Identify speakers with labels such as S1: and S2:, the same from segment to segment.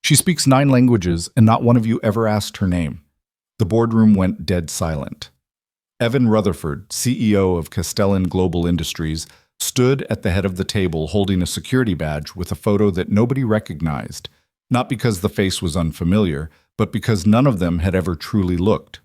S1: She speaks 9 languages, and not one of you ever asked her name. The boardroom went dead silent. Evan Rutherford, CEO of Castellan Global Industries, stood at the head of the table holding a security badge with a photo that nobody recognized, not because the face was unfamiliar, but because none of them had ever truly looked.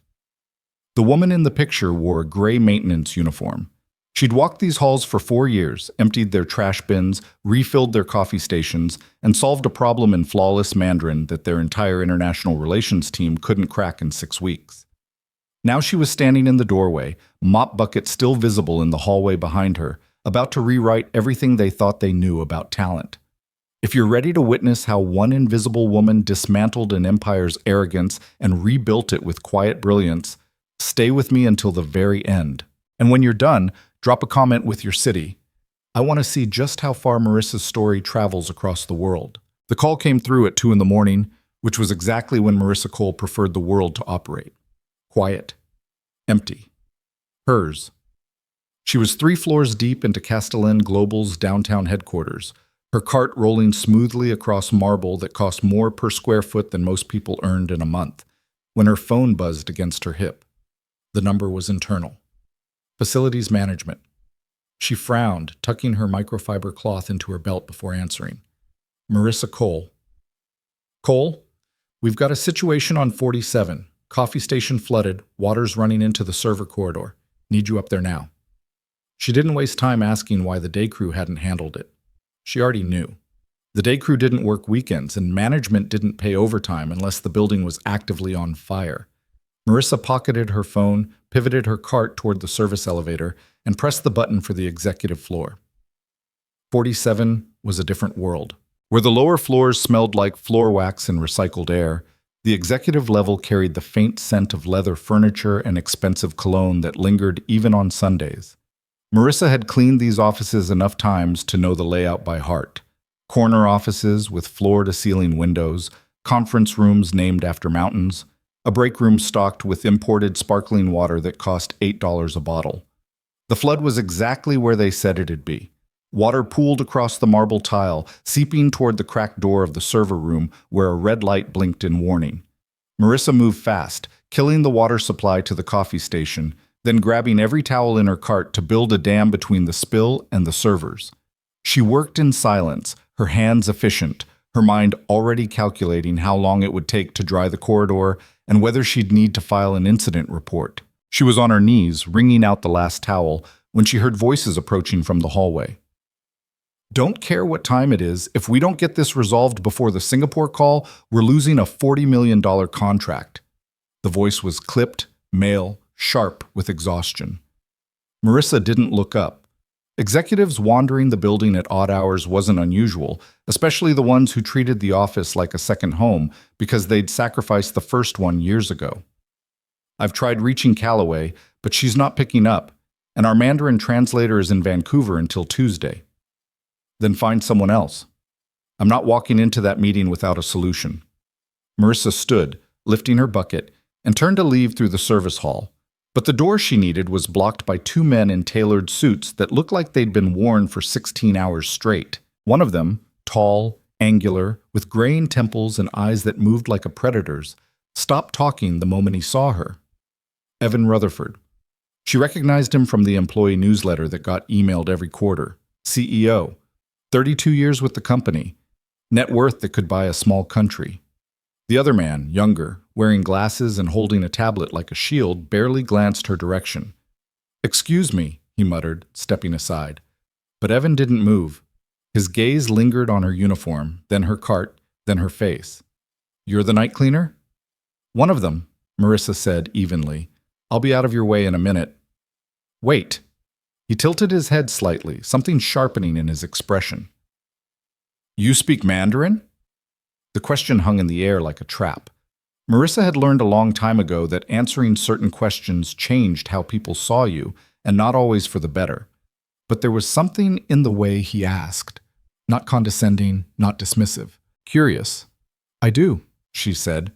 S1: The woman in the picture wore a gray maintenance uniform. She'd walked these halls for 4 years, emptied their trash bins, refilled their coffee stations, and solved a problem in flawless Mandarin that their entire international relations team couldn't crack in 6 weeks. Now she was standing in the doorway, mop bucket still visible in the hallway behind her, about to rewrite everything they thought they knew about talent. If you're ready to witness how one invisible woman dismantled an empire's arrogance and rebuilt it with quiet brilliance, stay with me until the very end. And when you're done, drop a comment with your city. I want to see just how far Marissa's story travels across the world. The call came through at 2 in the morning, which was exactly when Marissa Cole preferred the world to operate. Quiet. Empty. Hers. She was 3 floors deep into Castellan Global's downtown headquarters, her cart rolling smoothly across marble that cost more per square foot than most people earned in a month, when her phone buzzed against her hip. The number was internal. Facilities management. She frowned, tucking her microfiber cloth into her belt before answering. Marissa Cole. Cole, we've got a situation on 47. Coffee station flooded, water's running into the server corridor. Need you up there now. She didn't waste time asking why the day crew hadn't handled it. She already knew. The day crew didn't work weekends, and management didn't pay overtime unless the building was actively on fire. Marissa pocketed her phone, pivoted her cart toward the service elevator, and pressed the button for the executive floor. 47 was a different world. Where the lower floors smelled like floor wax and recycled air, the executive level carried the faint scent of leather furniture and expensive cologne that lingered even on Sundays. Marissa had cleaned these offices enough times to know the layout by heart. Corner offices with floor-to-ceiling windows, conference rooms named after mountains, a break room stocked with imported sparkling water that cost $8 a bottle. The flood was exactly where they said it'd be. Water pooled across the marble tile, seeping toward the cracked door of the server room where a red light blinked in warning. Marissa moved fast, killing the water supply to the coffee station, then grabbing every towel in her cart to build a dam between the spill and the servers. She worked in silence, her hands efficient, her mind already calculating how long it would take to dry the corridor and whether she'd need to file an incident report. She was on her knees, wringing out the last towel, when she heard voices approaching from the hallway. Don't care what time it is, if we don't get this resolved before the Singapore call, we're losing a $40 million contract. The voice was clipped, male, sharp with exhaustion. Marissa didn't look up. Executives wandering the building at odd hours wasn't unusual, especially the ones who treated the office like a second home because they'd sacrificed the first one years ago. I've tried reaching Callaway, but she's not picking up, and our Mandarin translator is in Vancouver until Tuesday. Then find someone else. I'm not walking into that meeting without a solution. Marissa stood, lifting her bucket, and turned to leave through the service hall. But the door she needed was blocked by 2 men in tailored suits that looked like they'd been worn for 16 hours straight. One of them, tall, angular, with graying temples and eyes that moved like a predator's, stopped talking the moment he saw her. Evan Rutherford. She recognized him from the employee newsletter that got emailed every quarter. CEO. 32 years with the company. Net worth that could buy a small country. The other man, younger, wearing glasses and holding a tablet like a shield, barely glanced her direction. "Excuse me," he muttered, stepping aside. But Evan didn't move. His gaze lingered on her uniform, then her cart, then her face. "You're the night cleaner?" "One of them," Marissa said evenly. "I'll be out of your way in a minute." "Wait." He tilted his head slightly, something sharpening in his expression. "You speak Mandarin?" The question hung in the air like a trap. Marissa had learned a long time ago that answering certain questions changed how people saw you, and not always for the better. But there was something in the way he asked. Not condescending, not dismissive. Curious. "I do," she said.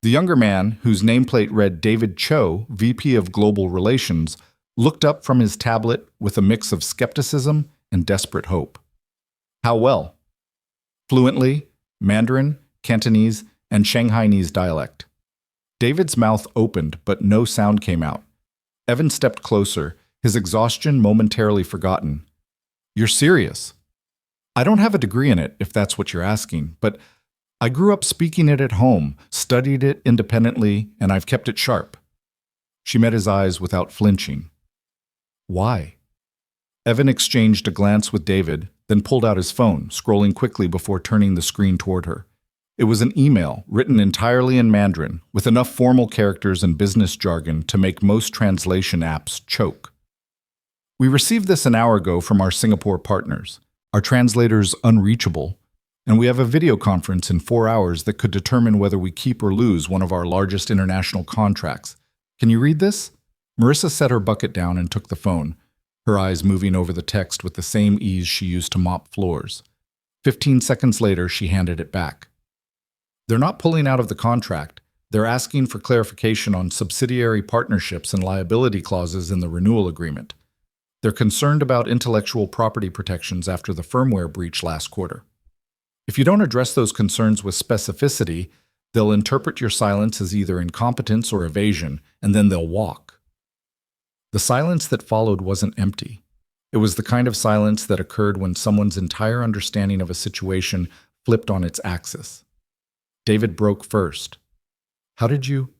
S1: The younger man, whose nameplate read David Cho, VP of Global Relations, looked up from his tablet with a mix of skepticism and desperate hope. "How well?" "Fluently, Mandarin, Cantonese, and Shanghainese dialect. David's mouth opened, but no sound came out. Evan stepped closer, his exhaustion momentarily forgotten. "You're serious?" "I don't have a degree in it, if that's what you're asking, but I grew up speaking it at home, studied it independently, and I've kept it sharp." She met his eyes without flinching. "Why?" Evan exchanged a glance with David, then pulled out his phone, scrolling quickly before turning the screen toward her. It was an email, written entirely in Mandarin, with enough formal characters and business jargon to make most translation apps choke. "We received this an hour ago from our Singapore partners. Our translator's unreachable, and we have a video conference in 4 hours that could determine whether we keep or lose one of our largest international contracts. Can you read this?" Marissa set her bucket down and took the phone, her eyes moving over the text with the same ease she used to mop floors. 15 seconds later, she handed it back. "They're not pulling out of the contract. They're asking for clarification on subsidiary partnerships and liability clauses in the renewal agreement. They're concerned about intellectual property protections after the firmware breach last quarter. If you don't address those concerns with specificity, they'll interpret your silence as either incompetence or evasion, and then they'll walk." The silence that followed wasn't empty. It was the kind of silence that occurred when someone's entire understanding of a situation flipped on its axis. David broke first. "How did you—"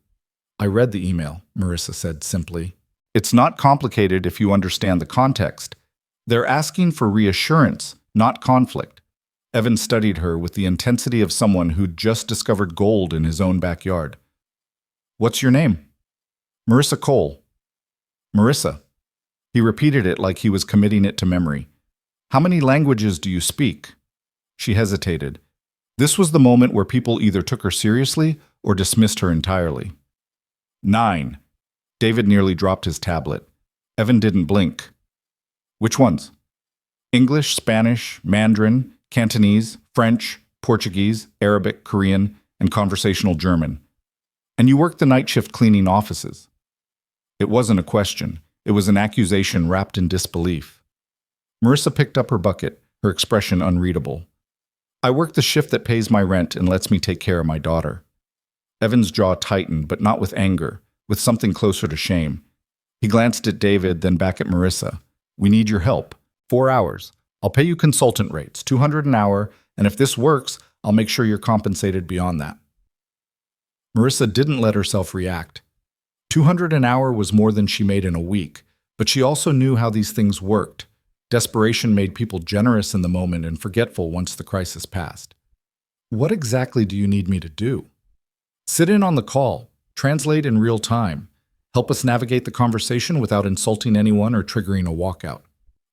S1: "I read the email," Marissa said simply. "It's not complicated if you understand the context. They're asking for reassurance, not conflict." Evan studied her with the intensity of someone who'd just discovered gold in his own backyard. "What's your name?" "Marissa Cole." "Marissa." He repeated it like he was committing it to memory. "How many languages do you speak?" She hesitated. This was the moment where people either took her seriously or dismissed her entirely. 9. David nearly dropped his tablet. Evan didn't blink. "Which ones?" "English, Spanish, Mandarin, Cantonese, French, Portuguese, Arabic, Korean, and conversational German. And you work the night shift cleaning offices." It wasn't a question. It was an accusation wrapped in disbelief. Marissa picked up her bucket, her expression unreadable. "I work the shift that pays my rent and lets me take care of my daughter." Evan's jaw tightened, but not with anger, with something closer to shame. He glanced at David, then back at Marissa. "We need your help. 4 hours. I'll pay you consultant rates, $200 an hour, and if this works, I'll make sure you're compensated beyond that." Marissa didn't let herself react. $200 an hour was more than she made in a week, but she also knew how these things worked. Desperation made people generous in the moment and forgetful once the crisis passed. "What exactly do you need me to do?" "Sit in on the call, translate in real time, help us navigate the conversation without insulting anyone or triggering a walkout."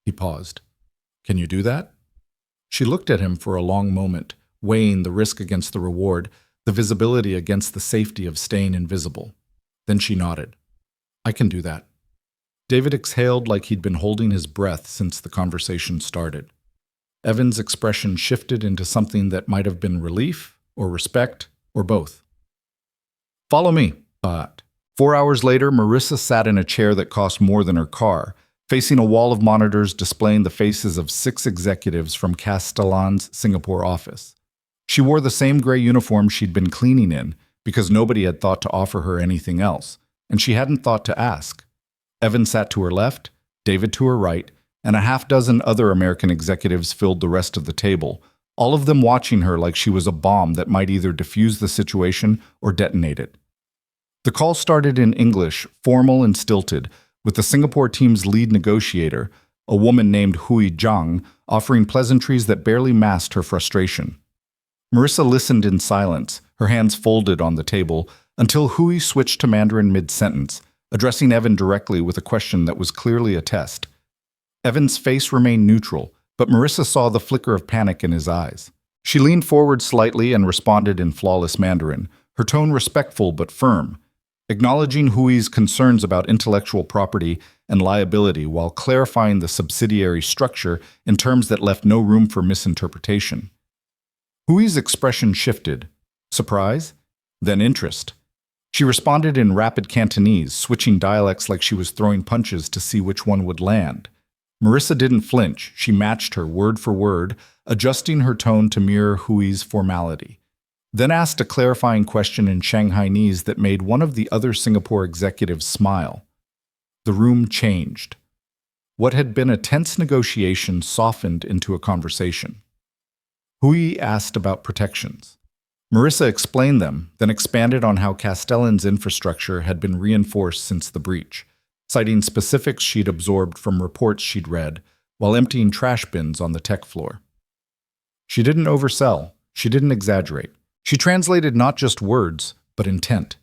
S1: He paused. "Can you do that?" She looked at him for a long moment, weighing the risk against the reward, the visibility against the safety of staying invisible. Then she nodded. "I can do that." David exhaled like he'd been holding his breath since the conversation started. Evan's expression shifted into something that might have been relief or respect or both. "Follow me." 4 hours later, Marissa sat in a chair that cost more than her car, facing a wall of monitors displaying the faces of 6 executives from Castellan's Singapore office. She wore the same gray uniform she'd been cleaning in because nobody had thought to offer her anything else, and she hadn't thought to ask. Evan sat to her left, David to her right, and a half-dozen other American executives filled the rest of the table, all of them watching her like she was a bomb that might either defuse the situation or detonate it. The call started in English, formal and stilted, with the Singapore team's lead negotiator, a woman named Hui Zhang, offering pleasantries that barely masked her frustration. Marissa listened in silence, her hands folded on the table, until Hui switched to Mandarin mid-sentence, addressing Evan directly with a question that was clearly a test. Evan's face remained neutral, but Marissa saw the flicker of panic in his eyes. She leaned forward slightly and responded in flawless Mandarin, her tone respectful but firm, acknowledging Hui's concerns about intellectual property and liability while clarifying the subsidiary structure in terms that left no room for misinterpretation. Hui's expression shifted. Surprise? Then interest. She responded in rapid Cantonese, switching dialects like she was throwing punches to see which one would land. Marissa didn't flinch. She matched her word for word, adjusting her tone to mirror Hui's formality. then asked a clarifying question in Shanghainese that made one of the other Singapore executives smile. The room changed. What had been a tense negotiation softened into a conversation. Hui asked about protections. Marissa explained them, then expanded on how Castellan's infrastructure had been reinforced since the breach, citing specifics she'd absorbed from reports she'd read while emptying trash bins on the tech floor. She didn't oversell. She didn't exaggerate. She translated not just words, but intent,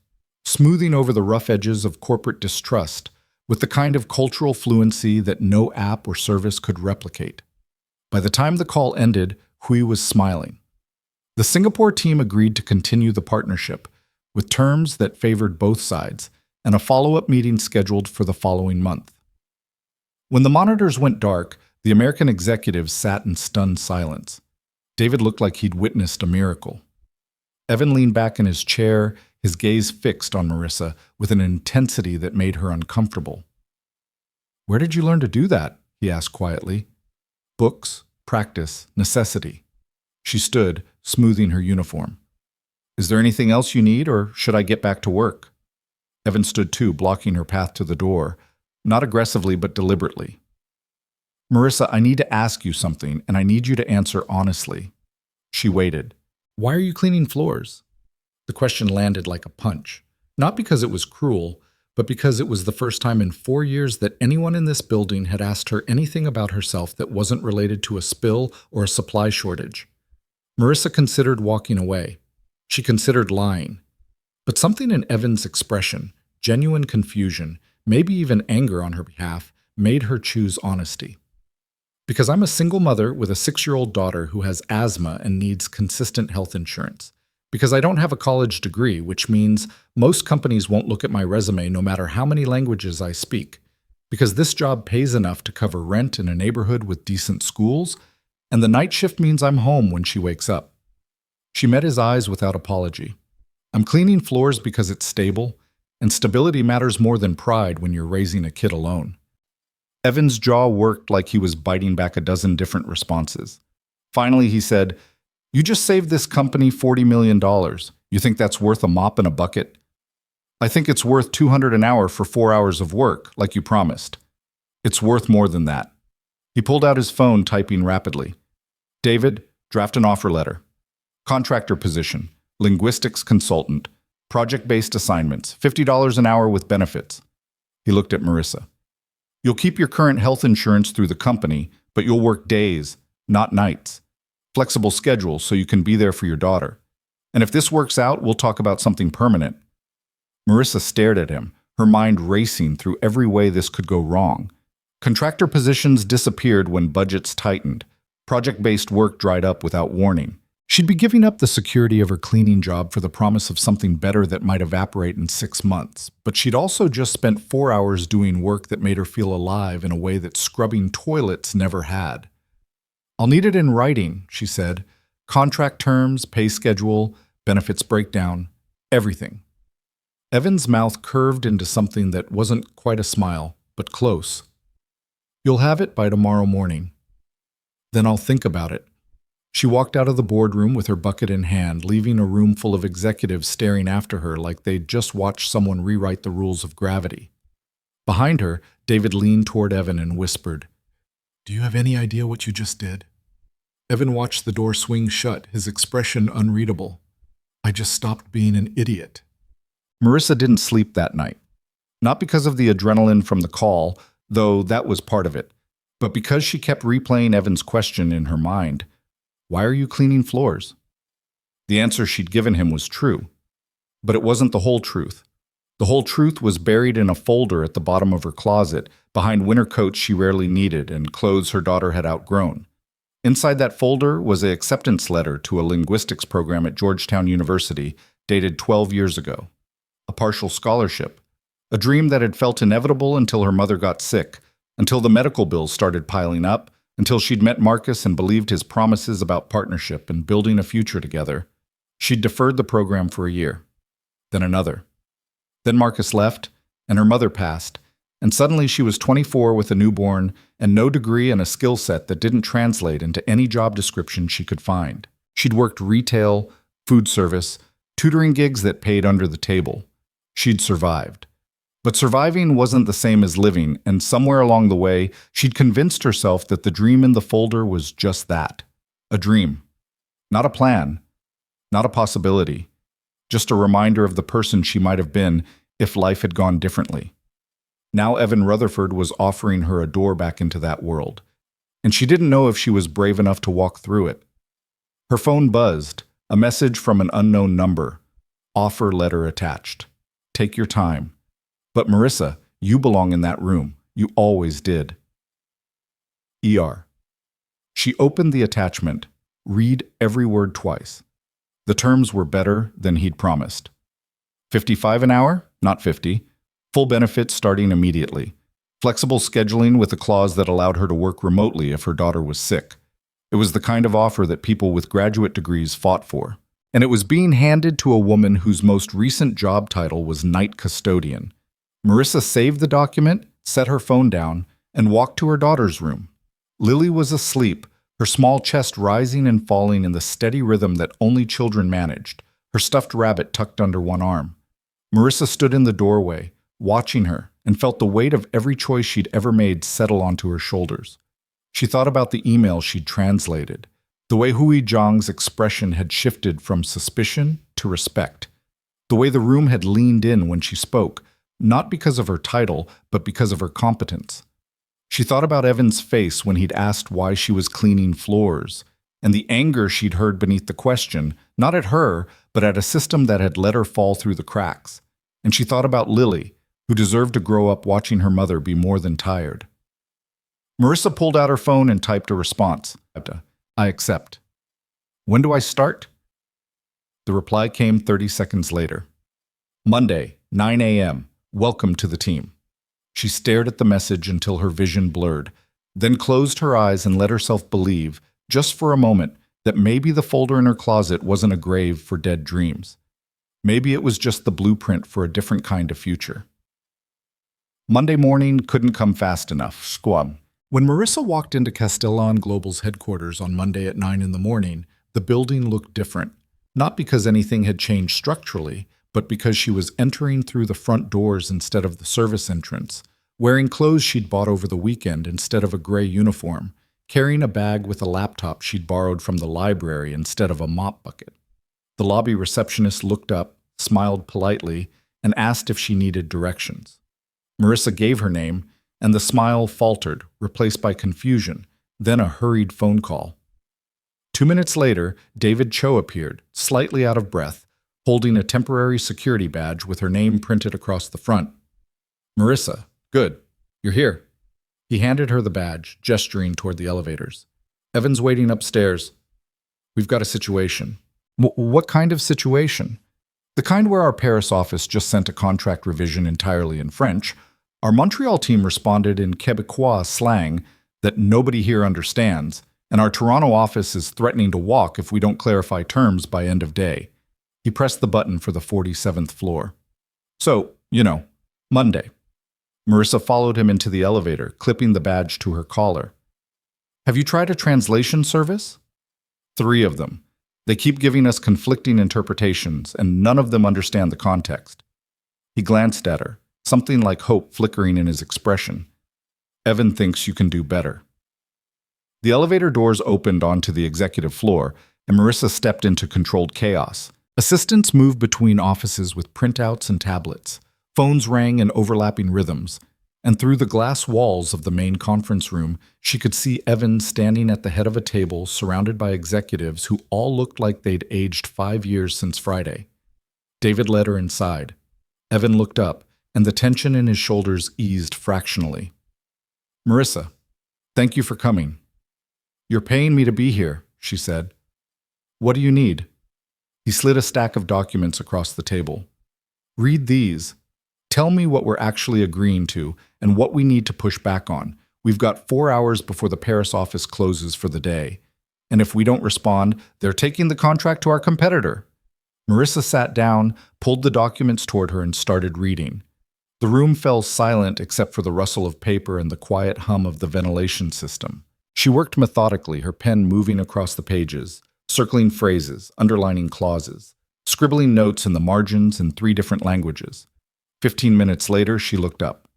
S1: smoothing over the rough edges of corporate distrust with the kind of cultural fluency that no app or service could replicate. By the time the call ended, Hui was smiling. The Singapore team agreed to continue the partnership, with terms that favored both sides, and a follow-up meeting scheduled for the following month. When the monitors went dark, the American executives sat in stunned silence. David looked like he'd witnessed a miracle. Evan leaned back in his chair, his gaze fixed on Marissa with an intensity that made her uncomfortable. "Where did you learn to do that?" he asked quietly. "Books, practice, necessity." She stood, smoothing her uniform. "Is there anything else you need, or should I get back to work?" Evan stood too, blocking her path to the door, not aggressively but deliberately. "Marissa, I need to ask you something, and I need you to answer honestly." She waited. "Why are you cleaning floors?" The question landed like a punch, not because it was cruel, but because it was the first time in 4 years that anyone in this building had asked her anything about herself that wasn't related to a spill or a supply shortage. Marissa considered walking away. She considered lying. But something in Evan's expression, genuine confusion, maybe even anger on her behalf, made her choose honesty. "Because I'm a single mother with a 6-year-old daughter who has asthma and needs consistent health insurance. Because I don't have a college degree, which means most companies won't look at my resume no matter how many languages I speak. Because this job pays enough to cover rent in a neighborhood with decent schools, and the night shift means I'm home when she wakes up." She met his eyes without apology. "I'm cleaning floors because it's stable, and stability matters more than pride when you're raising a kid alone." Evan's jaw worked like he was biting back a dozen different responses. Finally, he said, "You just saved this company $40 million. You think that's worth a mop and a bucket?" "I think it's worth $200 an hour for 4 hours of work, like you promised." "It's worth more than that." He pulled out his phone, typing rapidly. "David, draft an offer letter. Contractor position, linguistics consultant, project-based assignments, $50 an hour with benefits." He looked at Marissa. "You'll keep your current health insurance through the company, but you'll work days, not nights. Flexible schedule so you can be there for your daughter. And if this works out, we'll talk about something permanent." Marissa stared at him, her mind racing through every way this could go wrong. Contractor positions disappeared when budgets tightened. Project-based work dried up without warning. She'd be giving up the security of her cleaning job for the promise of something better that might evaporate in 6 months. But she'd also just spent 4 hours doing work that made her feel alive in a way that scrubbing toilets never had. "I'll need it in writing," she said. "Contract terms, pay schedule, benefits breakdown, everything." Evan's mouth curved into something that wasn't quite a smile, but close. "You'll have it by tomorrow morning." "Then I'll think about it." She walked out of the boardroom with her bucket in hand, leaving a room full of executives staring after her like they'd just watched someone rewrite the rules of gravity. Behind her, David leaned toward Evan and whispered, "Do you have any idea what you just did?" Evan watched the door swing shut, his expression unreadable. "I just stopped being an idiot." Marissa didn't sleep that night. Not because of the adrenaline from the call, though that was part of it, but because she kept replaying Evan's question in her mind. "Why are you cleaning floors?" The answer she'd given him was true, but it wasn't the whole truth. The whole truth was buried in a folder at the bottom of her closet, behind winter coats she rarely needed and clothes her daughter had outgrown. Inside that folder was an acceptance letter to a linguistics program at Georgetown University, dated 12 years ago. A partial scholarship. A dream that had felt inevitable until her mother got sick, until the medical bills started piling up, until she'd met Marcus and believed his promises about partnership and building a future together. She'd deferred the program for a year. Then another. Then Marcus left, and her mother passed, and suddenly she was 24 with a newborn and no degree and a skill set that didn't translate into any job description she could find. She'd worked retail, food service, tutoring gigs that paid under the table. She'd survived. But surviving wasn't the same as living, and somewhere along the way, she'd convinced herself that the dream in the folder was just that, a dream. Not a plan, not a possibility, just a reminder of the person she might have been if life had gone differently. Now Evan Rutherford was offering her a door back into that world, and she didn't know if she was brave enough to walk through it. Her phone buzzed, a message from an unknown number. Offer letter attached. Take your time. But Marissa, you belong in that room. You always did. ER. She opened the attachment. Read every word twice. The terms were better than he'd promised. 55 an hour, not 50. Full benefits starting immediately. Flexible scheduling with a clause that allowed her to work remotely if her daughter was sick. It was the kind of offer that people with graduate degrees fought for. And it was being handed to a woman whose most recent job title was night custodian. Marissa saved the document, set her phone down, and walked to her daughter's room. Lily was asleep, her small chest rising and falling in the steady rhythm that only children managed, her stuffed rabbit tucked under one arm. Marissa stood in the doorway, watching her, and felt the weight of every choice she'd ever made settle onto her shoulders. She thought about the email she'd translated, the way Hui Zhang's expression had shifted from suspicion to respect, the way the room had leaned in when she spoke, not because of her title, but because of her competence. She thought about Evan's face when he'd asked why she was cleaning floors, and the anger she'd heard beneath the question, not at her, but at a system that had let her fall through the cracks. And she thought about Lily, who deserved to grow up watching her mother be more than tired. Marissa pulled out her phone and typed a response. I accept. When do I start? The reply came 30 seconds later. Monday, 9 a.m. Welcome to the team. She stared at the message until her vision blurred, then closed her eyes and let herself believe, just for a moment, that maybe the folder in her closet wasn't a grave for dead dreams. Maybe it was just the blueprint for a different kind of future. Monday morning couldn't come fast enough. Squam. When Marissa walked into Castellan Global's headquarters on Monday at 9 in the morning, the building looked different. Not because anything had changed structurally, but because she was entering through the front doors instead of the service entrance, wearing clothes she'd bought over the weekend instead of a gray uniform, carrying a bag with a laptop she'd borrowed from the library instead of a mop bucket. The lobby receptionist looked up, smiled politely, and asked if she needed directions. Marissa gave her name, and the smile faltered, replaced by confusion, then a hurried phone call. 2 minutes later, David Cho appeared, slightly out of breath, holding a temporary security badge with her name printed across the front. Marissa, good. You're here. He handed her the badge, gesturing toward the elevators. Evan's waiting upstairs. We've got a situation. What kind of situation? The kind where our Paris office just sent a contract revision entirely in French. Our Montreal team responded in Quebecois slang that nobody here understands, and our Toronto office is threatening to walk if we don't clarify terms by end of day. He pressed the button for the 47th floor. So, Monday. Marissa followed him into the elevator, clipping the badge to her collar. Have you tried a translation service? 3 of them. They keep giving us conflicting interpretations, and none of them understand the context. He glanced at her, something like hope flickering in his expression. Evan thinks you can do better. The elevator doors opened onto the executive floor, and Marissa stepped into controlled chaos. Assistants moved between offices with printouts and tablets. Phones rang in overlapping rhythms, and through the glass walls of the main conference room, she could see Evan standing at the head of a table surrounded by executives who all looked like they'd aged 5 years since Friday. David led her inside. Evan looked up, and the tension in his shoulders eased fractionally. Marissa, thank you for coming. You're paying me to be here, she said. What do you need? He slid a stack of documents across the table. Read these. Tell me what we're actually agreeing to and what we need to push back on. We've got 4 hours before the Paris office closes for the day. And if we don't respond, they're taking the contract to our competitor. Marissa sat down, pulled the documents toward her, and started reading. The room fell silent except for the rustle of paper and the quiet hum of the ventilation system. She worked methodically, her pen moving across the pages, circling phrases, underlining clauses, scribbling notes in the margins in 3 different languages. 15 minutes later, she looked up.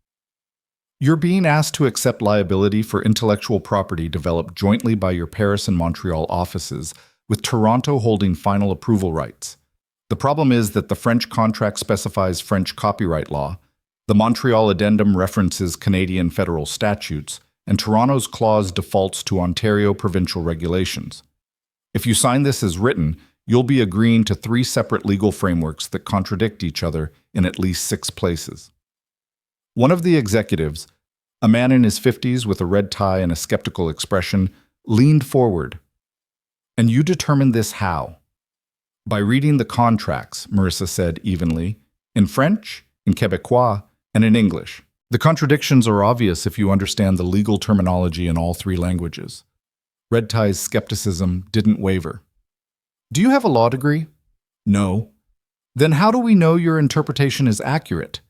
S1: You're being asked to accept liability for intellectual property developed jointly by your Paris and Montreal offices, with Toronto holding final approval rights. The problem is that the French contract specifies French copyright law, the Montreal addendum references Canadian federal statutes, and Toronto's clause defaults to Ontario provincial regulations. If you sign this as written, you'll be agreeing to 3 separate legal frameworks that contradict each other in at least 6 places. One of the executives, a man in his 50s with a red tie and a skeptical expression, leaned forward. And you determined this how? By reading the contracts, Marissa said evenly, in French, in Quebecois, and in English. The contradictions are obvious if you understand the legal terminology in all 3 languages. Red Tie's skepticism didn't waver. Do you have a law degree? No. Then how do we know your interpretation is accurate?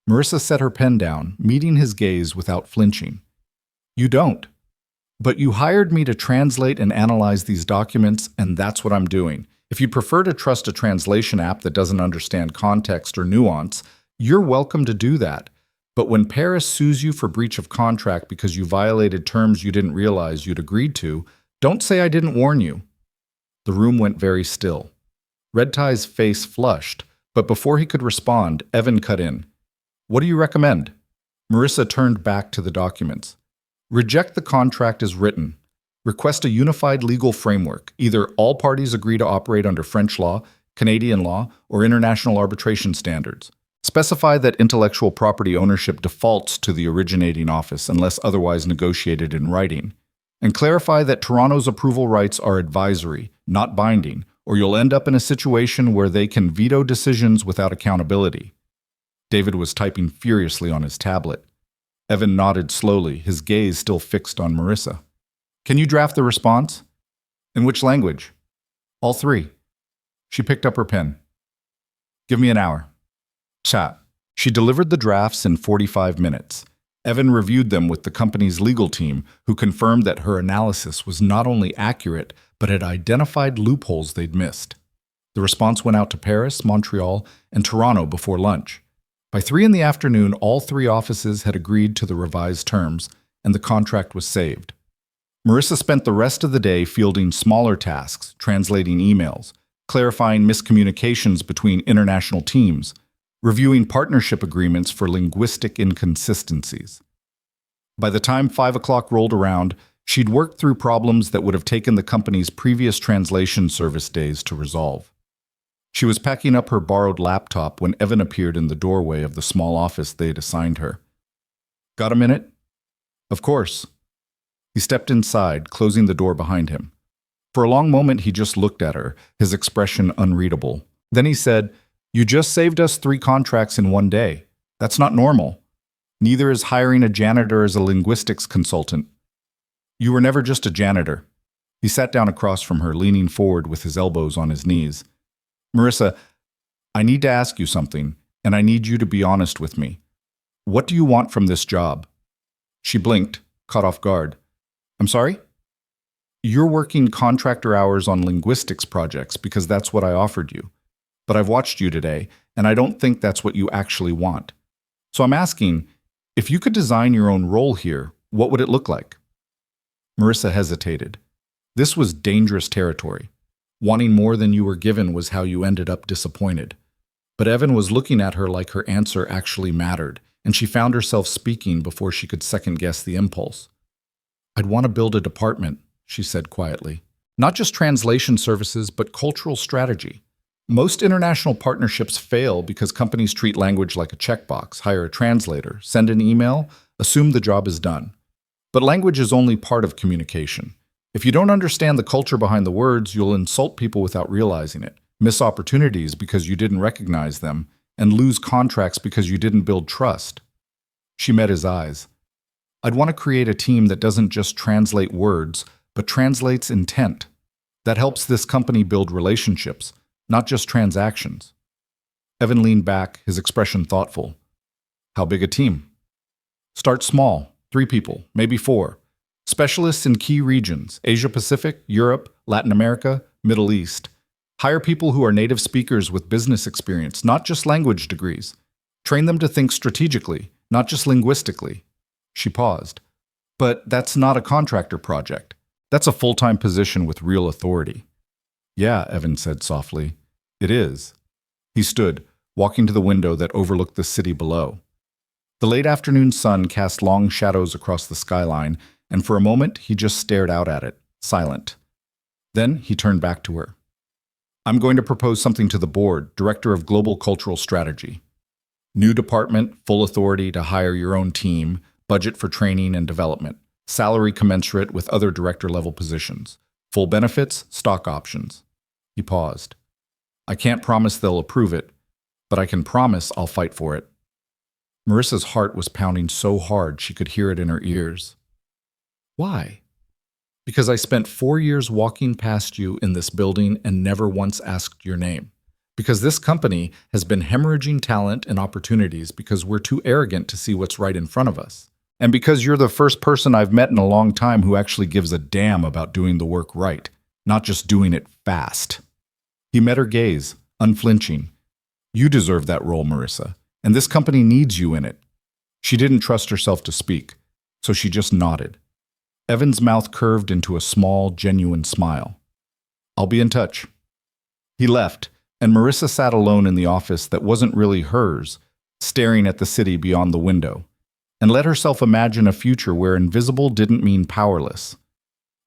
S1: Marissa set her pen down, meeting his gaze without flinching. You don't. But you hired me to translate and analyze these documents, and that's what I'm doing. If you'd prefer to trust a translation app that doesn't understand context or nuance, you're welcome to do that. But when Paris sues you for breach of contract because you violated terms you didn't realize you'd agreed to, don't say I didn't warn you. The room went very still. Red Tie's face flushed, but before he could respond, Evan cut in. What do you recommend? Marissa turned back to the documents. Reject the contract as written. Request a unified legal framework. Either all parties agree to operate under French law, Canadian law, or international arbitration standards. Specify that intellectual property ownership defaults to the originating office unless otherwise negotiated in writing. And clarify that Toronto's approval rights are advisory, not binding, or you'll end up in a situation where they can veto decisions without accountability. David was typing furiously on his tablet. Evan nodded slowly, his gaze still fixed on Marissa. Can you draft the response? In which language? All 3. She picked up her pen. Give me an hour. Chat. She delivered the drafts in 45 minutes. Evan reviewed them with the company's legal team, who confirmed that her analysis was not only accurate, but had identified loopholes they'd missed. The response went out to Paris, Montreal, and Toronto before lunch. By 3 in the afternoon, all 3 offices had agreed to the revised terms, and the contract was saved. Marissa spent the rest of the day fielding smaller tasks, translating emails, clarifying miscommunications between international teams, reviewing partnership agreements for linguistic inconsistencies. By the time 5 o'clock rolled around, she'd worked through problems that would have taken the company's previous translation service days to resolve. She was packing up her borrowed laptop when Evan appeared in the doorway of the small office they'd assigned her. Got a minute? Of course. He stepped inside, closing the door behind him. For a long moment, he just looked at her, his expression unreadable. Then he said, You just saved us 3 contracts in one day. That's not normal. Neither is hiring a janitor as a linguistics consultant. You were never just a janitor. He sat down across from her, leaning forward with his elbows on his knees. Marissa, I need to ask you something, and I need you to be honest with me. What do you want from this job? She blinked, caught off guard. I'm sorry? You're working contractor hours on linguistics projects because that's what I offered you. But I've watched you today, and I don't think that's what you actually want. So I'm asking, if you could design your own role here, what would it look like? Marissa hesitated. This was dangerous territory. Wanting more than you were given was how you ended up disappointed. But Evan was looking at her like her answer actually mattered, and she found herself speaking before she could second-guess the impulse. I'd want to build a department, she said quietly. Not just translation services, but cultural strategy. Most international partnerships fail because companies treat language like a checkbox, hire a translator, send an email, assume the job is done. But language is only part of communication. If you don't understand the culture behind the words, you'll insult people without realizing it, miss opportunities because you didn't recognize them, and lose contracts because you didn't build trust. She met his eyes. I'd want to create a team that doesn't just translate words, but translates intent. That helps this company build relationships, not just transactions. Evan leaned back, his expression thoughtful. How big a team? Start small, 3 people, maybe 4. Specialists in key regions, Asia Pacific, Europe, Latin America, Middle East. Hire people who are native speakers with business experience, not just language degrees. Train them to think strategically, not just linguistically. She paused. But that's not a contractor project. That's a full-time position with real authority. Yeah, Evan said softly. It is. He stood, walking to the window that overlooked the city below. The late afternoon sun cast long shadows across the skyline, and for a moment he just stared out at it, silent. Then he turned back to her. I'm going to propose something to the board, Director of Global Cultural Strategy. New department, full authority to hire your own team, budget for training and development, salary commensurate with other director-level positions, full benefits, stock options. He paused. I can't promise they'll approve it, but I can promise I'll fight for it. Marissa's heart was pounding so hard she could hear it in her ears. Why? Because I spent 4 years walking past you in this building and never once asked your name. Because this company has been hemorrhaging talent and opportunities because we're too arrogant to see what's right in front of us. And because you're the first person I've met in a long time who actually gives a damn about doing the work right, not just doing it fast. He met her gaze, unflinching. You deserve that role, Marissa, and this company needs you in it. She didn't trust herself to speak, so she just nodded. Evan's mouth curved into a small, genuine smile. I'll be in touch. He left, and Marissa sat alone in the office that wasn't really hers, staring at the city beyond the window, and let herself imagine a future where invisible didn't mean powerless,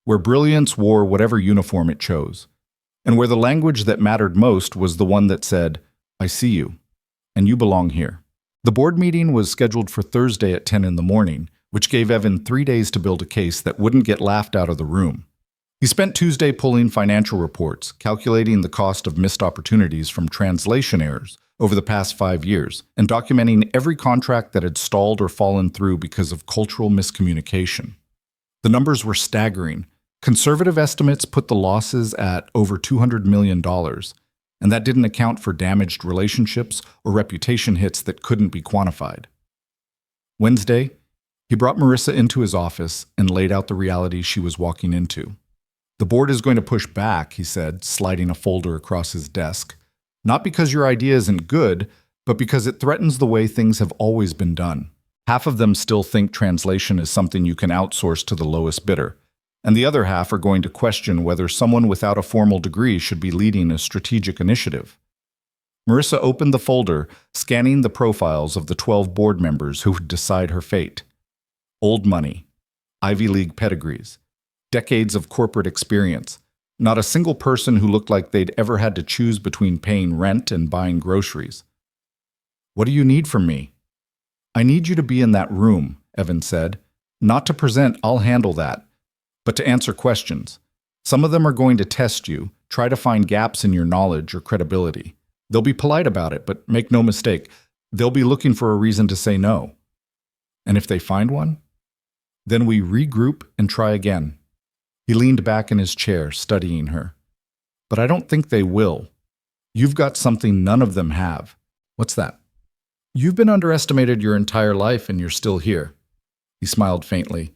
S1: where brilliance wore whatever uniform it chose, and where the language that mattered most was the one that said, I see you, and you belong here. The board meeting was scheduled for Thursday at 10 in the morning, which gave Evan 3 days to build a case that wouldn't get laughed out of the room. He spent Tuesday pulling financial reports, calculating the cost of missed opportunities from translation errors over the past 5 years, and documenting every contract that had stalled or fallen through because of cultural miscommunication. The numbers were staggering. Conservative estimates put the losses at over $200 million, and that didn't account for damaged relationships or reputation hits that couldn't be quantified. Wednesday, he brought Marissa into his office and laid out the reality she was walking into. The board is going to push back, he said, sliding a folder across his desk. Not because your idea isn't good, but because it threatens the way things have always been done. Half of them still think translation is something you can outsource to the lowest bidder, and the other half are going to question whether someone without a formal degree should be leading a strategic initiative. Marissa opened the folder, scanning the profiles of the 12 board members who would decide her fate. Old money, Ivy League pedigrees, decades of corporate experience, not a single person who looked like they'd ever had to choose between paying rent and buying groceries. What do you need from me? I need you to be in that room, Evan said. Not to present, I'll handle that, but to answer questions. Some of them are going to test you, try to find gaps in your knowledge or credibility. They'll be polite about it, but make no mistake, they'll be looking for a reason to say no. And if they find one, then we regroup and try again. He leaned back in his chair, studying her. But I don't think they will. You've got something none of them have. What's that? You've been underestimated your entire life and you're still here. He smiled faintly.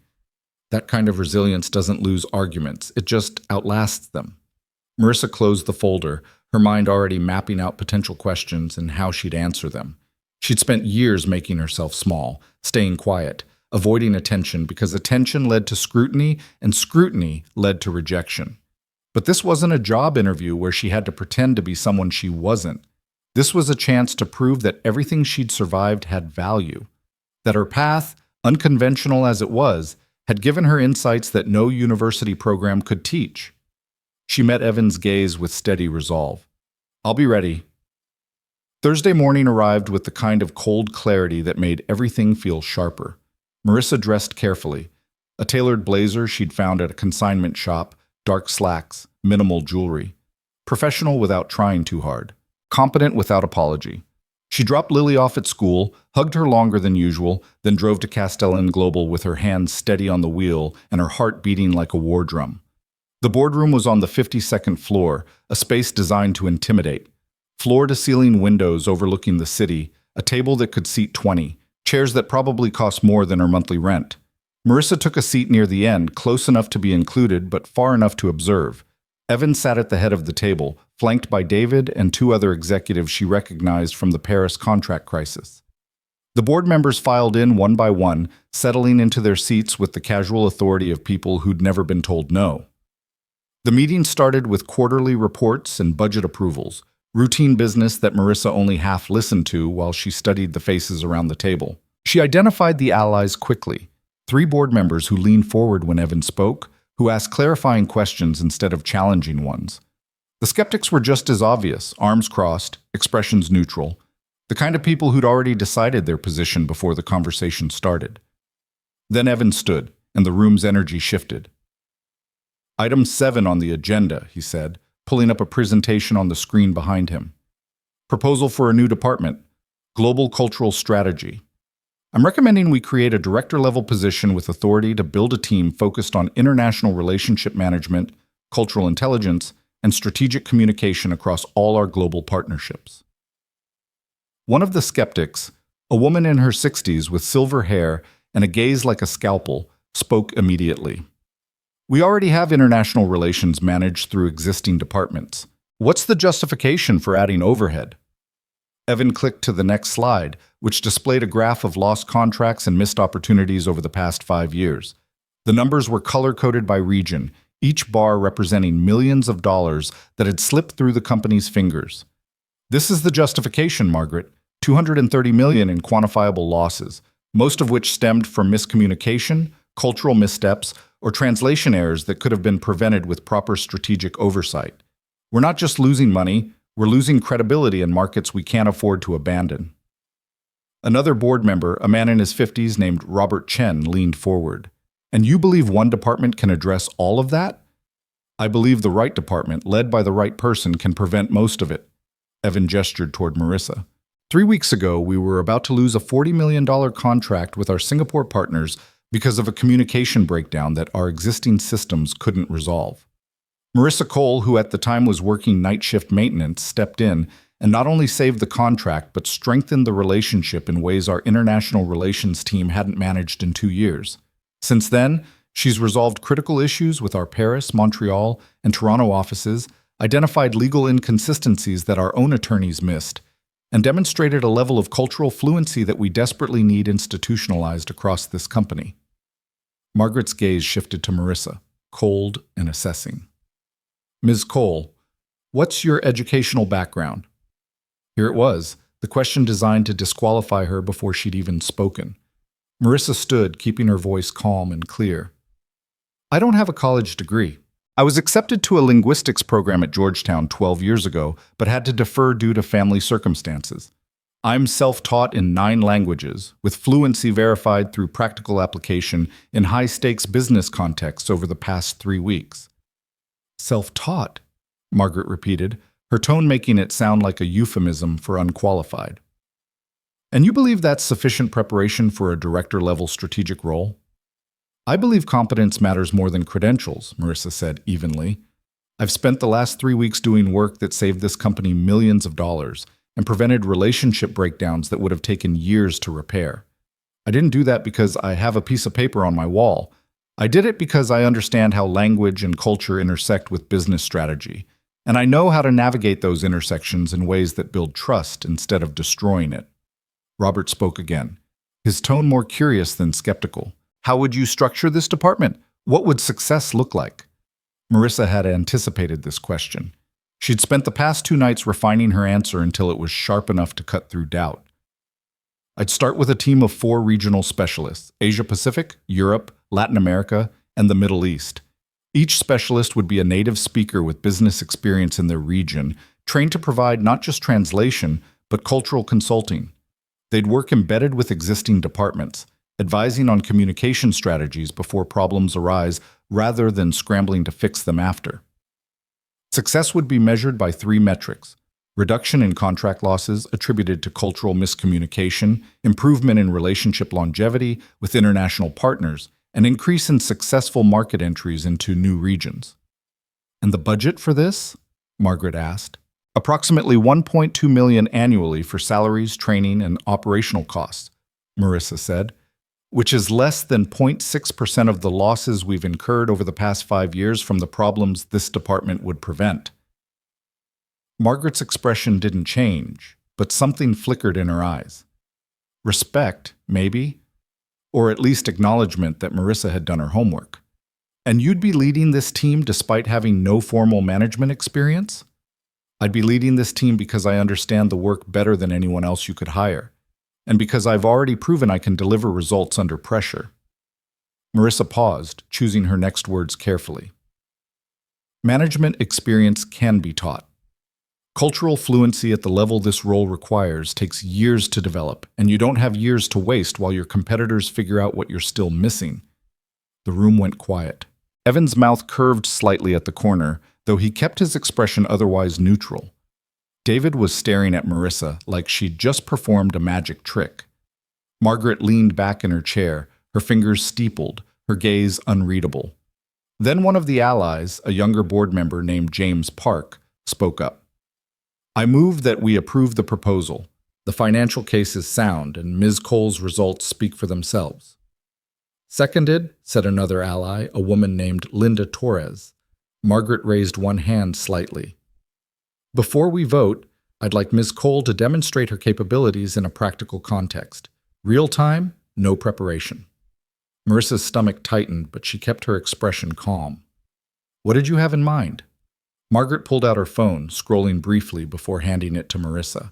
S1: That kind of resilience doesn't lose arguments. It just outlasts them. Marissa closed the folder, her mind already mapping out potential questions and how she'd answer them. She'd spent years making herself small, staying quiet, avoiding attention because attention led to scrutiny and scrutiny led to rejection. But this wasn't a job interview where she had to pretend to be someone she wasn't. This was a chance to prove that everything she'd survived had value, that her path, unconventional as it was, had given her insights that no university program could teach. She met Evan's gaze with steady resolve. I'll be ready. Thursday morning arrived with the kind of cold clarity that made everything feel sharper. Marissa dressed carefully. A tailored blazer she'd found at a consignment shop, dark slacks, minimal jewelry. Professional without trying too hard. Competent without apology. She dropped Lily off at school, hugged her longer than usual, then drove to Castellan Global with her hands steady on the wheel and her heart beating like a war drum. The boardroom was on the 52nd floor, a space designed to intimidate. Floor-to-ceiling windows overlooking the city, a table that could seat 20, chairs that probably cost more than her monthly rent. Marissa took a seat near the end, close enough to be included but far enough to observe. Evan sat at the head of the table, flanked by David and two other executives she recognized from the Paris contract crisis. The board members filed in one by one, settling into their seats with the casual authority of people who'd never been told no. The meeting started with quarterly reports and budget approvals, routine business that Marissa only half listened to while she studied the faces around the table. She identified the allies quickly, 3 board members who leaned forward when Evan spoke, who asked clarifying questions instead of challenging ones. The skeptics were just as obvious, arms crossed, expressions neutral, the kind of people who'd already decided their position before the conversation started. Then Evan stood, and the room's energy shifted. Item 7 on the agenda, he said, pulling up a presentation on the screen behind him. Proposal for a new department, Global Cultural Strategy. I'm recommending we create a director-level position with authority to build a team focused on international relationship management, cultural intelligence, and strategic communication across all our global partnerships. One of the skeptics, a woman in her 60s with silver hair and a gaze like a scalpel, spoke immediately. We already have international relations managed through existing departments. What's the justification for adding overhead? Evan clicked to the next slide, which displayed a graph of lost contracts and missed opportunities over the past 5 years. The numbers were color-coded by region, each bar representing millions of dollars that had slipped through the company's fingers. This is the justification, Margaret. $230 million in quantifiable losses, most of which stemmed from miscommunication, cultural missteps, or translation errors that could have been prevented with proper strategic oversight. We're not just losing money, we're losing credibility in markets we can't afford to abandon. Another board member, a man in his 50s named Robert Chen, leaned forward. And you believe one department can address all of that? I believe the right department, led by the right person, can prevent most of it. Evan gestured toward Marissa. 3 weeks ago, we were about to lose a $40 million contract with our Singapore partners because of a communication breakdown that our existing systems couldn't resolve. Marissa Cole, who at the time was working night shift maintenance, stepped in and not only saved the contract but strengthened the relationship in ways our international relations team hadn't managed in 2 years. Since then, she's resolved critical issues with our Paris, Montreal, and Toronto offices, identified legal inconsistencies that our own attorneys missed, and demonstrated a level of cultural fluency that we desperately need institutionalized across this company. Margaret's gaze shifted to Marissa, cold and assessing. Ms. Cole, what's your educational background? Here it was, the question designed to disqualify her before she'd even spoken. Marissa stood, keeping her voice calm and clear. I don't have a college degree. I was accepted to a linguistics program at Georgetown 12 years ago, but had to defer due to family circumstances. I'm self-taught in 9 languages, with fluency verified through practical application in high-stakes business contexts over the past 3 weeks. Self-taught, Margaret repeated, her tone making it sound like a euphemism for unqualified. And you believe that's sufficient preparation for a director-level strategic role? I believe competence matters more than credentials, Marissa said evenly. I've spent the last 3 weeks doing work that saved this company millions of dollars and prevented relationship breakdowns that would have taken years to repair. I didn't do that because I have a piece of paper on my wall. I did it because I understand how language and culture intersect with business strategy, and I know how to navigate those intersections in ways that build trust instead of destroying it. Robert spoke again, his tone more curious than skeptical. How would you structure this department? What would success look like? Marissa had anticipated this question. She'd spent the past 2 nights refining her answer until it was sharp enough to cut through doubt. I'd start with a team of 4 regional specialists, Asia Pacific, Europe, Latin America, and the Middle East. Each specialist would be a native speaker with business experience in their region, trained to provide not just translation, but cultural consulting. They'd work embedded with existing departments, advising on communication strategies before problems arise rather than scrambling to fix them after. Success would be measured by 3 metrics: reduction in contract losses attributed to cultural miscommunication, improvement in relationship longevity with international partners, and increase in successful market entries into new regions. And the budget for this? Margaret asked. Approximately $1.2 million annually for salaries, training, and operational costs, Marissa said. which is less than 0.6% of the losses we've incurred over the past 5 years from the problems this department would prevent. Margaret's expression didn't change, but something flickered in her eyes. Respect, maybe, or at least acknowledgement that Marissa had done her homework. And you'd be leading this team despite having no formal management experience? I'd be leading this team because I understand the work better than anyone else you could hire, and because I've already proven I can deliver results under pressure. Marissa paused, choosing her next words carefully. Management experience can be taught. Cultural fluency at the level this role requires takes years to develop, and you don't have years to waste while your competitors figure out what you're still missing. The room went quiet. Evan's mouth curved slightly at the corner, though he kept his expression otherwise neutral. David was staring at Marissa like she'd just performed a magic trick. Margaret leaned back in her chair, her fingers steepled, her gaze unreadable. Then one of the allies, a younger board member named James Park, spoke up. I move that we approve the proposal. The financial case is sound, and Ms. Cole's results speak for themselves. Seconded, said another ally, a woman named Linda Torres. Margaret raised one hand slightly. Before we vote, I'd like Ms. Cole to demonstrate her capabilities in a practical context. Real time, no preparation. Marissa's stomach tightened, but she kept her expression calm. What did you have in mind? Margaret pulled out her phone, scrolling briefly before handing it to Marissa.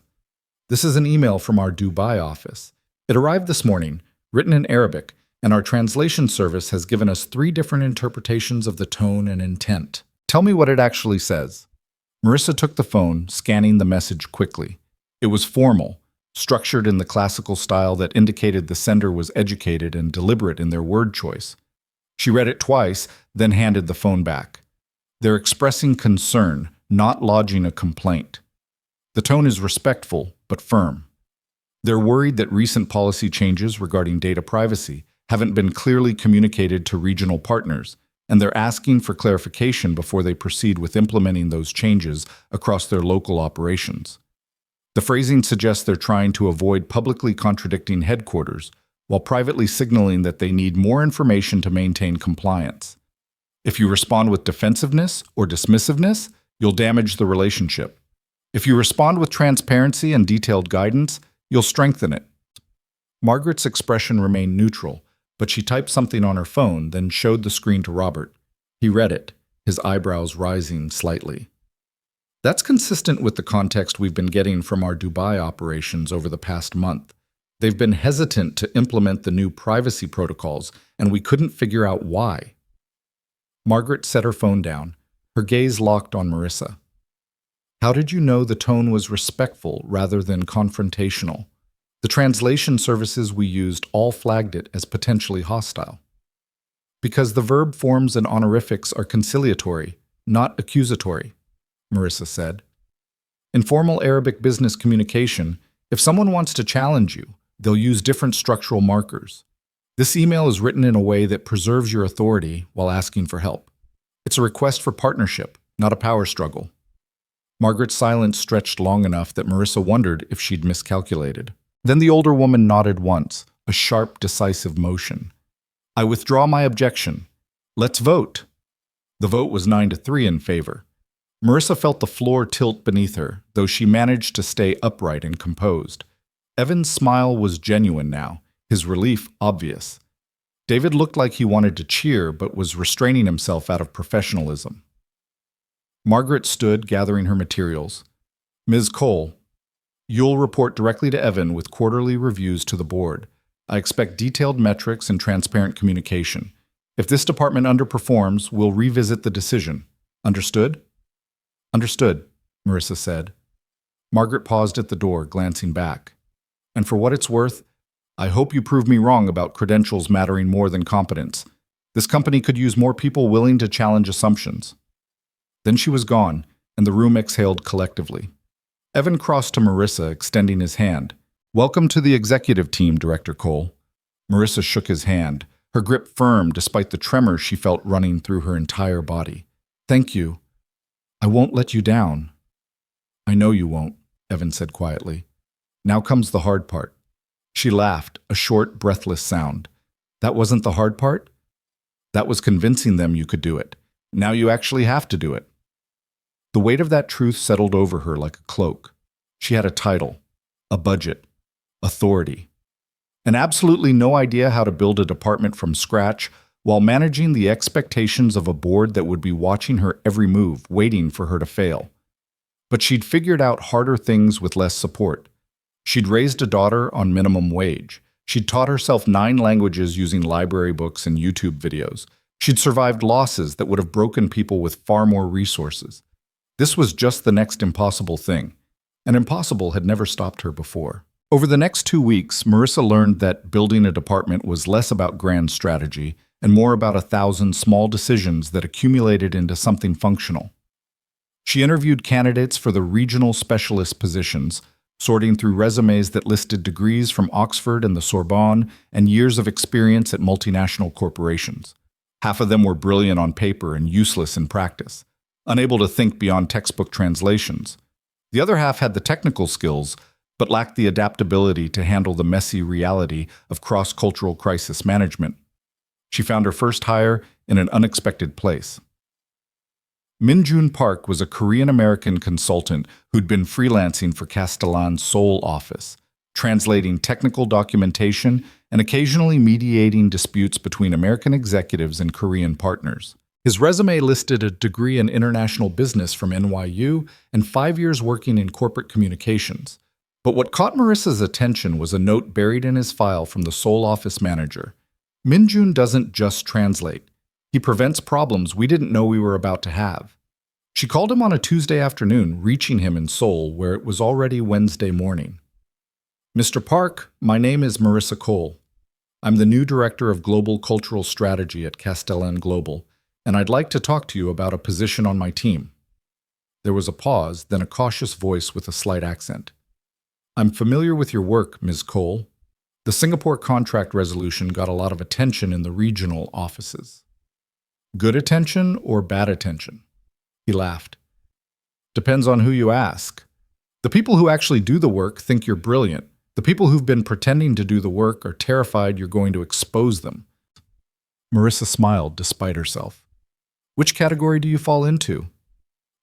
S1: This is an email from our Dubai office. It arrived this morning, written in Arabic, and our translation service has given us 3 different interpretations of the tone and intent. Tell me what it actually says. Marissa took the phone, scanning the message quickly. It was formal, structured in the classical style that indicated the sender was educated and deliberate in their word choice. She read it twice, then handed the phone back. They're expressing concern, not lodging a complaint. The tone is respectful, but firm. They're worried that recent policy changes regarding data privacy haven't been clearly communicated to regional partners, and they're asking for clarification before they proceed with implementing those changes across their local operations. The phrasing suggests they're trying to avoid publicly contradicting headquarters, while privately signaling that they need more information to maintain compliance. If you respond with defensiveness or dismissiveness, you'll damage the relationship. If you respond with transparency and detailed guidance, you'll strengthen it. Margaret's expression remained neutral, but she typed something on her phone, then showed the screen to Robert. He read it, his eyebrows rising slightly. That's consistent with the context we've been getting from our Dubai operations over the past month. They've been hesitant to implement the new privacy protocols, and we couldn't figure out why. Margaret set her phone down, her gaze locked on Marissa. How did you know the tone was respectful rather than confrontational? The translation services we used all flagged it as potentially hostile. Because the verb forms and honorifics are conciliatory, not accusatory, Marissa said. In formal Arabic business communication, if someone wants to challenge you, they'll use different structural markers. This email is written in a way that preserves your authority while asking for help. It's a request for partnership, not a power struggle. Margaret's silence stretched long enough that Marissa wondered if she'd miscalculated. Then the older woman nodded once, a sharp, decisive motion. I withdraw my objection. Let's vote. The vote was 9-3 in favor. Marissa felt the floor tilt beneath her, though she managed to stay upright and composed. Evan's smile was genuine now, his relief obvious. David looked like he wanted to cheer, but was restraining himself out of professionalism. Margaret stood, gathering her materials. Ms. Cole, you'll report directly to Evan with quarterly reviews to the board. I expect detailed metrics and transparent communication. If this department underperforms, we'll revisit the decision. Understood? Understood, Marissa said. Margaret paused at the door, glancing back. And for what it's worth, I hope you prove me wrong about credentials mattering more than competence. This company could use more people willing to challenge assumptions. Then she was gone, and the room exhaled collectively. Evan crossed to Marissa, extending his hand. Welcome to the executive team, Director Cole. Marissa shook his hand, her grip firm despite the tremor she felt running through her entire body. Thank you. I won't let you down. I know you won't, Evan said quietly. Now comes the hard part. She laughed, a short, breathless sound. That wasn't the hard part? That was convincing them you could do it. Now you actually have to do it. The weight of that truth settled over her like a cloak. She had a title, a budget, authority, and absolutely no idea how to build a department from scratch while managing the expectations of a board that would be watching her every move, waiting for her to fail. But she'd figured out harder things with less support. She'd raised a daughter on minimum wage. She'd taught herself 9 languages using library books and YouTube videos. She'd survived losses that would have broken people with far more resources. This was just the next impossible thing, and impossible had never stopped her before. Over the next 2 weeks, Marissa learned that building a department was less about grand strategy and more about 1,000 small decisions that accumulated into something functional. She interviewed candidates for the regional specialist positions, sorting through resumes that listed degrees from Oxford and the Sorbonne and years of experience at multinational corporations. Half of them were brilliant on paper and useless in practice, unable to think beyond textbook translations. The other half had the technical skills, but lacked the adaptability to handle the messy reality of cross-cultural crisis management. She found her first hire in an unexpected place. Minjun Park was a Korean-American consultant who'd been freelancing for Castellan's Seoul office, translating technical documentation and occasionally mediating disputes between American executives and Korean partners. His resume listed a degree in international business from NYU and 5 years working in corporate communications. But what caught Marissa's attention was a note buried in his file from the Seoul office manager. Minjun doesn't just translate. He prevents problems we didn't know we were about to have. She called him on a Tuesday afternoon, reaching him in Seoul, where it was already Wednesday morning. Mr. Park, my name is Marissa Cole. I'm the new Director of Global Cultural Strategy at Castellan Global, and I'd like to talk to you about a position on my team. There was a pause, then a cautious voice with a slight accent. I'm familiar with your work, Ms. Cole. The Singapore contract resolution got a lot of attention in the regional offices. Good attention or bad attention? He laughed. Depends on who you ask. The people who actually do the work think you're brilliant. The people who've been pretending to do the work are terrified you're going to expose them. Marissa smiled despite herself. Which category do you fall into?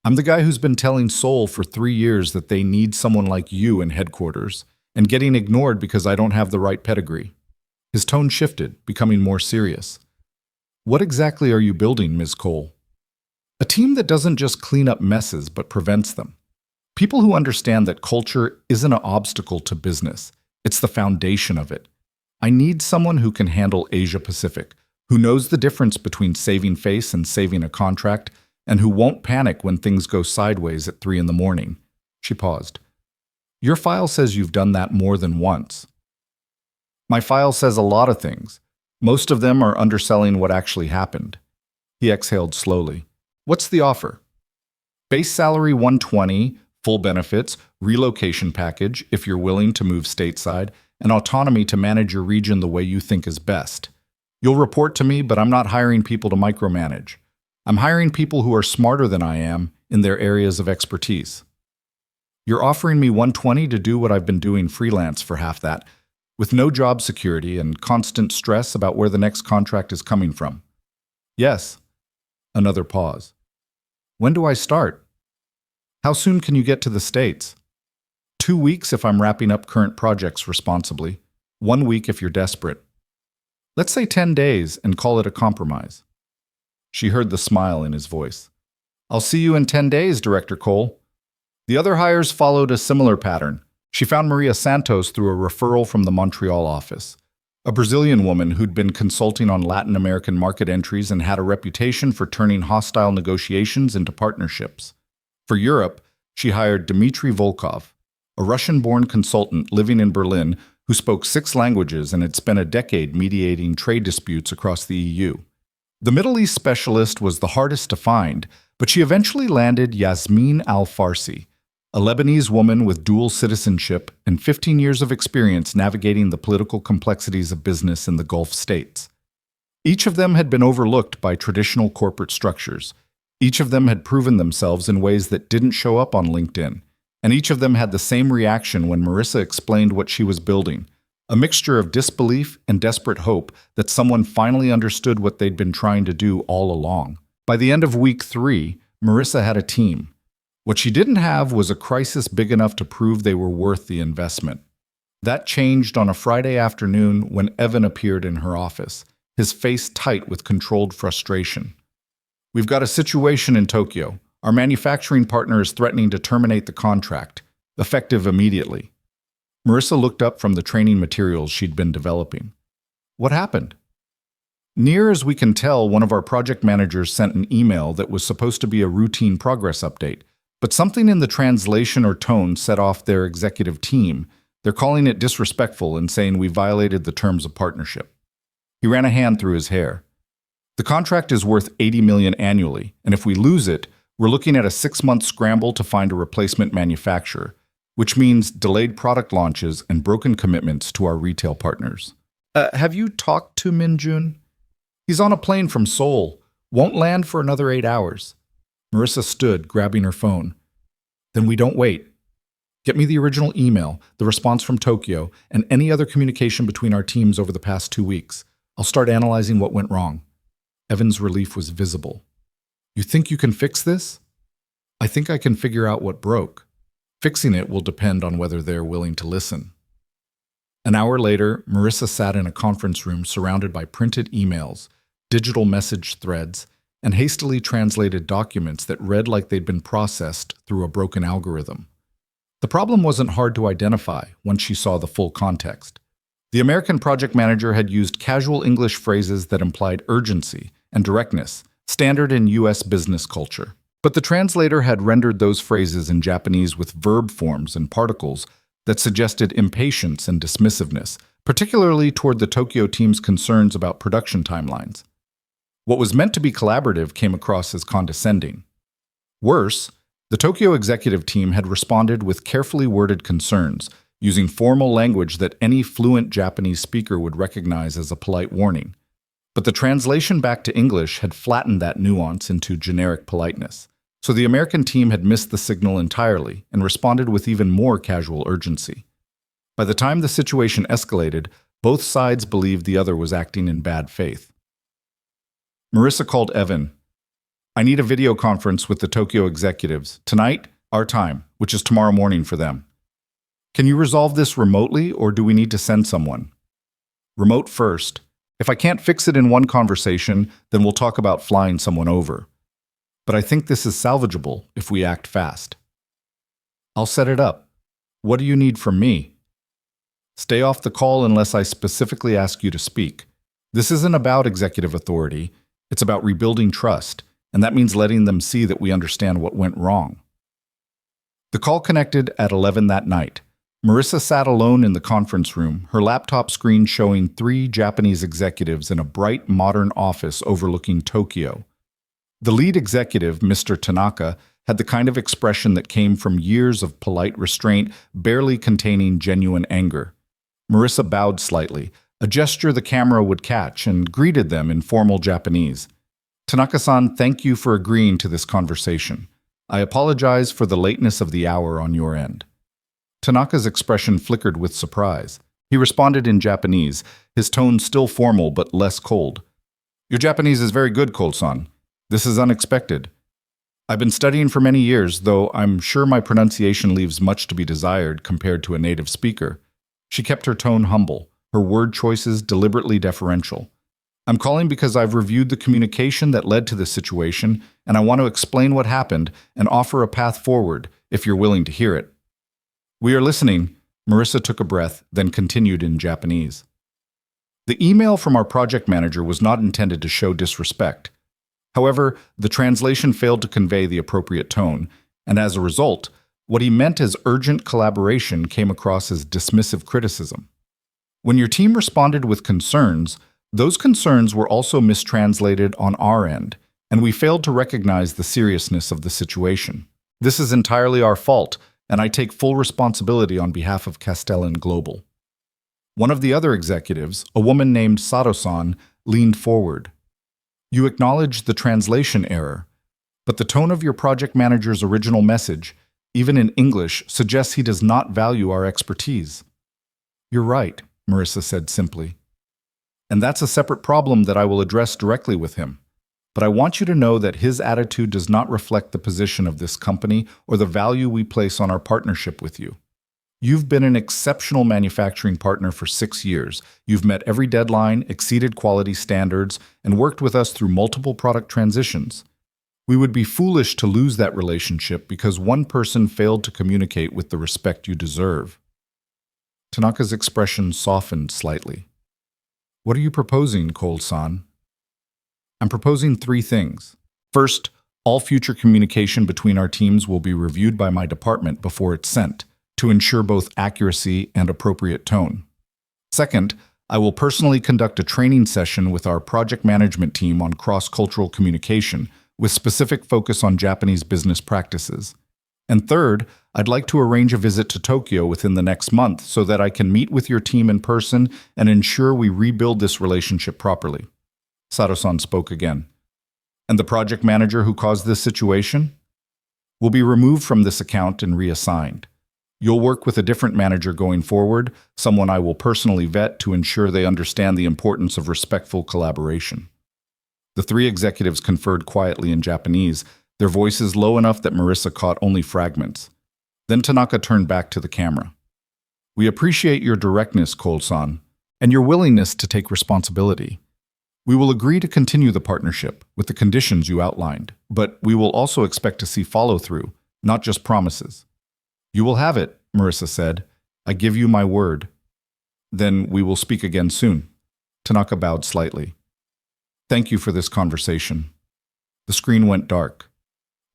S1: I'm the guy who's been telling Seoul for 3 years that they need someone like you in headquarters, and getting ignored because I don't have the right pedigree. His tone shifted, becoming more serious. What exactly are you building, Ms. Cole? A team that doesn't just clean up messes but prevents them. People who understand that culture isn't an obstacle to business. It's the foundation of it. I need someone who can handle Asia Pacific, who knows the difference between saving face and saving a contract, and who won't panic when things go sideways at 3 a.m. She paused. Your file says you've done that more than once. My file says a lot of things. Most of them are underselling what actually happened. He exhaled slowly. What's the offer? Base salary $120, full benefits, relocation package if you're willing to move stateside, and autonomy to manage your region the way you think is best. You'll report to me, but I'm not hiring people to micromanage. I'm hiring people who are smarter than I am in their areas of expertise. You're offering me $120 to do what I've been doing freelance for half that, with no job security and constant stress about where the next contract is coming from. Yes. Another pause. When do I start? How soon can you get to the States? 2 weeks if I'm wrapping up current projects responsibly. 1 week if you're desperate. Let's say 10 days and call it a compromise. She heard the smile in his voice. I'll see you in 10 days, Director Cole. The other hires followed a similar pattern. She found Maria Santos through a referral from the Montreal office, a Brazilian woman who'd been consulting on Latin American market entries and had a reputation for turning hostile negotiations into partnerships. For Europe, she hired Dmitry Volkov, a Russian-born consultant living in Berlin who spoke 6 languages and had spent a decade mediating trade disputes across the EU. The Middle East specialist was the hardest to find, but she eventually landed Yasmin Al-Farsi, a Lebanese woman with dual citizenship and 15 years of experience navigating the political complexities of business in the Gulf states. Each of them had been overlooked by traditional corporate structures. Each of them had proven themselves in ways that didn't show up on LinkedIn. And each of them had the same reaction when Marissa explained what she was building, a mixture of disbelief and desperate hope that someone finally understood what they'd been trying to do all along. By the end of week 3, Marissa had a team. What she didn't have was a crisis big enough to prove they were worth the investment. That changed on a Friday afternoon when Evan appeared in her office, his face tight with controlled frustration. "We've got a situation in Tokyo. Our manufacturing partner is threatening to terminate the contract, effective immediately." Marissa looked up from the training materials she'd been developing. "What happened?" "Near as we can tell, one of our project managers sent an email that was supposed to be a routine progress update, but something in the translation or tone set off their executive team. They're calling it disrespectful and saying we violated the terms of partnership." He ran a hand through his hair. "The contract is worth $80 million annually, and if we lose it, we're looking at a 6-month scramble to find a replacement manufacturer, which means delayed product launches and broken commitments to our retail partners." Have you talked to Minjun?" "He's on a plane from Seoul. Won't land for another 8 hours." Marissa stood, grabbing her phone. "Then we don't wait. Get me the original email, the response from Tokyo, and any other communication between our teams over the past 2 weeks. I'll start analyzing what went wrong." Evan's relief was visible. "You think you can fix this?" "I think I can figure out what broke. Fixing it will depend on whether they're willing to listen." An hour later, Marissa sat in a conference room surrounded by printed emails, digital message threads, and hastily translated documents that read like they'd been processed through a broken algorithm. The problem wasn't hard to identify once she saw the full context. The American project manager had used casual English phrases that implied urgency and directness, standard in U.S. business culture. But the translator had rendered those phrases in Japanese with verb forms and particles that suggested impatience and dismissiveness, particularly toward the Tokyo team's concerns about production timelines. What was meant to be collaborative came across as condescending. Worse, the Tokyo executive team had responded with carefully worded concerns, using formal language that any fluent Japanese speaker would recognize as a polite warning. But the translation back to English had flattened that nuance into generic politeness. So the American team had missed the signal entirely and responded with even more casual urgency. By the time the situation escalated, both sides believed the other was acting in bad faith. Marissa called Evan. "I need a video conference with the Tokyo executives. Tonight, our time, which is tomorrow morning for them. Can you resolve this remotely, or do we need to send someone?" "Remote first. If I can't fix it in one conversation, then we'll talk about flying someone over. But I think this is salvageable if we act fast." "I'll set it up. What do you need from me?" "Stay off the call unless I specifically ask you to speak. This isn't about executive authority. It's about rebuilding trust, and that means letting them see that we understand what went wrong." The call connected at 11 that night. Marissa sat alone in the conference room, her laptop screen showing 3 Japanese executives in a bright, modern office overlooking Tokyo. The lead executive, Mr. Tanaka, had the kind of expression that came from years of polite restraint, barely containing genuine anger. Marissa bowed slightly, a gesture the camera would catch, and greeted them in formal Japanese. "Tanaka-san, thank you for agreeing to this conversation. I apologize for the lateness of the hour on your end." Tanaka's expression flickered with surprise. He responded in Japanese, his tone still formal but less cold. "Your Japanese is very good, Cole-san. This is unexpected. I've been studying for many years, though I'm sure my pronunciation leaves much to be desired compared to a native speaker." She kept her tone humble, her word choices deliberately deferential. "I'm calling because I've reviewed the communication that led to this situation, and I want to explain what happened and offer a path forward, if you're willing to hear it." "We are listening." Marissa took a breath, then continued in Japanese. "The email from our project manager was not intended to show disrespect. However, the translation failed to convey the appropriate tone, and as a result, what he meant as urgent collaboration came across as dismissive criticism. When your team responded with concerns, those concerns were also mistranslated on our end, and we failed to recognize the seriousness of the situation. This is entirely our fault, and I take full responsibility on behalf of Castellan Global." One of the other executives, a woman named Sato-san, leaned forward. "You acknowledge the translation error, but the tone of your project manager's original message, even in English, suggests he does not value our expertise." "You're right. Marissa said simply. And that's a separate problem that I will address directly with him. But I want you to know that his attitude does not reflect the position of this company or the value we place on our partnership with you. You've been an exceptional manufacturing partner for 6 years. You've met every deadline, exceeded quality standards, and worked with us through multiple product transitions. We would be foolish to lose that relationship because one person failed to communicate with the respect you deserve. Tanaka's expression softened slightly. What are you proposing, Cole-san? I'm proposing 3 things. First, all future communication between our teams will be reviewed by my department before it's sent, to ensure both accuracy and appropriate tone. Second, I will personally conduct a training session with our project management team on cross-cultural communication, with specific focus on Japanese business practices. And third, I'd like to arrange a visit to Tokyo within the next month so that I can meet with your team in person and ensure we rebuild this relationship properly. Sato-san spoke again. And the project manager who caused this situation? Will be removed from this account and reassigned. You'll work with a different manager going forward, someone I will personally vet to ensure they understand the importance of respectful collaboration. The 3 executives conferred quietly in Japanese, their voices low enough that Marissa caught only fragments. Then Tanaka turned back to the camera. We appreciate your directness, Cole-san, and your willingness to take responsibility. We will agree to continue the partnership with the conditions you outlined, but we will also expect to see follow-through, not just promises. You will have it, Marissa said. I give you my word. Then we will speak again soon. Tanaka bowed slightly. Thank you for this conversation. The screen went dark.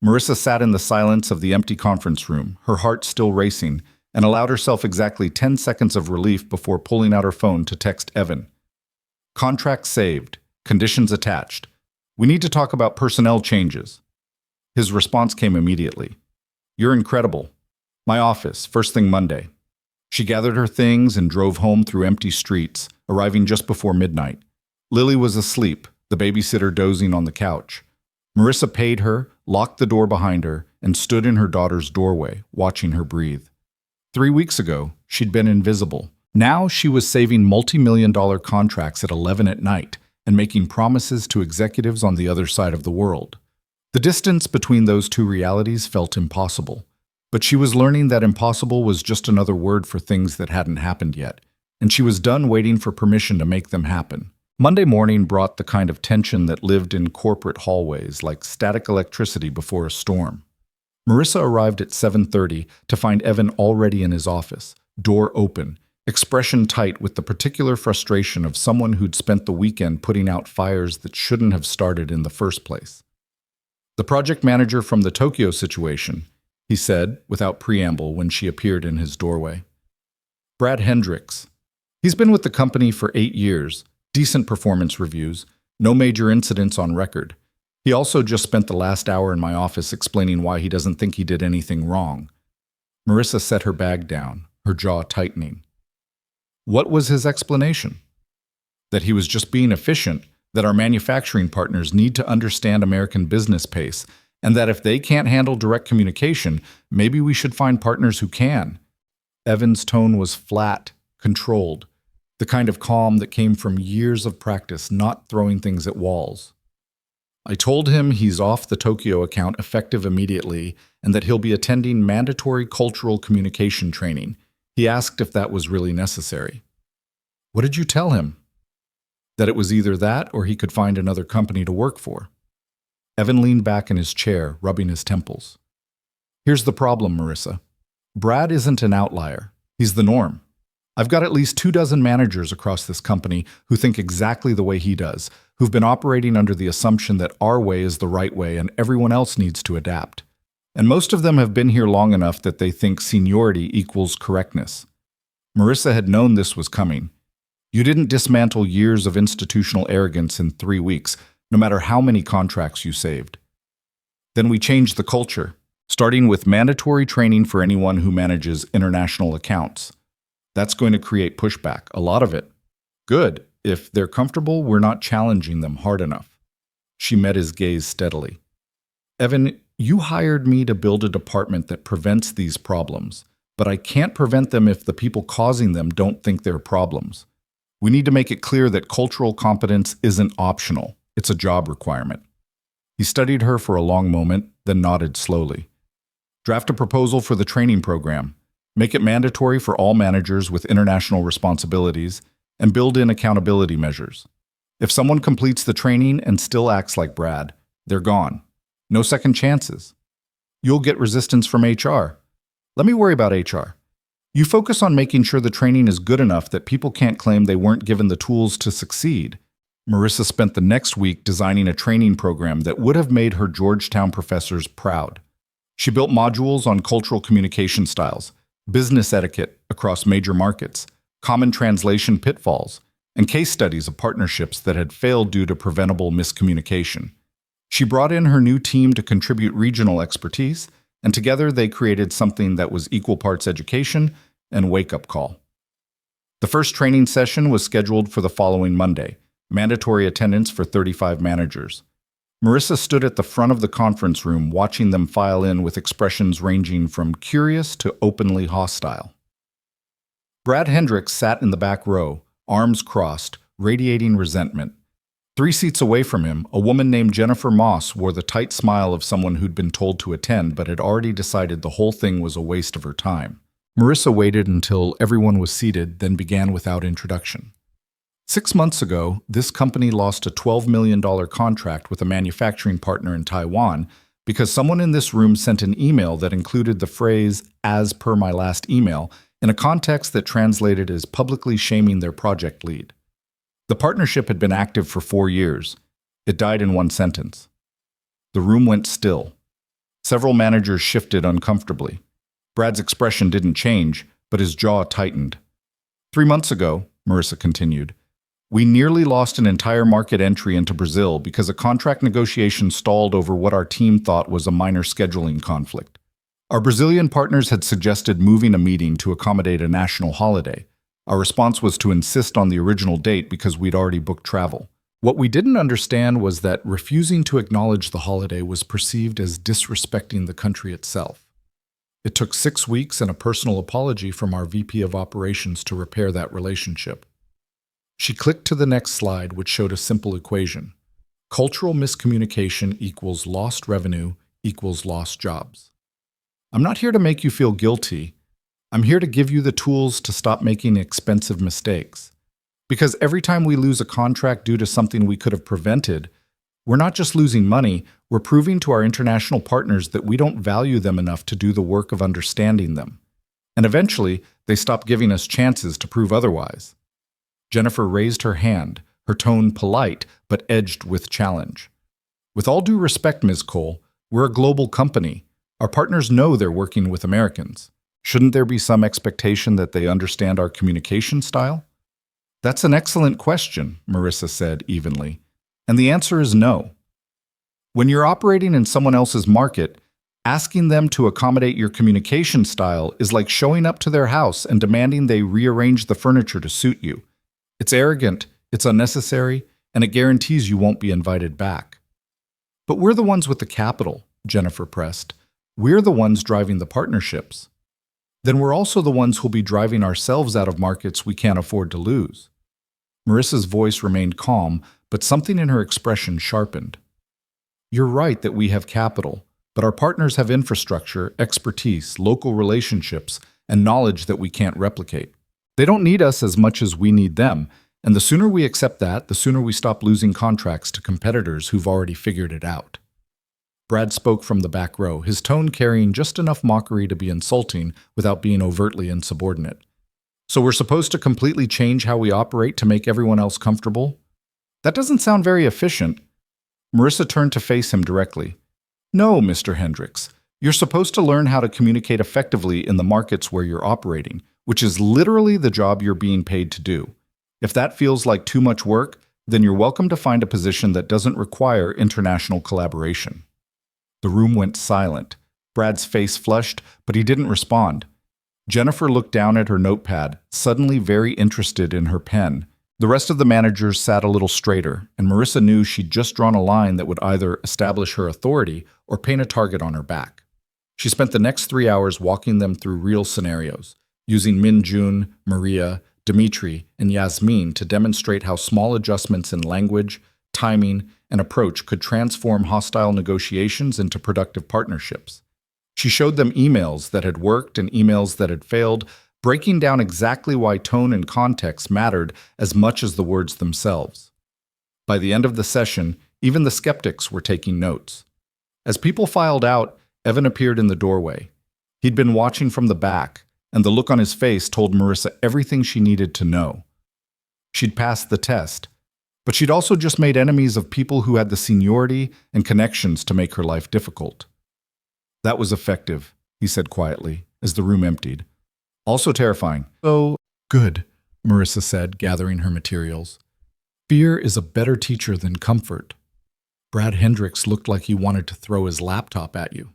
S1: Marissa sat in the silence of the empty conference room, her heart still racing, and allowed herself exactly 10 seconds of relief before pulling out her phone to text Evan. Contract saved. Conditions attached. We need to talk about personnel changes. His response came immediately. You're incredible. My office, first thing Monday. She gathered her things and drove home through empty streets, arriving just before midnight. Lily was asleep, the babysitter dozing on the couch. Marissa paid her, locked the door behind her, and stood in her daughter's doorway, watching her breathe. 3 weeks ago, she'd been invisible. Now she was saving multi-million-dollar contracts at 11 at night and making promises to executives on the other side of the world. The distance between those 2 realities felt impossible. But she was learning that impossible was just another word for things that hadn't happened yet, and she was done waiting for permission to make them happen. Monday morning brought the kind of tension that lived in corporate hallways, like static electricity before a storm. Marissa arrived at 7:30 to find Evan already in his office, door open, expression tight with the particular frustration of someone who'd spent the weekend putting out fires that shouldn't have started in the first place. The project manager from the Tokyo situation, he said, without preamble when she appeared in his doorway. Brad Hendricks. He's been with the company for 8 years, decent performance reviews, no major incidents on record. He also just spent the last hour in my office explaining why he doesn't think he did anything wrong. Marissa set her bag down, her jaw tightening. What was his explanation? That he was just being efficient, that our manufacturing partners need to understand American business pace, and that if they can't handle direct communication, maybe we should find partners who can. Evan's tone was flat, controlled, the kind of calm that came from years of practice, not throwing things at walls. I told him he's off the Tokyo account effective immediately and that he'll be attending mandatory cultural communication training. He asked if that was really necessary. What did you tell him? That it was either that or he could find another company to work for. Evan leaned back in his chair, rubbing his temples. Here's the problem, Marissa. Brad isn't an outlier. He's the norm. I've got at least 24 managers across this company who think exactly the way he does, who've been operating under the assumption that our way is the right way and everyone else needs to adapt. And most of them have been here long enough that they think seniority equals correctness. Marissa had known this was coming. You didn't dismantle years of institutional arrogance in 3 weeks, no matter how many contracts you saved. Then we changed the culture, starting with mandatory training for anyone who manages international accounts. That's going to create pushback, a lot of it. Good. If they're comfortable, we're not challenging them hard enough. She met his gaze steadily. Evan, you hired me to build a department that prevents these problems, but I can't prevent them if the people causing them don't think they're problems. We need to make it clear that cultural competence isn't optional. It's a job requirement. He studied her for a long moment, then nodded slowly. Draft a proposal for the training program. Make it mandatory for all managers with international responsibilities, and build in accountability measures. If someone completes the training and still acts like Brad, they're gone. No second chances. You'll get resistance from HR. Let me worry about HR. You focus on making sure the training is good enough that people can't claim they weren't given the tools to succeed. Marissa spent the next week designing a training program that would have made her Georgetown professors proud. She built modules on cultural communication styles, business etiquette across major markets, common translation pitfalls, and case studies of partnerships that had failed due to preventable miscommunication. She brought in her new team to contribute regional expertise, and together they created something that was equal parts education and wake-up call. The first training session was scheduled for the following Monday, mandatory attendance for 35 managers. Marissa stood at the front of the conference room watching them file in with expressions ranging from curious to openly hostile. Brad Hendricks sat in the back row, arms crossed, radiating resentment. 3 seats away from him, a woman named Jennifer Moss wore the tight smile of someone who'd been told to attend but had already decided the whole thing was a waste of her time. Marissa waited until everyone was seated, then began without introduction. 6 months ago, this company lost a $12 million contract with a manufacturing partner in Taiwan because someone in this room sent an email that included the phrase, "as per my last email," in a context that translated as publicly shaming their project lead. The partnership had been active for 4 years. It died in one sentence. The room went still. Several managers shifted uncomfortably. Brad's expression didn't change, but his jaw tightened. 3 months ago, Marissa continued, we nearly lost an entire market entry into Brazil because a contract negotiation stalled over what our team thought was a minor scheduling conflict. Our Brazilian partners had suggested moving a meeting to accommodate a national holiday. Our response was to insist on the original date because we'd already booked travel. What we didn't understand was that refusing to acknowledge the holiday was perceived as disrespecting the country itself. It took 6 weeks and a personal apology from our VP of Operations to repair that relationship. She clicked to the next slide, which showed a simple equation. Cultural miscommunication equals lost revenue equals lost jobs. I'm not here to make you feel guilty. I'm here to give you the tools to stop making expensive mistakes. Because every time we lose a contract due to something we could have prevented, we're not just losing money, we're proving to our international partners that we don't value them enough to do the work of understanding them. And eventually, they stop giving us chances to prove otherwise. Jennifer raised her hand, her tone polite but edged with challenge. With all due respect, Ms. Cole, we're a global company. Our partners know they're working with Americans. Shouldn't there be some expectation that they understand our communication style? That's an excellent question, Marissa said evenly. And the answer is no. When you're operating in someone else's market, asking them to accommodate your communication style is like showing up to their house and demanding they rearrange the furniture to suit you. It's arrogant, it's unnecessary, and it guarantees you won't be invited back. But we're the ones with the capital, Jennifer pressed. We're the ones driving the partnerships. Then we're also the ones who'll be driving ourselves out of markets we can't afford to lose. Marissa's voice remained calm, but something in her expression sharpened. You're right that we have capital, but our partners have infrastructure, expertise, local relationships, and knowledge that we can't replicate. They don't need us as much as we need them, and the sooner we accept that, the sooner we stop losing contracts to competitors who've already figured it out. Brad spoke from the back row, his tone carrying just enough mockery to be insulting without being overtly insubordinate. So we're supposed to completely change how we operate to make everyone else comfortable? That doesn't sound very efficient. Marissa turned to face him directly. No, Mr. Hendricks. You're supposed to learn how to communicate effectively in the markets where you're operating, which is literally the job you're being paid to do. If that feels like too much work, then you're welcome to find a position that doesn't require international collaboration. The room went silent. Brad's face flushed, but he didn't respond. Jennifer looked down at her notepad, suddenly very interested in her pen. The rest of the managers sat a little straighter, and Marissa knew she'd just drawn a line that would either establish her authority or paint a target on her back. She spent the next 3 hours walking them through real scenarios, using Minjun, Maria, Dmitri, and Yasmin to demonstrate how small adjustments in language, timing, and approach could transform hostile negotiations into productive partnerships. She showed them emails that had worked and emails that had failed, breaking down exactly why tone and context mattered as much as the words themselves. By the end of the session, even the skeptics were taking notes. As people filed out, Evan appeared in the doorway. He'd been watching from the back, and the look on his face told Marissa everything she needed to know. She'd passed the test, but she'd also just made enemies of people who had the seniority and connections to make her life difficult. That was effective, he said quietly, as the room emptied. Also terrifying. So good, Marissa said, gathering her materials. Fear is a better teacher than comfort. Brad Hendricks looked like he wanted to throw his laptop at you.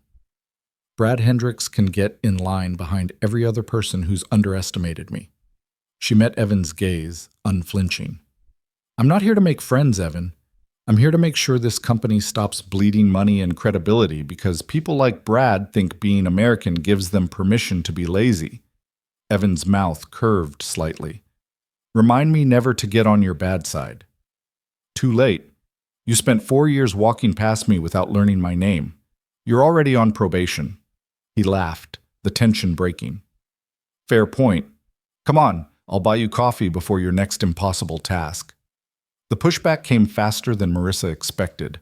S1: Brad Hendricks can get in line behind every other person who's underestimated me. She met Evan's gaze, unflinching. I'm not here to make friends, Evan. I'm here to make sure this company stops bleeding money and credibility because people like Brad think being American gives them permission to be lazy. Evan's mouth curved slightly. Remind me never to get on your bad side. Too late. You spent 4 years walking past me without learning my name. You're already on probation. He laughed, the tension breaking. Fair point. Come on, I'll buy you coffee before your next impossible task. The pushback came faster than Marissa expected.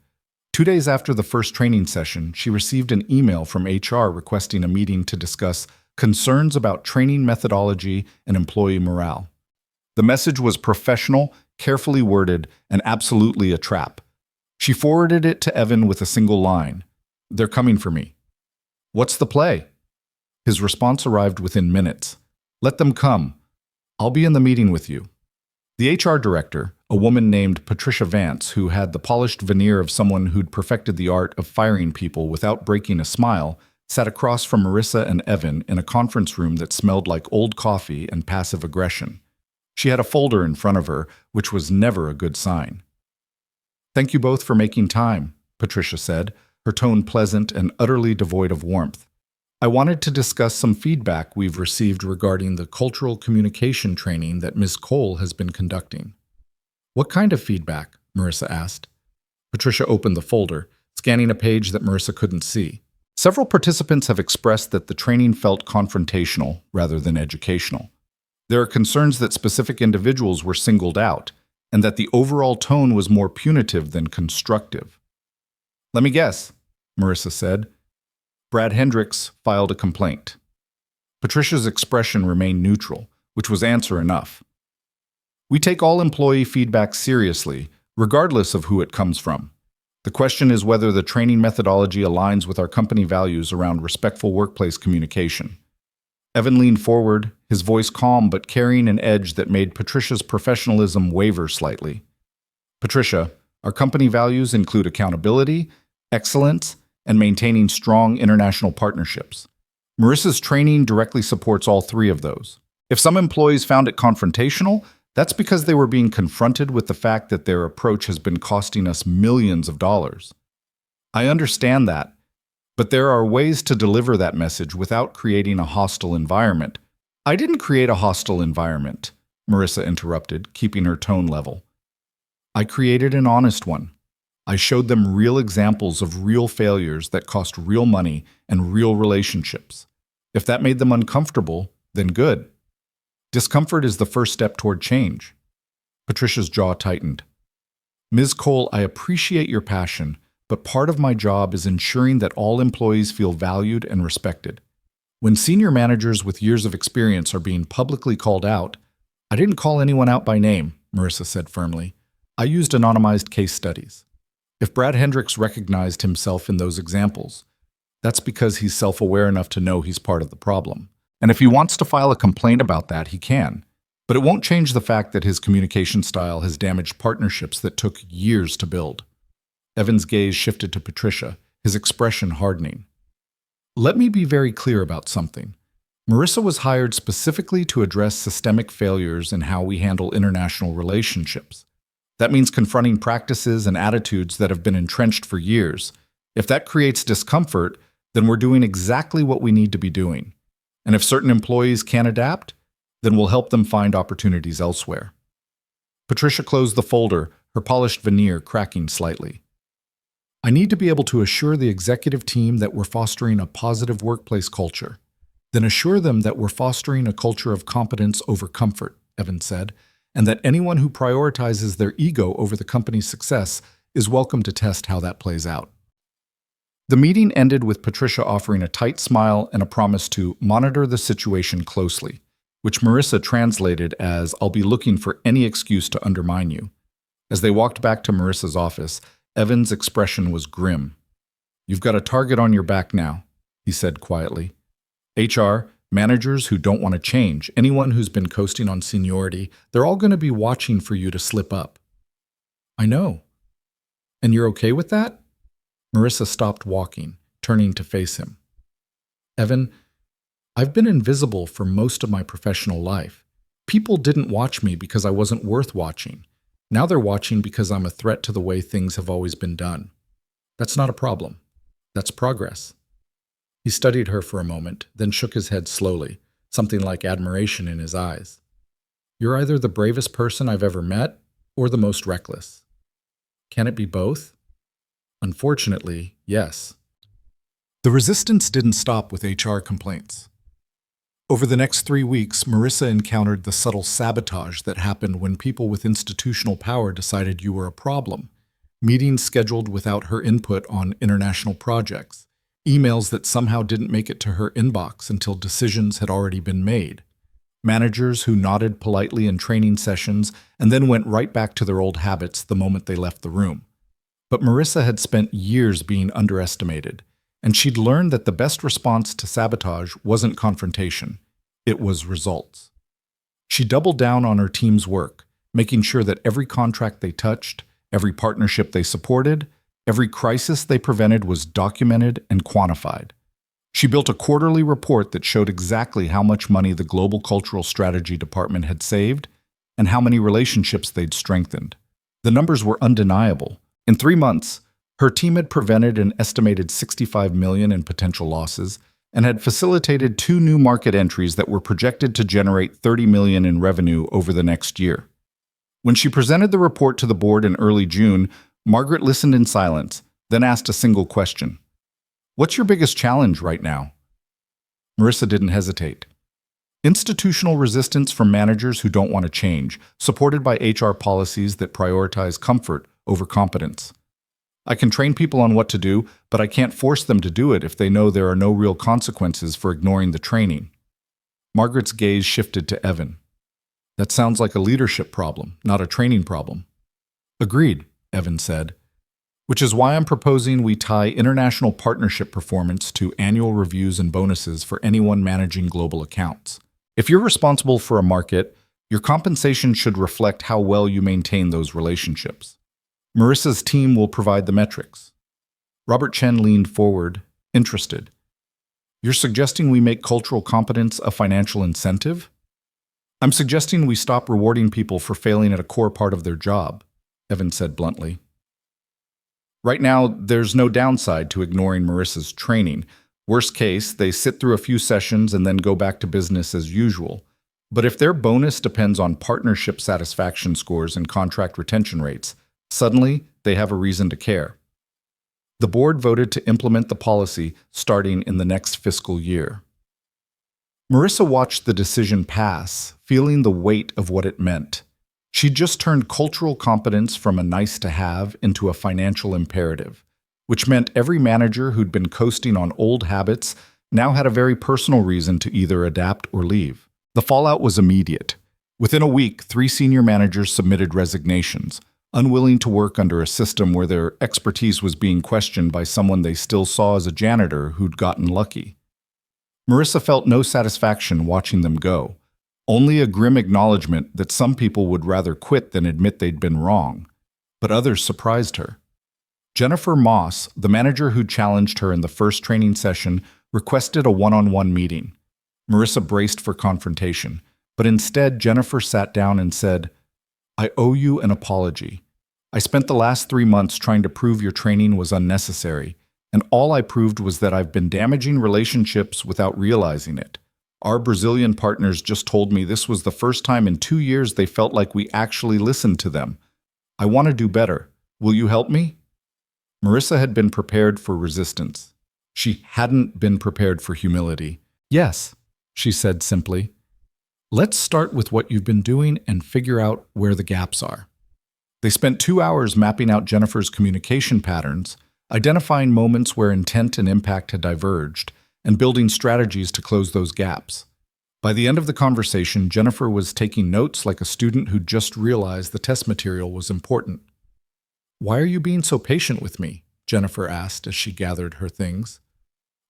S1: 2 days after the first training session, she received an email from HR requesting a meeting to discuss concerns about training methodology and employee morale. The message was professional, carefully worded, and absolutely a trap. She forwarded it to Evan with a single line. They're coming for me. What's the play? His response arrived within minutes. Let them come. I'll be in the meeting with you. The HR director, a woman named Patricia Vance, who had the polished veneer of someone who'd perfected the art of firing people without breaking a smile, sat across from Marissa and Evan in a conference room that smelled like old coffee and passive aggression. She had a folder in front of her, which was never a good sign. Thank you both for making time, Patricia said, her tone pleasant and utterly devoid of warmth. I wanted to discuss some feedback we've received regarding the cultural communication training that Ms. Cole has been conducting. What kind of feedback? Marissa asked. Patricia opened the folder, scanning a page that Marissa couldn't see. Several participants have expressed that the training felt confrontational rather than educational. There are concerns that specific individuals were singled out, and that the overall tone was more punitive than constructive. Let me guess, Marissa said. Brad Hendricks filed a complaint. Patricia's expression remained neutral, which was answer enough. We take all employee feedback seriously, regardless of who it comes from. The question is whether the training methodology aligns with our company values around respectful workplace communication. Evan leaned forward, his voice calm but carrying an edge that made Patricia's professionalism waver slightly. Patricia, our company values include accountability, excellence, and maintaining strong international partnerships. Marissa's training directly supports all three of those. If some employees found it confrontational, that's because they were being confronted with the fact that their approach has been costing us millions of dollars. I understand that, but there are ways to deliver that message without creating a hostile environment. I didn't create a hostile environment, Marissa interrupted, keeping her tone level. I created an honest one. I showed them real examples of real failures that cost real money and real relationships. If that made them uncomfortable, then good. Discomfort is the first step toward change. Patricia's jaw tightened. Ms. Cole, I appreciate your passion, but part of my job is ensuring that all employees feel valued and respected. When senior managers with years of experience are being publicly called out, I didn't call anyone out by name, Marissa said firmly. I used anonymized case studies. If Brad Hendricks recognized himself in those examples, that's because he's self-aware enough to know he's part of the problem. And if he wants to file a complaint about that, he can. But it won't change the fact that his communication style has damaged partnerships that took years to build. Evan's gaze shifted to Patricia, his expression hardening. Let me be very clear about something. Marissa was hired specifically to address systemic failures in how we handle international relationships. That means confronting practices and attitudes that have been entrenched for years. If that creates discomfort, then we're doing exactly what we need to be doing. And if certain employees can't adapt, then we'll help them find opportunities elsewhere. Patricia closed the folder, her polished veneer cracking slightly. I need to be able to assure the executive team that we're fostering a positive workplace culture. Then assure them that we're fostering a culture of competence over comfort, Evan said, and that anyone who prioritizes their ego over the company's success is welcome to test how that plays out. The meeting ended with Patricia offering a tight smile and a promise to monitor the situation closely, which Marissa translated as, "I'll be looking for any excuse to undermine you." As they walked back to Marissa's office, Evan's expression was grim. "You've got a target on your back now," he said quietly. "HR, managers who don't want to change, anyone who's been coasting on seniority, they're all going to be watching for you to slip up." "I know. And you're okay with that?" Marissa stopped walking, turning to face him. "Evan, I've been invisible for most of my professional life. People didn't watch me because I wasn't worth watching. Now they're watching because I'm a threat to the way things have always been done. That's not a problem. That's progress." He studied her for a moment, then shook his head slowly, something like admiration in his eyes. "You're either the bravest person I've ever met or the most reckless. Can it be both?" "Unfortunately, yes." The resistance didn't stop with HR complaints. Over the next 3 weeks, Marissa encountered the subtle sabotage that happened when people with institutional power decided you were a problem. Meetings scheduled without her input on international projects. Emails that somehow didn't make it to her inbox until decisions had already been made. Managers who nodded politely in training sessions and then went right back to their old habits the moment they left the room. But Marissa had spent years being underestimated, and she'd learned that the best response to sabotage wasn't confrontation, it was results. She doubled down on her team's work, making sure that every contract they touched, every partnership they supported, every crisis they prevented was documented and quantified. She built a quarterly report that showed exactly how much money the Global Cultural Strategy Department had saved and how many relationships they'd strengthened. The numbers were undeniable. In 3 months, her team had prevented an estimated $65 million in potential losses and had facilitated 2 new market entries that were projected to generate $30 million in revenue over the next year. When she presented the report to the board in early June, Margaret listened in silence, then asked a single question. "What's your biggest challenge right now?" Marissa didn't hesitate. Institutional resistance from managers who don't want to change, supported by HR policies that prioritize comfort over competence. "I can train people on what to do, but I can't force them to do it if they know there are no real consequences for ignoring the training." Margaret's gaze shifted to Evan. "That sounds like a leadership problem, not a training problem." "Agreed," Evan said, "which is why I'm proposing we tie international partnership performance to annual reviews and bonuses for anyone managing global accounts. If you're responsible for a market, your compensation should reflect how well you maintain those relationships. Marissa's team will provide the metrics." Robert Chen leaned forward, interested. "You're suggesting we make cultural competence a financial incentive?" "I'm suggesting we stop rewarding people for failing at a core part of their job," Evan said bluntly. "Right now, there's no downside to ignoring Marissa's training. Worst case, they sit through a few sessions and then go back to business as usual. But if their bonus depends on partnership satisfaction scores and contract retention rates, suddenly they have a reason to care." The board voted to implement the policy starting in the next fiscal year. Marissa watched the decision pass, feeling the weight of what it meant. She'd just turned cultural competence from a nice-to-have into a financial imperative, which meant every manager who'd been coasting on old habits now had a very personal reason to either adapt or leave. The fallout was immediate. Within a week, 3 senior managers submitted resignations, unwilling to work under a system where their expertise was being questioned by someone they still saw as a janitor who'd gotten lucky. Marissa felt no satisfaction watching them go, only a grim acknowledgement that some people would rather quit than admit they'd been wrong. But others surprised her. Jennifer Moss, the manager who challenged her in the first training session, requested a one-on-one meeting. Marissa braced for confrontation, but instead Jennifer sat down and said, "I owe you an apology. I spent the last 3 months trying to prove your training was unnecessary, and all I proved was that I've been damaging relationships without realizing it. Our Brazilian partners just told me this was the first time in 2 years they felt like we actually listened to them. I want to do better. Will you help me?" Marissa had been prepared for resistance. She hadn't been prepared for humility. "Yes," she said simply. "Let's start with what you've been doing and figure out where the gaps are." They spent 2 hours mapping out Jennifer's communication patterns, identifying moments where intent and impact had diverged, and building strategies to close those gaps. By the end of the conversation, Jennifer was taking notes like a student who just realized the test material was important. "Why are you being so patient with me?" Jennifer asked as she gathered her things.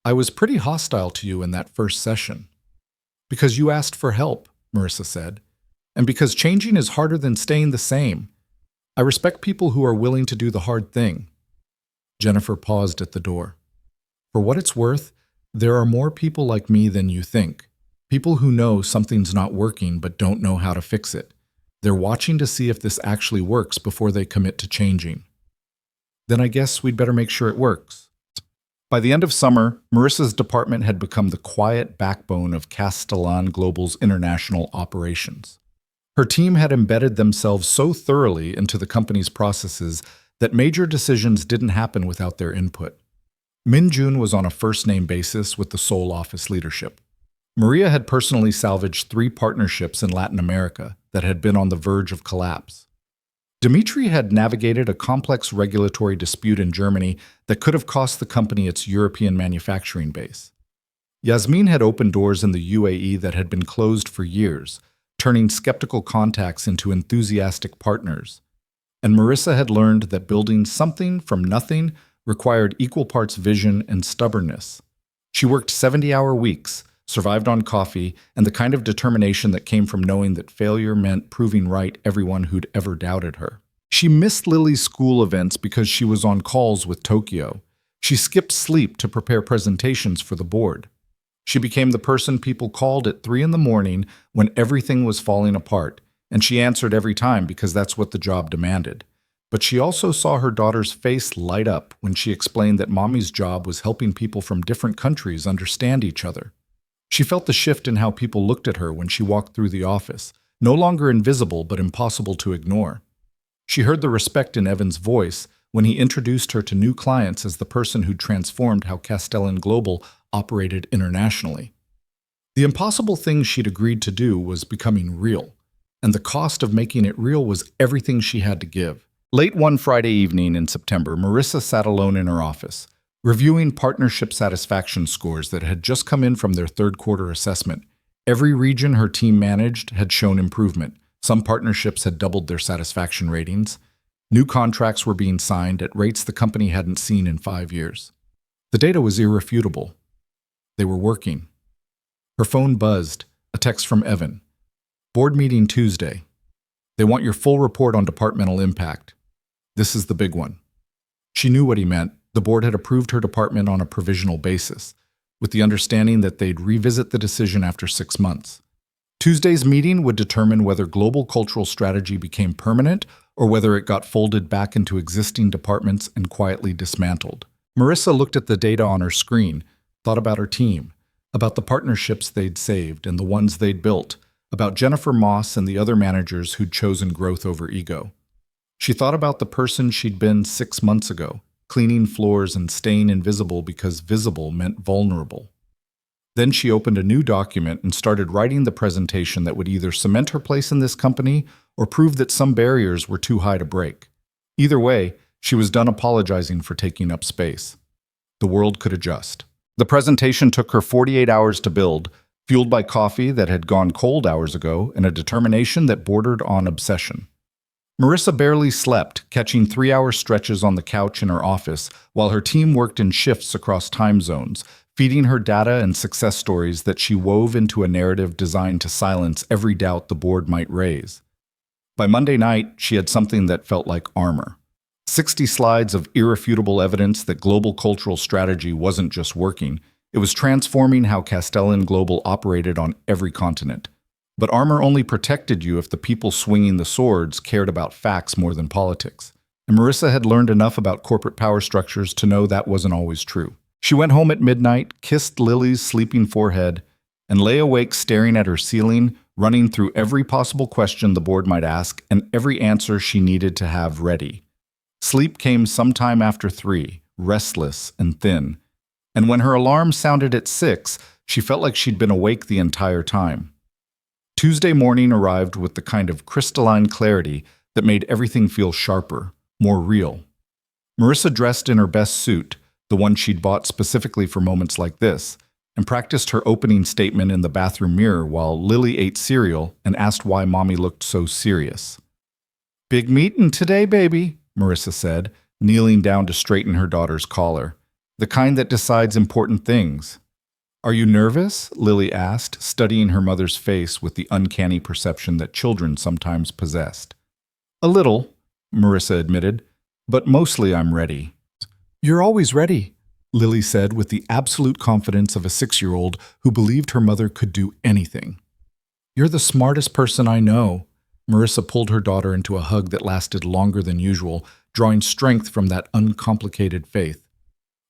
S1: "I was pretty hostile to you in that first session." "Because you asked for help," Marissa said, "and because changing is harder than staying the same. I respect people who are willing to do the hard thing." Jennifer paused at the door. "For what it's worth, there are more people like me than you think. People who know something's not working but don't know how to fix it. They're watching to see if this actually works before they commit to changing." "Then I guess we'd better make sure it works." By the end of summer, Marissa's department had become the quiet backbone of Castellan Global's international operations. Her team had embedded themselves so thoroughly into the company's processes that major decisions didn't happen without their input. Min-Jun was on a first-name basis with the Seoul office leadership. Maria had personally salvaged 3 partnerships in Latin America that had been on the verge of collapse. Dmitry had navigated a complex regulatory dispute in Germany that could have cost the company its European manufacturing base. Yasmin had opened doors in the UAE that had been closed for years, turning skeptical contacts into enthusiastic partners. And Marissa had learned that building something from nothing required equal parts vision and stubbornness. She worked 70-hour weeks, survived on coffee, and the kind of determination that came from knowing that failure meant proving right everyone who'd ever doubted her. She missed Lily's school events because she was on calls with Tokyo. She skipped sleep to prepare presentations for the board. She became the person people called at 3 in the morning when everything was falling apart, and she answered every time because that's what the job demanded. But she also saw her daughter's face light up when she explained that Mommy's job was helping people from different countries understand each other. She felt the shift in how people looked at her when she walked through the office, no longer invisible but impossible to ignore. She heard the respect in Evan's voice when he introduced her to new clients as the person who'd transformed how Castellan Global operated internationally. The impossible thing she'd agreed to do was becoming real, and the cost of making it real was everything she had to give. Late one Friday evening in September, Marissa sat alone in her office, reviewing partnership satisfaction scores that had just come in from their third-quarter assessment. Every region her team managed had shown improvement. Some partnerships had doubled their satisfaction ratings. New contracts were being signed at rates the company hadn't seen in 5 years. The data was irrefutable. They were working. Her phone buzzed, a text from Evan. "Board meeting Tuesday. They want your full report on departmental impact. This is the big one." She knew what he meant. The board had approved her department on a provisional basis, with the understanding that they'd revisit the decision after 6 months. Tuesday's meeting would determine whether global cultural strategy became permanent or whether it got folded back into existing departments and quietly dismantled. Marissa looked at the data on her screen, thought about her team, about the partnerships they'd saved and the ones they'd built, about Jennifer Moss and the other managers who'd chosen growth over ego. She thought about the person she'd been 6 months ago, cleaning floors and staying invisible because visible meant vulnerable. Then she opened a new document and started writing the presentation that would either cement her place in this company or prove that some barriers were too high to break. Either way, she was done apologizing for taking up space. The world could adjust. The presentation took her 48 hours to build, fueled by coffee that had gone cold hours ago and a determination that bordered on obsession. Marissa barely slept, catching 3-hour stretches on the couch in her office while her team worked in shifts across time zones, feeding her data and success stories that she wove into a narrative designed to silence every doubt the board might raise. By Monday night, she had something that felt like armor. 60 slides of irrefutable evidence that global cultural strategy wasn't just working, it was transforming how Castellan Global operated on every continent. But armor only protected you if the people swinging the swords cared about facts more than politics. and Marissa had learned enough about corporate power structures to know that wasn't always true. She went home at midnight, kissed Lily's sleeping forehead, and lay awake staring at her ceiling, running through every possible question the board might ask and every answer she needed to have ready. Sleep came sometime after 3, restless and thin, and when her alarm sounded at 6, she felt like she'd been awake the entire time. Tuesday morning arrived with the kind of crystalline clarity that made everything feel sharper, more real. Marissa dressed in her best suit, the one she'd bought specifically for moments like this, and practiced her opening statement in the bathroom mirror while Lily ate cereal and asked why Mommy looked so serious. "Big meeting today, baby," Marissa said, kneeling down to straighten her daughter's collar. "The kind that decides important things." "Are you nervous?" Lily asked, studying her mother's face with the uncanny perception that children sometimes possessed. "A little," Marissa admitted, "but mostly I'm ready." "You're always ready," Lily said with the absolute confidence of a 6-year-old who believed her mother could do anything. "You're the smartest person I know." Marissa pulled her daughter into a hug that lasted longer than usual, drawing strength from that uncomplicated faith.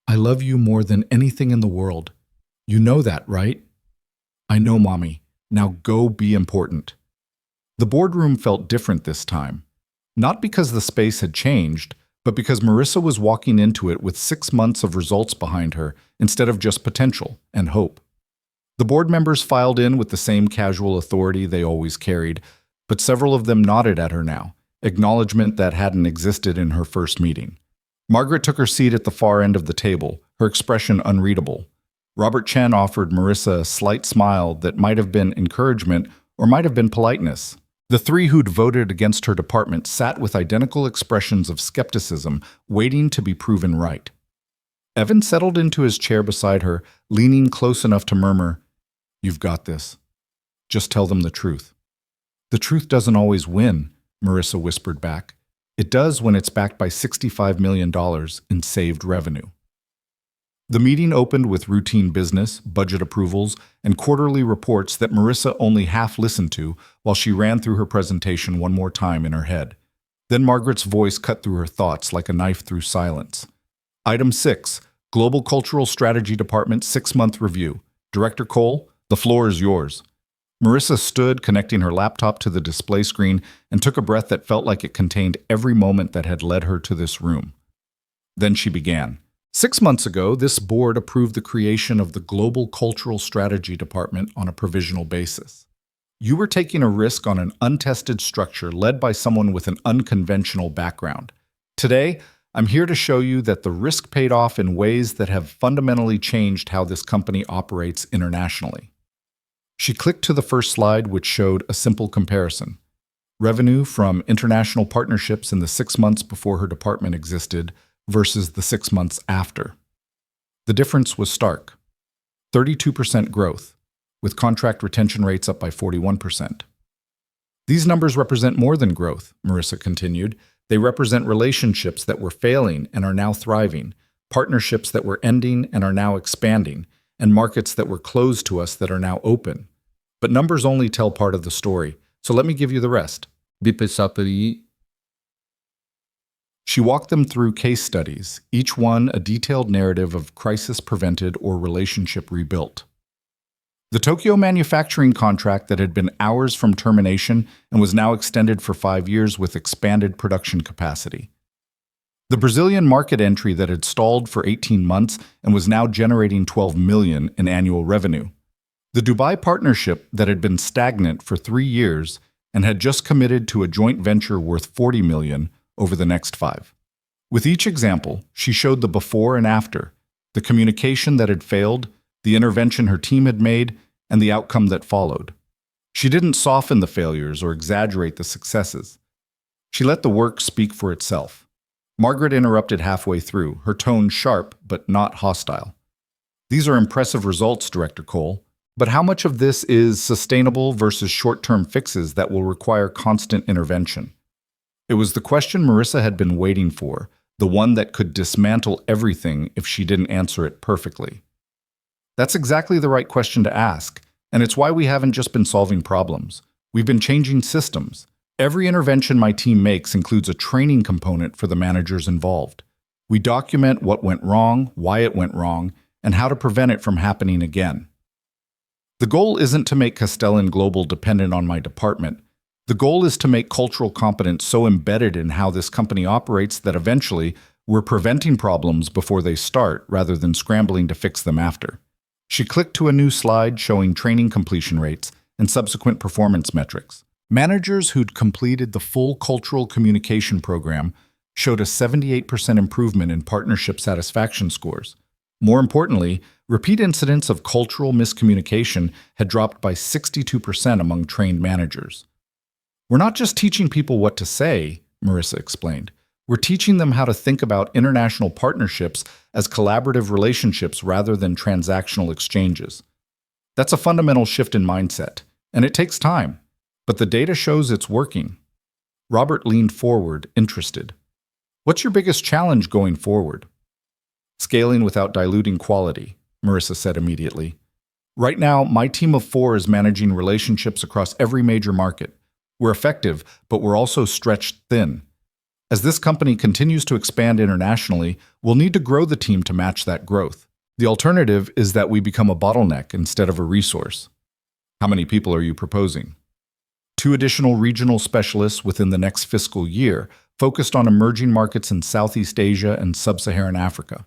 S1: "I love you more than anything in the world. You know that, right?" "I know, Mommy. Now go be important." The boardroom felt different this time. Not because the space had changed, but because Marissa was walking into it with 6 months of results behind her instead of just potential and hope. The board members filed in with the same casual authority they always carried, but several of them nodded at her now, acknowledgement that hadn't existed in her first meeting. Margaret took her seat at the far end of the table, her expression unreadable. Robert Chen offered Marissa a slight smile that might have been encouragement or might have been politeness. The 3 who'd voted against her department sat with identical expressions of skepticism, waiting to be proven right. Evan settled into his chair beside her, leaning close enough to murmur, "You've got this. Just tell them the truth." "The truth doesn't always win," Marissa whispered back. "It does when it's backed by $65 million in saved revenue." The meeting opened with routine business, budget approvals, and quarterly reports that Marissa only half listened to while she ran through her presentation one more time in her head. Then Margaret's voice cut through her thoughts like a knife through silence. Item 6, Global Cultural Strategy Department 6-month review. Director Cole, the floor is yours. Marissa stood, connecting her laptop to the display screen, and took a breath that felt like it contained every moment that had led her to this room. Then she began. 6 months ago, this board approved the creation of the Global Cultural Strategy Department on a provisional basis. You were taking a risk on an untested structure led by someone with an unconventional background. Today, I'm here to show you that the risk paid off in ways that have fundamentally changed how this company operates internationally. She clicked to the first slide, which showed a simple comparison. Revenue from international partnerships in the 6 months before her department existed versus the 6 months after. The difference was stark. 32% growth, with contract retention rates up by 41%. These numbers represent more than growth, Marissa continued. They represent relationships that were failing and are now thriving, partnerships that were ending and are now expanding, and markets that were closed to us that are now open. But numbers only tell part of the story, so let me give you the rest. She walked them through case studies, each one a detailed narrative of crisis prevented or relationship rebuilt. The Tokyo manufacturing contract that had been hours from termination and was now extended for 5 years with expanded production capacity. The Brazilian market entry that had stalled for 18 months and was now generating $12 million in annual revenue. The Dubai partnership that had been stagnant for 3 years and had just committed to a joint venture worth $40 million over the next 5. With each example, she showed the before and after, the communication that had failed, the intervention her team had made, and the outcome that followed. She didn't soften the failures or exaggerate the successes. She let the work speak for itself. Margaret interrupted halfway through, her tone sharp but not hostile. "These are impressive results, Director Cole, but how much of this is sustainable versus short-term fixes that will require constant intervention?" It was the question Marissa had been waiting for, the one that could dismantle everything if she didn't answer it perfectly. That's exactly the right question to ask, and it's why we haven't just been solving problems. We've been changing systems, Every intervention my team makes includes a training component for the managers involved. We document what went wrong, why it went wrong, and how to prevent it from happening again. The goal isn't to make Castellan Global dependent on my department. The goal is to make cultural competence so embedded in how this company operates that eventually we're preventing problems before they start rather than scrambling to fix them after. She clicked to a new slide showing training completion rates and subsequent performance metrics. Managers who'd completed the full cultural communication program showed a 78% improvement in partnership satisfaction scores. More importantly, repeat incidents of cultural miscommunication had dropped by 62% among trained managers. We're not just teaching people what to say, Marissa explained. We're teaching them how to think about international partnerships as collaborative relationships rather than transactional exchanges. That's a fundamental shift in mindset, and it takes time, but the data shows it's working. Robert leaned forward, interested. What's your biggest challenge going forward? Scaling without diluting quality, Marissa said immediately. Right now, my team of 4 is managing relationships across every major market. We're effective, but we're also stretched thin. As this company continues to expand internationally, we'll need to grow the team to match that growth. The alternative is that we become a bottleneck instead of a resource. How many people are you proposing? 2 additional regional specialists within the next fiscal year, focused on emerging markets in Southeast Asia and Sub-Saharan Africa.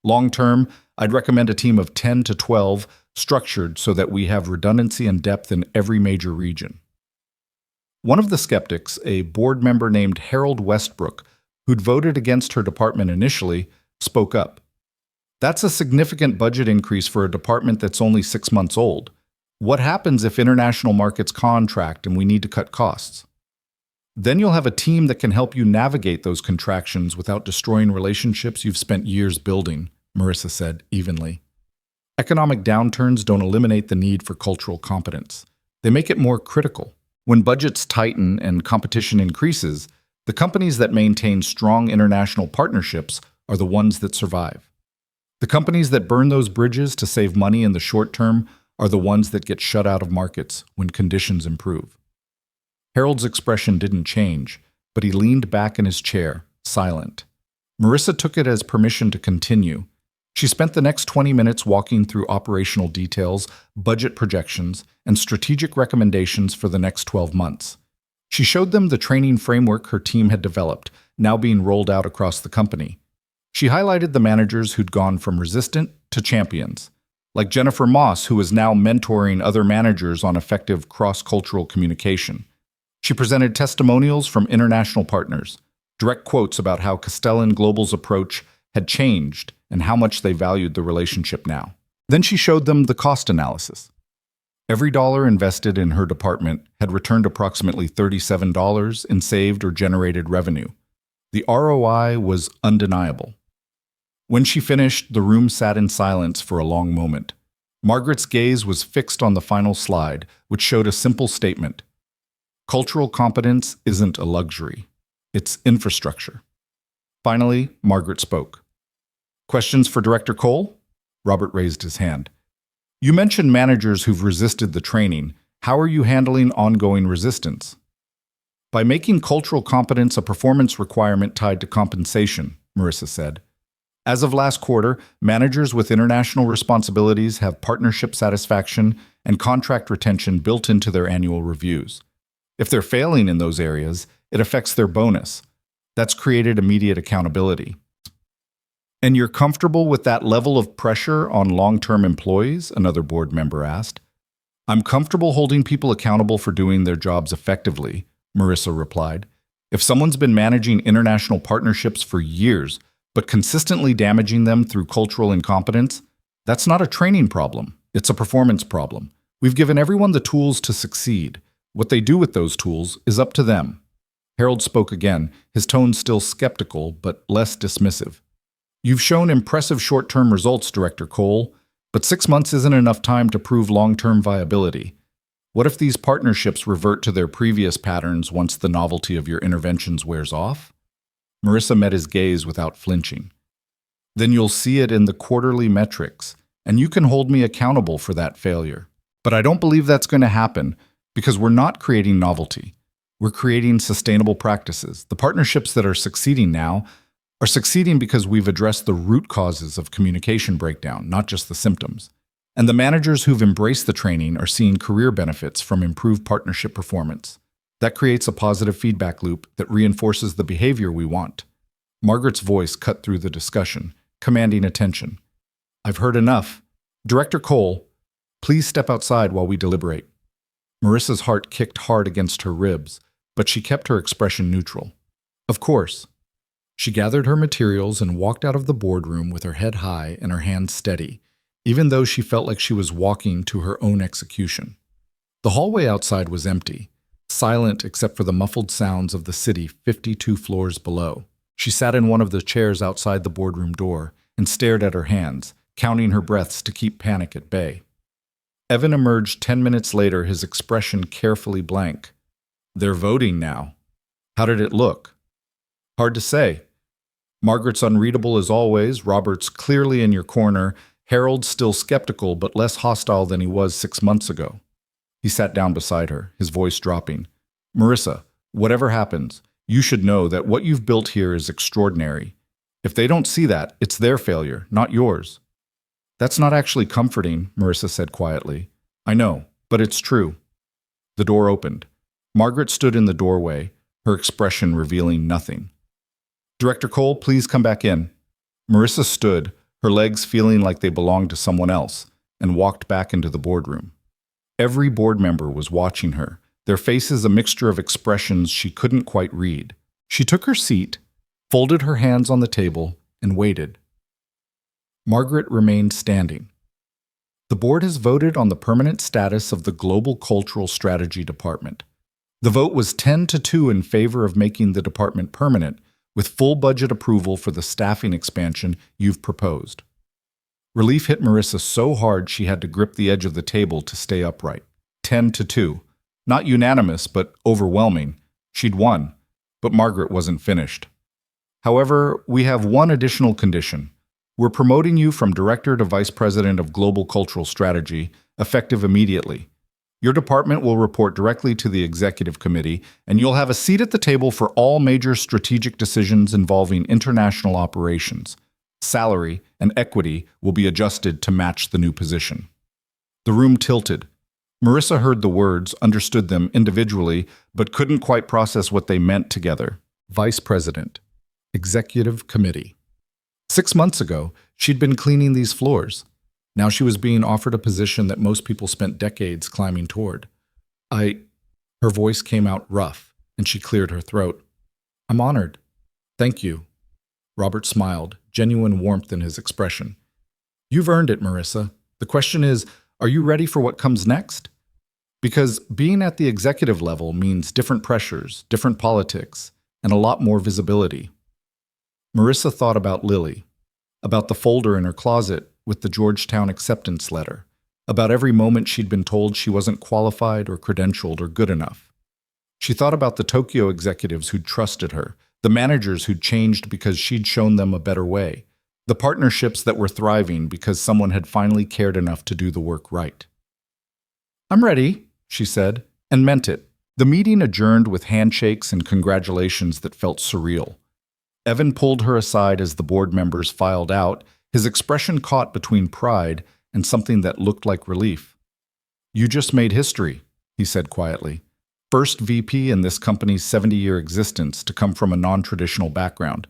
S1: Long term, I'd recommend a team of 10 to 12, structured so that we have redundancy and depth in every major region. One of the skeptics, a board member named Harold Westbrook, who'd voted against her department initially, spoke up. That's a significant budget increase for a department that's only 6 months old. What happens if international markets contract and we need to cut costs? Then you'll have a team that can help you navigate those contractions without destroying relationships you've spent years building, Marissa said evenly. Economic downturns don't eliminate the need for cultural competence. They make it more critical. When budgets tighten and competition increases, the companies that maintain strong international partnerships are the ones that survive. The companies that burn those bridges to save money in the short term are the ones that get shut out of markets when conditions improve. Harold's expression didn't change, but he leaned back in his chair, silent. Marissa took it as permission to continue. She spent the next 20 minutes walking through operational details, budget projections, and strategic recommendations for the next 12 months. She showed them the training framework her team had developed, now being rolled out across the company. She highlighted the managers who'd gone from resistant to champions, like Jennifer Moss, who is now mentoring other managers on effective cross-cultural communication. She presented testimonials from international partners, direct quotes about how Castellan Global's approach had changed and how much they valued the relationship now. Then she showed them the cost analysis. Every dollar invested in her department had returned approximately $37 in saved or generated revenue. The ROI was undeniable. When she finished, the room sat in silence for a long moment. Margaret's gaze was fixed on the final slide, which showed a simple statement. Cultural competence isn't a luxury. It's infrastructure. Finally, Margaret spoke. Questions for Director Cole? Robert raised his hand. You mentioned managers who've resisted the training. How are you handling ongoing resistance? By making cultural competence a performance requirement tied to compensation, Marissa said. As of last quarter, managers with international responsibilities have partnership satisfaction and contract retention built into their annual reviews. If they're failing in those areas, it affects their bonus. That's created immediate accountability. And you're comfortable with that level of pressure on long-term employees? Another board member asked. I'm comfortable holding people accountable for doing their jobs effectively, Marissa replied. If someone's been managing international partnerships for years, but consistently damaging them through cultural incompetence, that's not a training problem. It's a performance problem. We've given everyone the tools to succeed. What they do with those tools is up to them. Harold spoke again, his tone still skeptical, but less dismissive. You've shown impressive short-term results, Director Cole, but 6 months isn't enough time to prove long-term viability. What if these partnerships revert to their previous patterns once the novelty of your interventions wears off? Marissa met his gaze without flinching. Then you'll see it in the quarterly metrics, and you can hold me accountable for that failure. But I don't believe that's going to happen, because we're not creating novelty. We're creating sustainable practices. The partnerships that are succeeding now are succeeding because we've addressed the root causes of communication breakdown, not just the symptoms. And the managers who've embraced the training are seeing career benefits from improved partnership performance. That creates a positive feedback loop that reinforces the behavior we want. Margaret's voice cut through the discussion, commanding attention. I've heard enough. Director Cole, please step outside while we deliberate. Marissa's heart kicked hard against her ribs, but she kept her expression neutral. Of course. She gathered her materials and walked out of the boardroom with her head high and her hands steady, even though she felt like she was walking to her own execution. The hallway outside was empty, silent except for the muffled sounds of the city 52 floors below. She sat in one of the chairs outside the boardroom door and stared at her hands, counting her breaths to keep panic at bay. Evan emerged 10 minutes later, his expression carefully blank. They're voting now. How did it look? Hard to say. Margaret's unreadable as always, Robert's clearly in your corner, Harold's still skeptical but less hostile than he was 6 months ago. He sat down beside her, his voice dropping. Marissa, whatever happens, you should know that what you've built here is extraordinary. If they don't see that, it's their failure, not yours. That's not actually comforting, Marissa said quietly. I know, but it's true. The door opened. Margaret stood in the doorway, her expression revealing nothing. Director Cole, please come back in. Marissa stood, her legs feeling like they belonged to someone else, and walked back into the boardroom. Every board member was watching her, their faces a mixture of expressions she couldn't quite read. She took her seat, folded her hands on the table, and waited. Margaret remained standing. The board has voted on the permanent status of the Global Cultural Strategy Department. The vote was 10-2 in favor of making the department permanent, with full budget approval for the staffing expansion you've proposed. Relief hit Marissa so hard she had to grip the edge of the table to stay upright. 10-2. Not unanimous, but overwhelming. She'd won, but Margaret wasn't finished. However, we have one additional condition. We're promoting you from Director to Vice President of Global Cultural Strategy, effective immediately. Your department will report directly to the Executive Committee, and you'll have a seat at the table for all major strategic decisions involving international operations. Salary and equity will be adjusted to match the new position. The room tilted. Marissa heard the words, understood them individually, but couldn't quite process what they meant together. Vice President. Executive Committee. 6 months ago, she'd been cleaning these floors. Now she was being offered a position that most people spent decades climbing toward. Her voice came out rough, and she cleared her throat. I'm honored. Thank you. Robert smiled, genuine warmth in his expression. You've earned it, Marissa. The question is, are you ready for what comes next? Because being at the executive level means different pressures, different politics, and a lot more visibility. Marissa thought about Lily, about the folder in her closet with the Georgetown acceptance letter, about every moment she'd been told she wasn't qualified or credentialed or good enough. She thought about the Tokyo executives who'd trusted her, the managers who'd changed because she'd shown them a better way, the partnerships that were thriving because someone had finally cared enough to do the work right. I'm ready, she said, and meant it. The meeting adjourned with handshakes and congratulations that felt surreal. Evan pulled her aside as the board members filed out, his expression caught between pride and something that looked like relief. You just made history, he said quietly. First VP in this company's 70-year existence to come from a non-traditional background.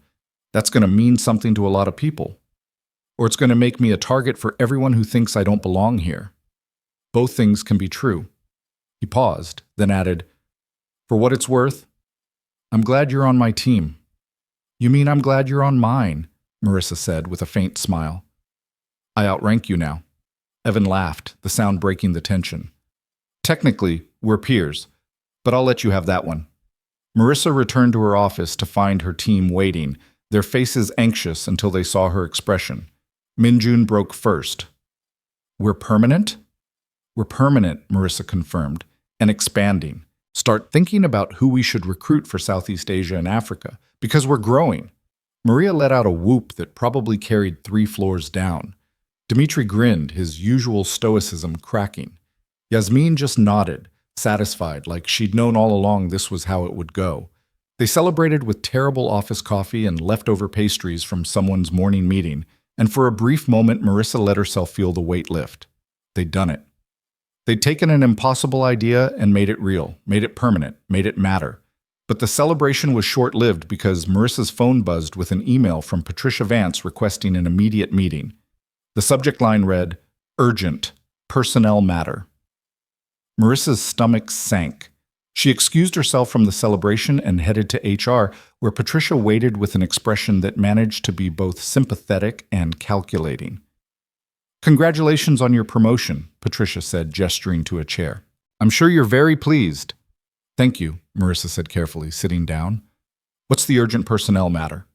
S1: That's going to mean something to a lot of people. Or it's going to make me a target for everyone who thinks I don't belong here. Both things can be true. He paused, then added, For what it's worth, I'm glad you're on my team. You mean I'm glad you're on mine, Marissa said with a faint smile. I outrank you now. Evan laughed, the sound breaking the tension. Technically, we're peers, but I'll let you have that one. Marissa returned to her office to find her team waiting, their faces anxious until they saw her expression. Minjun broke first. We're permanent? We're permanent, Marissa confirmed, and expanding. Start thinking about who we should recruit for Southeast Asia and Africa, because we're growing. Maria let out a whoop that probably carried 3 floors down. Dmitri grinned, his usual stoicism cracking. Yasmin just nodded, satisfied, like she'd known all along this was how it would go. They celebrated with terrible office coffee and leftover pastries from someone's morning meeting, and for a brief moment, Marissa let herself feel the weight lift. They'd done it. They'd taken an impossible idea and made it real, made it permanent, made it matter. But the celebration was short-lived because Marissa's phone buzzed with an email from Patricia Vance requesting an immediate meeting. The subject line read, "Urgent, personnel matter." Marissa's stomach sank. She excused herself from the celebration and headed to HR, where Patricia waited with an expression that managed to be both sympathetic and calculating. "Congratulations on your promotion," Patricia said, gesturing to a chair. "I'm sure you're very pleased." "Thank you," Marissa said carefully, sitting down. "What's the urgent personnel matter?"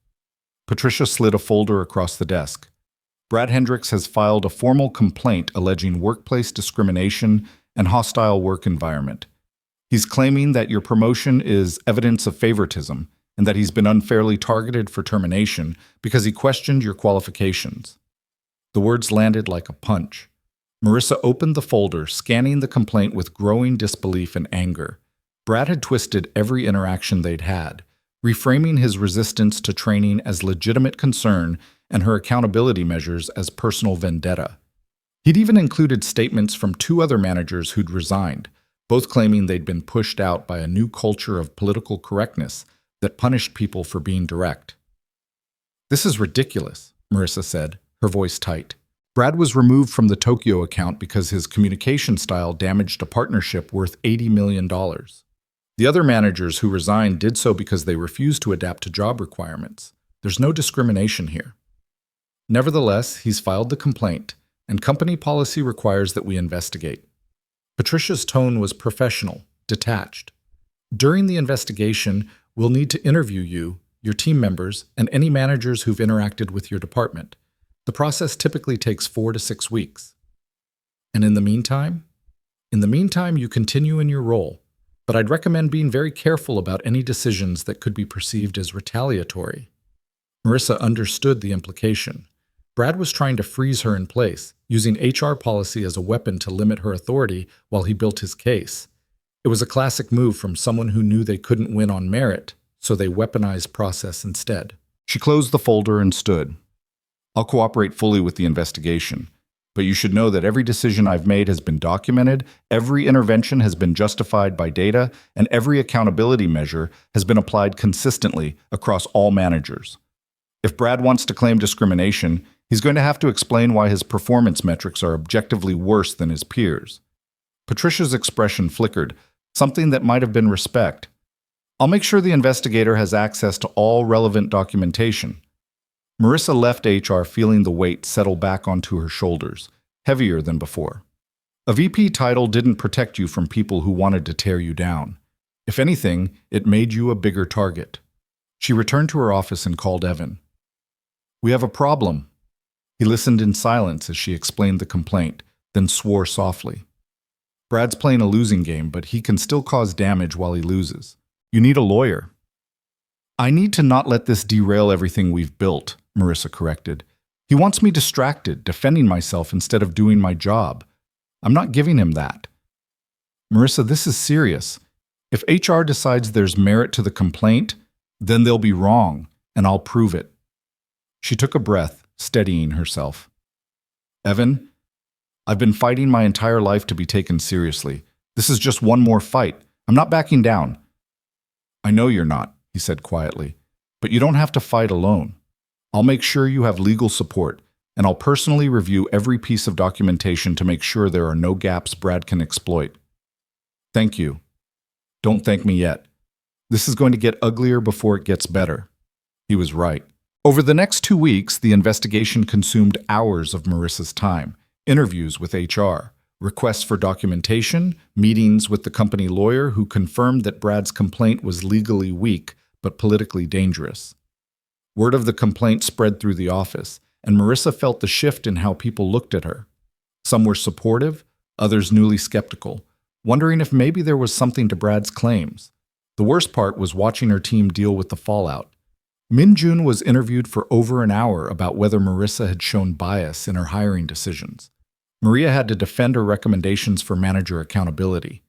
S1: Patricia slid a folder across the desk. "Brad Hendricks has filed a formal complaint alleging workplace discrimination and hostile work environment. He's claiming that your promotion is evidence of favoritism and that he's been unfairly targeted for termination because he questioned your qualifications." The words landed like a punch. Marissa opened the folder, scanning the complaint with growing disbelief and anger. Brad had twisted every interaction they'd had, reframing his resistance to training as legitimate concern and her accountability measures as personal vendetta. He'd even included statements from two other managers who'd resigned, both claiming they'd been pushed out by a new culture of political correctness that punished people for being direct. "This is ridiculous," Marissa said, her voice tight. Brad was removed from the Tokyo account because his communication style damaged a partnership worth $80 million. The other managers who resigned did so because they refused to adapt to job requirements. There's no discrimination here. Nevertheless, he's filed the complaint, and company policy requires that we investigate. Patricia's tone was professional, detached. "During the investigation, we'll need to interview you, your team members, and any managers who've interacted with your department. The process typically takes 4 to 6 weeks. And in the meantime? In the meantime, you continue in your role, but I'd recommend being very careful about any decisions that could be perceived as retaliatory." Marissa understood the implication. Brad was trying to freeze her in place, using HR policy as a weapon to limit her authority while he built his case. It was a classic move from someone who knew they couldn't win on merit, so they weaponized process instead. She closed the folder and stood. "I'll cooperate fully with the investigation, but you should know that every decision I've made has been documented, every intervention has been justified by data, and every accountability measure has been applied consistently across all managers. If Brad wants to claim discrimination, he's going to have to explain why his performance metrics are objectively worse than his peers." Patricia's expression flickered, something that might have been respect. "I'll make sure the investigator has access to all relevant documentation." Marissa left HR feeling the weight settle back onto her shoulders, heavier than before. A VP title didn't protect you from people who wanted to tear you down. If anything, it made you a bigger target. She returned to her office and called Evan. "We have a problem." He listened in silence as she explained the complaint, then swore softly. "Brad's playing a losing game, but he can still cause damage while he loses. You need a lawyer." "I need to not let this derail everything we've built," Marissa corrected. "He wants me distracted, defending myself instead of doing my job. I'm not giving him that." "Marissa, this is serious. If HR decides there's merit to the complaint, then they'll be wrong, and I'll prove it." She took a breath, steadying herself. "Evan, I've been fighting my entire life to be taken seriously. This is just one more fight. I'm not backing down." "I know you're not," he said quietly, "but you don't have to fight alone. I'll make sure you have legal support, and I'll personally review every piece of documentation to make sure there are no gaps Brad can exploit." "Thank you. Don't thank me yet. This is going to get uglier before it gets better." He was right. Over the next 2 weeks, the investigation consumed hours of Marissa's time, interviews with HR, requests for documentation, meetings with the company lawyer who confirmed that Brad's complaint was legally weak but politically dangerous. Word of the complaint spread through the office, and Marissa felt the shift in how people looked at her. Some were supportive, others newly skeptical, wondering if maybe there was something to Brad's claims. The worst part was watching her team deal with the fallout. Min-Jun was interviewed for over an hour about whether Marissa had shown bias in her hiring decisions. Maria had to defend her recommendations for manager accountability.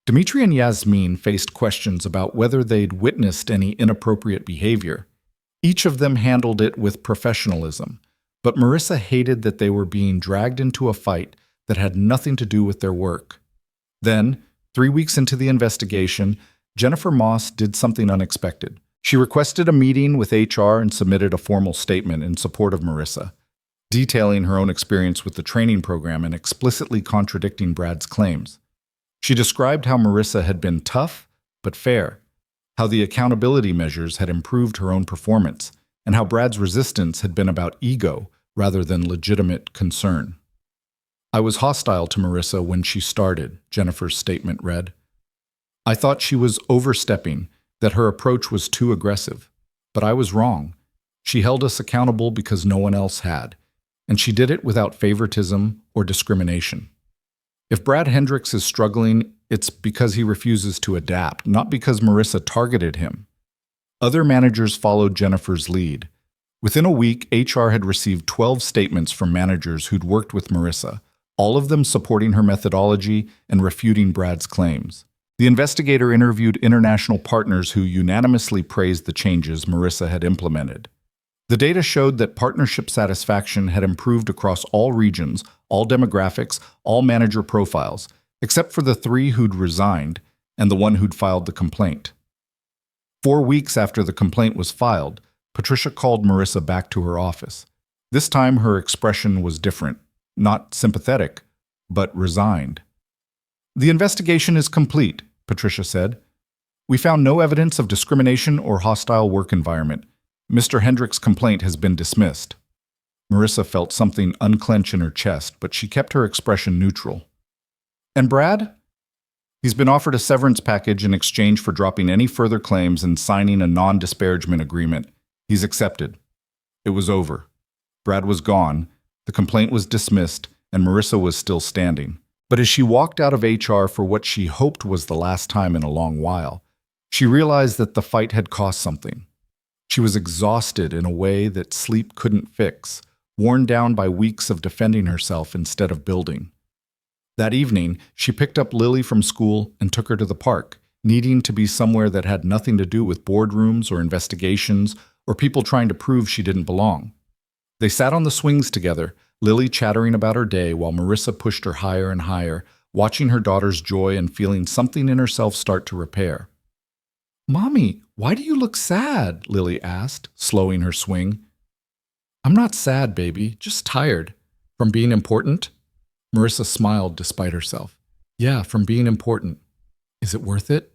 S1: Dmitri and Yasmin faced questions about whether they'd witnessed any inappropriate behavior. Each of them handled it with professionalism, but Marissa hated that they were being dragged into a fight that had nothing to do with their work. Then, 3 weeks into the investigation, Jennifer Moss did something unexpected. She requested a meeting with HR and submitted a formal statement in support of Marissa, detailing her own experience with the training program and explicitly contradicting Brad's claims. She described how Marissa had been tough but fair, how the accountability measures had improved her own performance, and how Brad's resistance had been about ego rather than legitimate concern. "I was hostile to Marissa when she started," Jennifer's statement read. "I thought she was overstepping, that her approach was too aggressive. But I was wrong. She held us accountable because no one else had, and she did it without favoritism or discrimination. If Brad Hendricks is struggling, it's because he refuses to adapt, not because Marissa targeted him." Other managers followed Jennifer's lead. Within a week, HR had received 12 statements from managers who'd worked with Marissa, all of them supporting her methodology and refuting Brad's claims. The investigator interviewed international partners who unanimously praised the changes Marissa had implemented. The data showed that partnership satisfaction had improved across all regions, all demographics, all manager profiles, except for the 3 who'd resigned and the one who'd filed the complaint. 4 weeks after the complaint was filed, Patricia called Marissa back to her office. This time her expression was different, not sympathetic, but resigned. "The investigation is complete," Patricia said. "We found no evidence of discrimination or hostile work environment. Mr. Hendricks' complaint has been dismissed." Marissa felt something unclench in her chest, but she kept her expression neutral. "And Brad?" "He's been offered a severance package in exchange for dropping any further claims and signing a non-disparagement agreement. He's accepted." It was over. Brad was gone, the complaint was dismissed, and Marissa was still standing. But as she walked out of HR for what she hoped was the last time in a long while, she realized that the fight had cost something. She was exhausted in a way that sleep couldn't fix, worn down by weeks of defending herself instead of building. That evening, she picked up Lily from school and took her to the park, needing to be somewhere that had nothing to do with boardrooms or investigations or people trying to prove she didn't belong. They sat on the swings together, Lily chattering about her day while Marissa pushed her higher and higher, watching her daughter's joy and feeling something in herself start to repair. "Mommy, why do you look sad?" Lily asked, slowing her swing. "I'm not sad, baby, just tired." "From being important?" Marissa smiled despite herself. "Yeah, from being important." "Is it worth it?"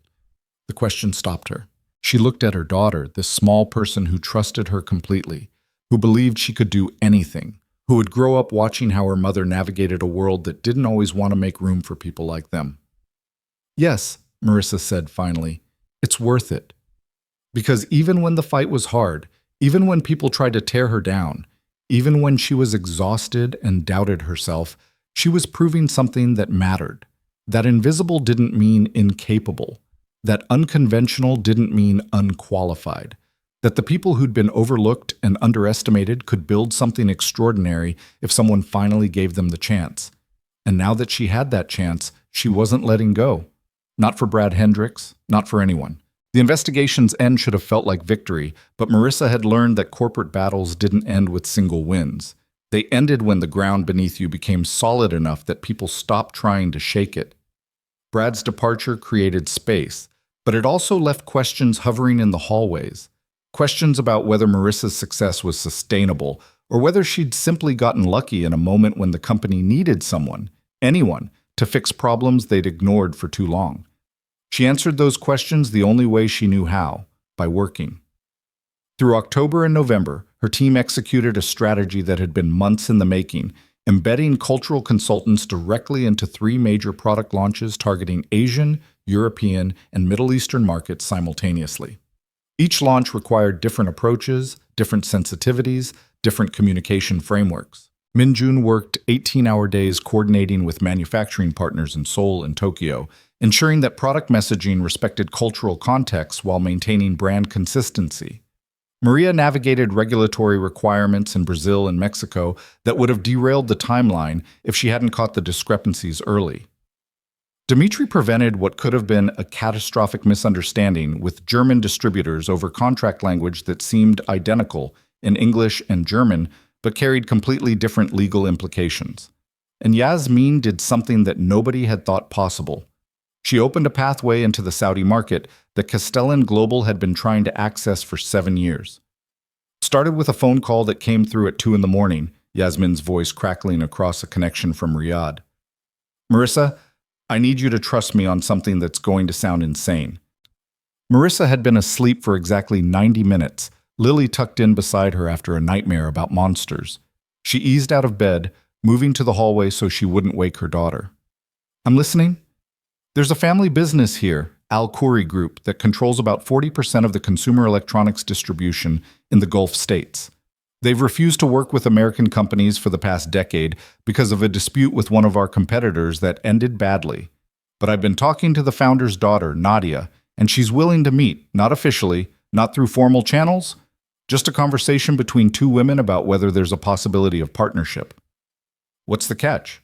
S1: The question stopped her. She looked at her daughter, this small person who trusted her completely, who believed she could do anything, who would grow up watching how her mother navigated a world that didn't always want to make room for people like them. "Yes," Marissa said finally, "it's worth it." Because even when the fight was hard, even when people tried to tear her down, even when she was exhausted and doubted herself, she was proving something that mattered. That invisible didn't mean incapable. That unconventional didn't mean unqualified. That the people who'd been overlooked and underestimated could build something extraordinary if someone finally gave them the chance. And now that she had that chance, she wasn't letting go. Not for Brad Hendricks, not for anyone. The investigation's end should have felt like victory, but Marissa had learned that corporate battles didn't end with single wins. They ended when the ground beneath you became solid enough that people stopped trying to shake it. Brad's departure created space, but it also left questions hovering in the hallways. Questions about whether Marissa's success was sustainable, or whether she'd simply gotten lucky in a moment when the company needed someone, anyone, to fix problems they'd ignored for too long. She answered those questions the only way she knew how, by working. Through October and November, her team executed a strategy that had been months in the making, embedding cultural consultants directly into 3 major product launches targeting Asian, European, and Middle Eastern markets simultaneously. Each launch required different approaches, different sensitivities, different communication frameworks. Minjun worked 18-hour days coordinating with manufacturing partners in Seoul and Tokyo, ensuring that product messaging respected cultural contexts while maintaining brand consistency. Maria navigated regulatory requirements in Brazil and Mexico that would have derailed the timeline if she hadn't caught the discrepancies early. Dmitry prevented what could have been a catastrophic misunderstanding with German distributors over contract language that seemed identical in English and German, but carried completely different legal implications. And Yasmin did something that nobody had thought possible. She opened a pathway into the Saudi market that Castellan Global had been trying to access for 7 years. Started with a phone call that came through at 2 in the morning, Yasmin's voice crackling across a connection from Riyadh. Marissa, I need you to trust me on something that's going to sound insane. Marissa had been asleep for exactly 90 minutes, Lily tucked in beside her after a nightmare about monsters. She eased out of bed, moving to the hallway so she wouldn't wake her daughter. I'm listening. There's a family business here, Al Khoury Group, that controls about 40% of the consumer electronics distribution in the Gulf states. They've refused to work with American companies for the past decade because of a dispute with one of our competitors that ended badly. But I've been talking to the founder's daughter, Nadia, and she's willing to meet, not officially, not through formal channels, just a conversation between two women about whether there's a possibility of partnership. What's the catch?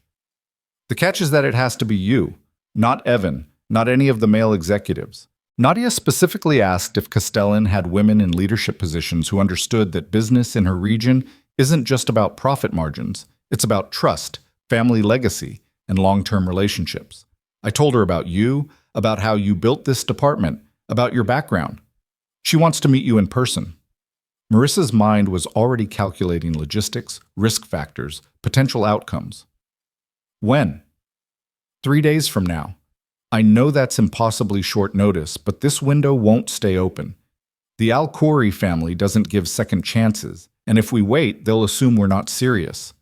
S1: The catch is that it has to be you, not Evan, not any of the male executives. Nadia specifically asked if Castellan had women in leadership positions who understood that business in her region isn't just about profit margins, it's about trust, family legacy, and long-term relationships. I told her about you, about how you built this department, about your background. She wants to meet you in person. Marissa's mind was already calculating logistics, risk factors, potential outcomes. When? 3 days from now. I know that's impossibly short notice, but this window won't stay open. The Al Khoury family doesn't give second chances, and if we wait, they'll assume we're not serious.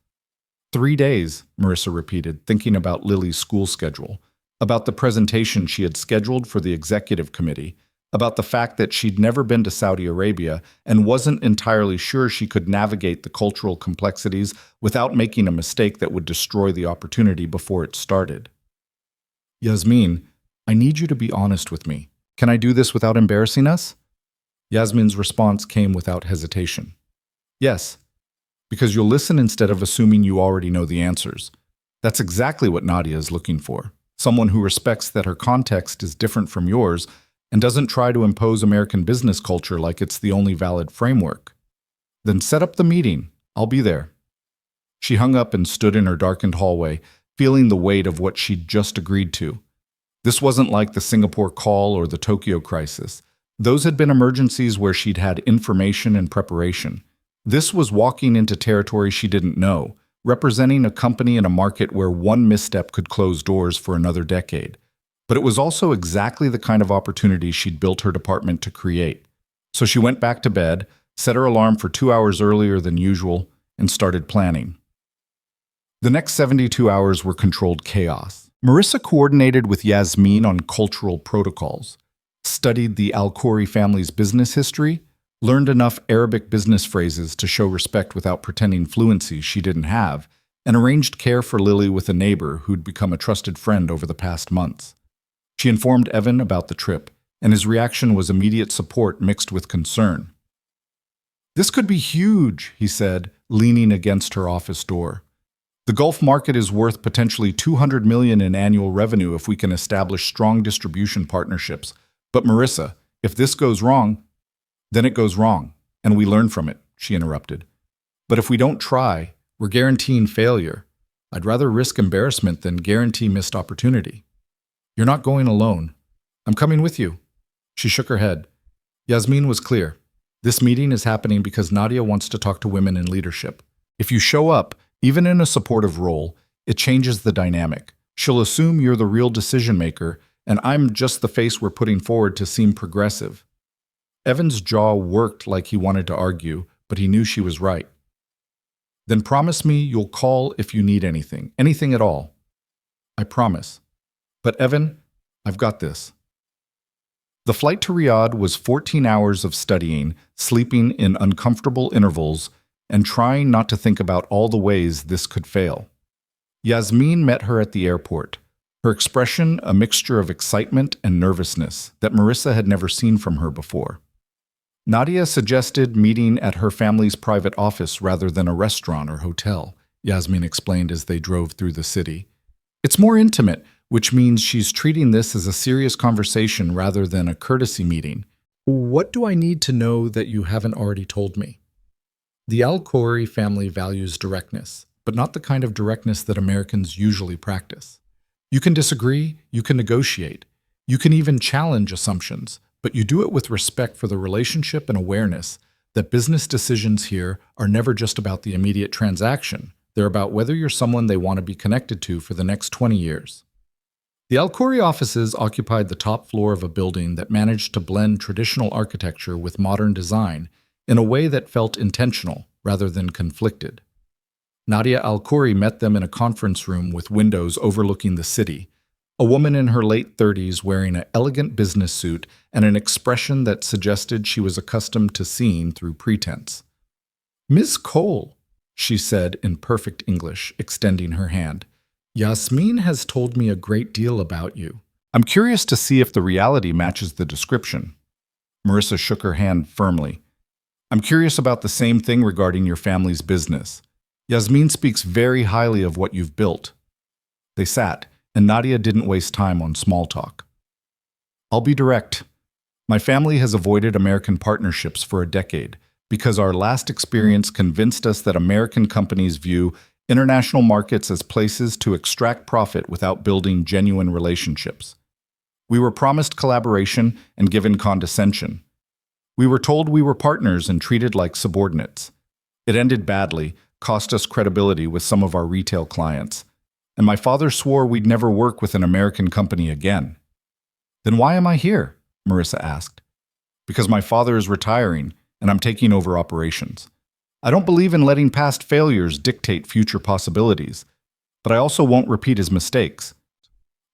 S1: 3 days, Marissa repeated, thinking about Lily's school schedule, about the presentation she had scheduled for the executive committee, about the fact that she'd never been to Saudi Arabia and wasn't entirely sure she could navigate the cultural complexities without making a mistake that would destroy the opportunity before it started. Yasmin, I need you to be honest with me. Can I do this without embarrassing us? Yasmin's response came without hesitation. Yes, because you'll listen instead of assuming you already know the answers. That's exactly what Nadia is looking for. Someone who respects that her context is different from yours and doesn't try to impose American business culture like it's the only valid framework. Then set up the meeting. I'll be there. She hung up and stood in her darkened hallway, feeling the weight of what she'd just agreed to. This wasn't like the Singapore call or the Tokyo crisis. Those had been emergencies where she'd had information and preparation. This was walking into territory she didn't know, representing a company in a market where one misstep could close doors for another decade. But it was also exactly the kind of opportunity she'd built her department to create. So she went back to bed, set her alarm for 2 hours earlier than usual, and started planning. The next 72 hours were controlled chaos. Marissa coordinated with Yasmin on cultural protocols, studied the Al Khoury family's business history, learned enough Arabic business phrases to show respect without pretending fluency she didn't have, and arranged care for Lily with a neighbor who'd become a trusted friend over the past months. She informed Evan about the trip, and his reaction was immediate support mixed with concern. This could be huge, he said, leaning against her office door. The Gulf market is worth potentially $200 million in annual revenue if we can establish strong distribution partnerships. But Marissa, if this goes wrong, then it goes wrong, and we learn from it, she interrupted. But if we don't try, we're guaranteeing failure. I'd rather risk embarrassment than guarantee missed opportunity. You're not going alone. I'm coming with you. She shook her head. Yasmin was clear. This meeting is happening because Nadia wants to talk to women in leadership. If you show up, even in a supportive role, it changes the dynamic. She'll assume you're the real decision maker, and I'm just the face we're putting forward to seem progressive. Evan's jaw worked like he wanted to argue, but he knew she was right. Then promise me you'll call if you need anything at all. I promise. But Evan, I've got this. The flight to Riyadh was 14 hours of studying, sleeping in uncomfortable intervals, and trying not to think about all the ways this could fail. Yasmin met her at the airport, her expression a mixture of excitement and nervousness that Marissa had never seen from her before. Nadia suggested meeting at her family's private office rather than a restaurant or hotel, Yasmin explained as they drove through the city. It's more intimate. which means she's treating this as a serious conversation rather than a courtesy meeting. What do I need to know that you haven't already told me? The Al-Khoury family values directness, but not the kind of directness that Americans usually practice. You can disagree, you can negotiate, you can even challenge assumptions, but you do it with respect for the relationship and awareness that business decisions here are never just about the immediate transaction. They're about whether you're someone they want to be connected to for the next 20 years. The Al-Khoury offices occupied the top floor of a building that managed to blend traditional architecture with modern design in a way that felt intentional rather than conflicted. Nadia Al-Khoury met them in a conference room with windows overlooking the city, a woman in her late 30s wearing an elegant business suit and an expression that suggested she was accustomed to seeing through pretense. "Miss Cole," she said in perfect English, extending her hand, "Yasmin has told me a great deal about you. I'm curious to see if the reality matches the description." Marissa shook her hand firmly. "I'm curious about the same thing regarding your family's business. Yasmin speaks very highly of what you've built." They sat, and Nadia didn't waste time on small talk. "I'll be direct. My family has avoided American partnerships for a decade because our last experience convinced us that American companies view international markets as places to extract profit without building genuine relationships. We were promised collaboration and given condescension. We were told we were partners and treated like subordinates. It ended badly, cost us credibility with some of our retail clients, and my father swore we'd never work with an American company again." "Then why am I here?" Marissa asked. "Because my father is retiring, and I'm taking over operations. I don't believe in letting past failures dictate future possibilities, but I also won't repeat his mistakes."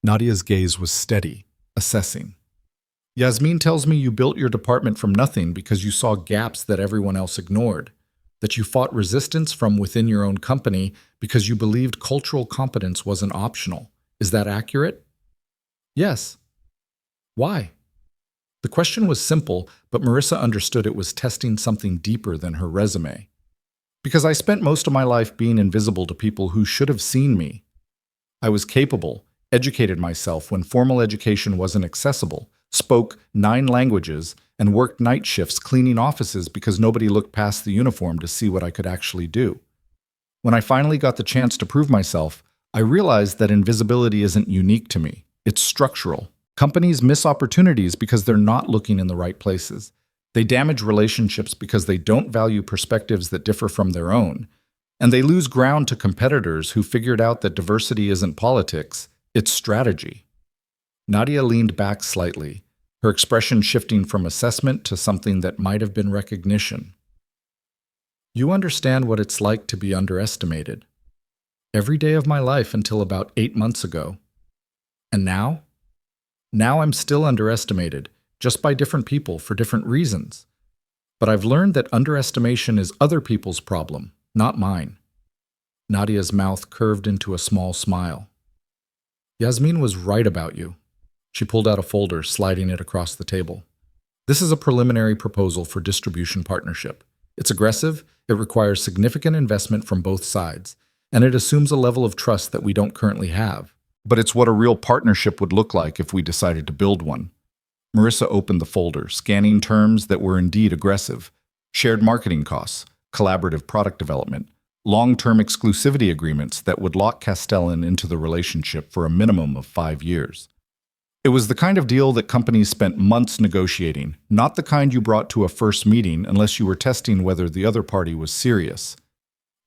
S1: Nadia's gaze was steady, assessing. "Yasmin tells me you built your department from nothing because you saw gaps that everyone else ignored, that you fought resistance from within your own company because you believed cultural competence wasn't optional. Is that accurate?" "Yes." "Why?" The question was simple, but Marissa understood it was testing something deeper than her resume. "Because I spent most of my life being invisible to people who should have seen me. I was capable, educated myself when formal education wasn't accessible, spoke 9 languages, and worked night shifts cleaning offices because nobody looked past the uniform to see what I could actually do. When I finally got the chance to prove myself, I realized that invisibility isn't unique to me. It's structural. Companies miss opportunities because they're not looking in the right places. They damage relationships because they don't value perspectives that differ from their own. And they lose ground to competitors who figured out that diversity isn't politics, it's strategy." Nadia leaned back slightly, her expression shifting from assessment to something that might have been recognition. "You understand what it's like to be underestimated. Every day of my life until about 8 months ago. And now? Now I'm still underestimated, just by different people for different reasons. But I've learned that underestimation is other people's problem, not mine." Nadia's mouth curved into a small smile. "Yasmin was right about you." She pulled out a folder, sliding it across the table. "This is a preliminary proposal for distribution partnership. It's aggressive, it requires significant investment from both sides, and it assumes a level of trust that we don't currently have. But it's what a real partnership would look like if we decided to build one." Marissa opened the folder, scanning terms that were indeed aggressive: shared marketing costs, collaborative product development, long-term exclusivity agreements that would lock Castellan into the relationship for a minimum of 5 years. It was the kind of deal that companies spent months negotiating, not the kind you brought to a first meeting unless you were testing whether the other party was serious.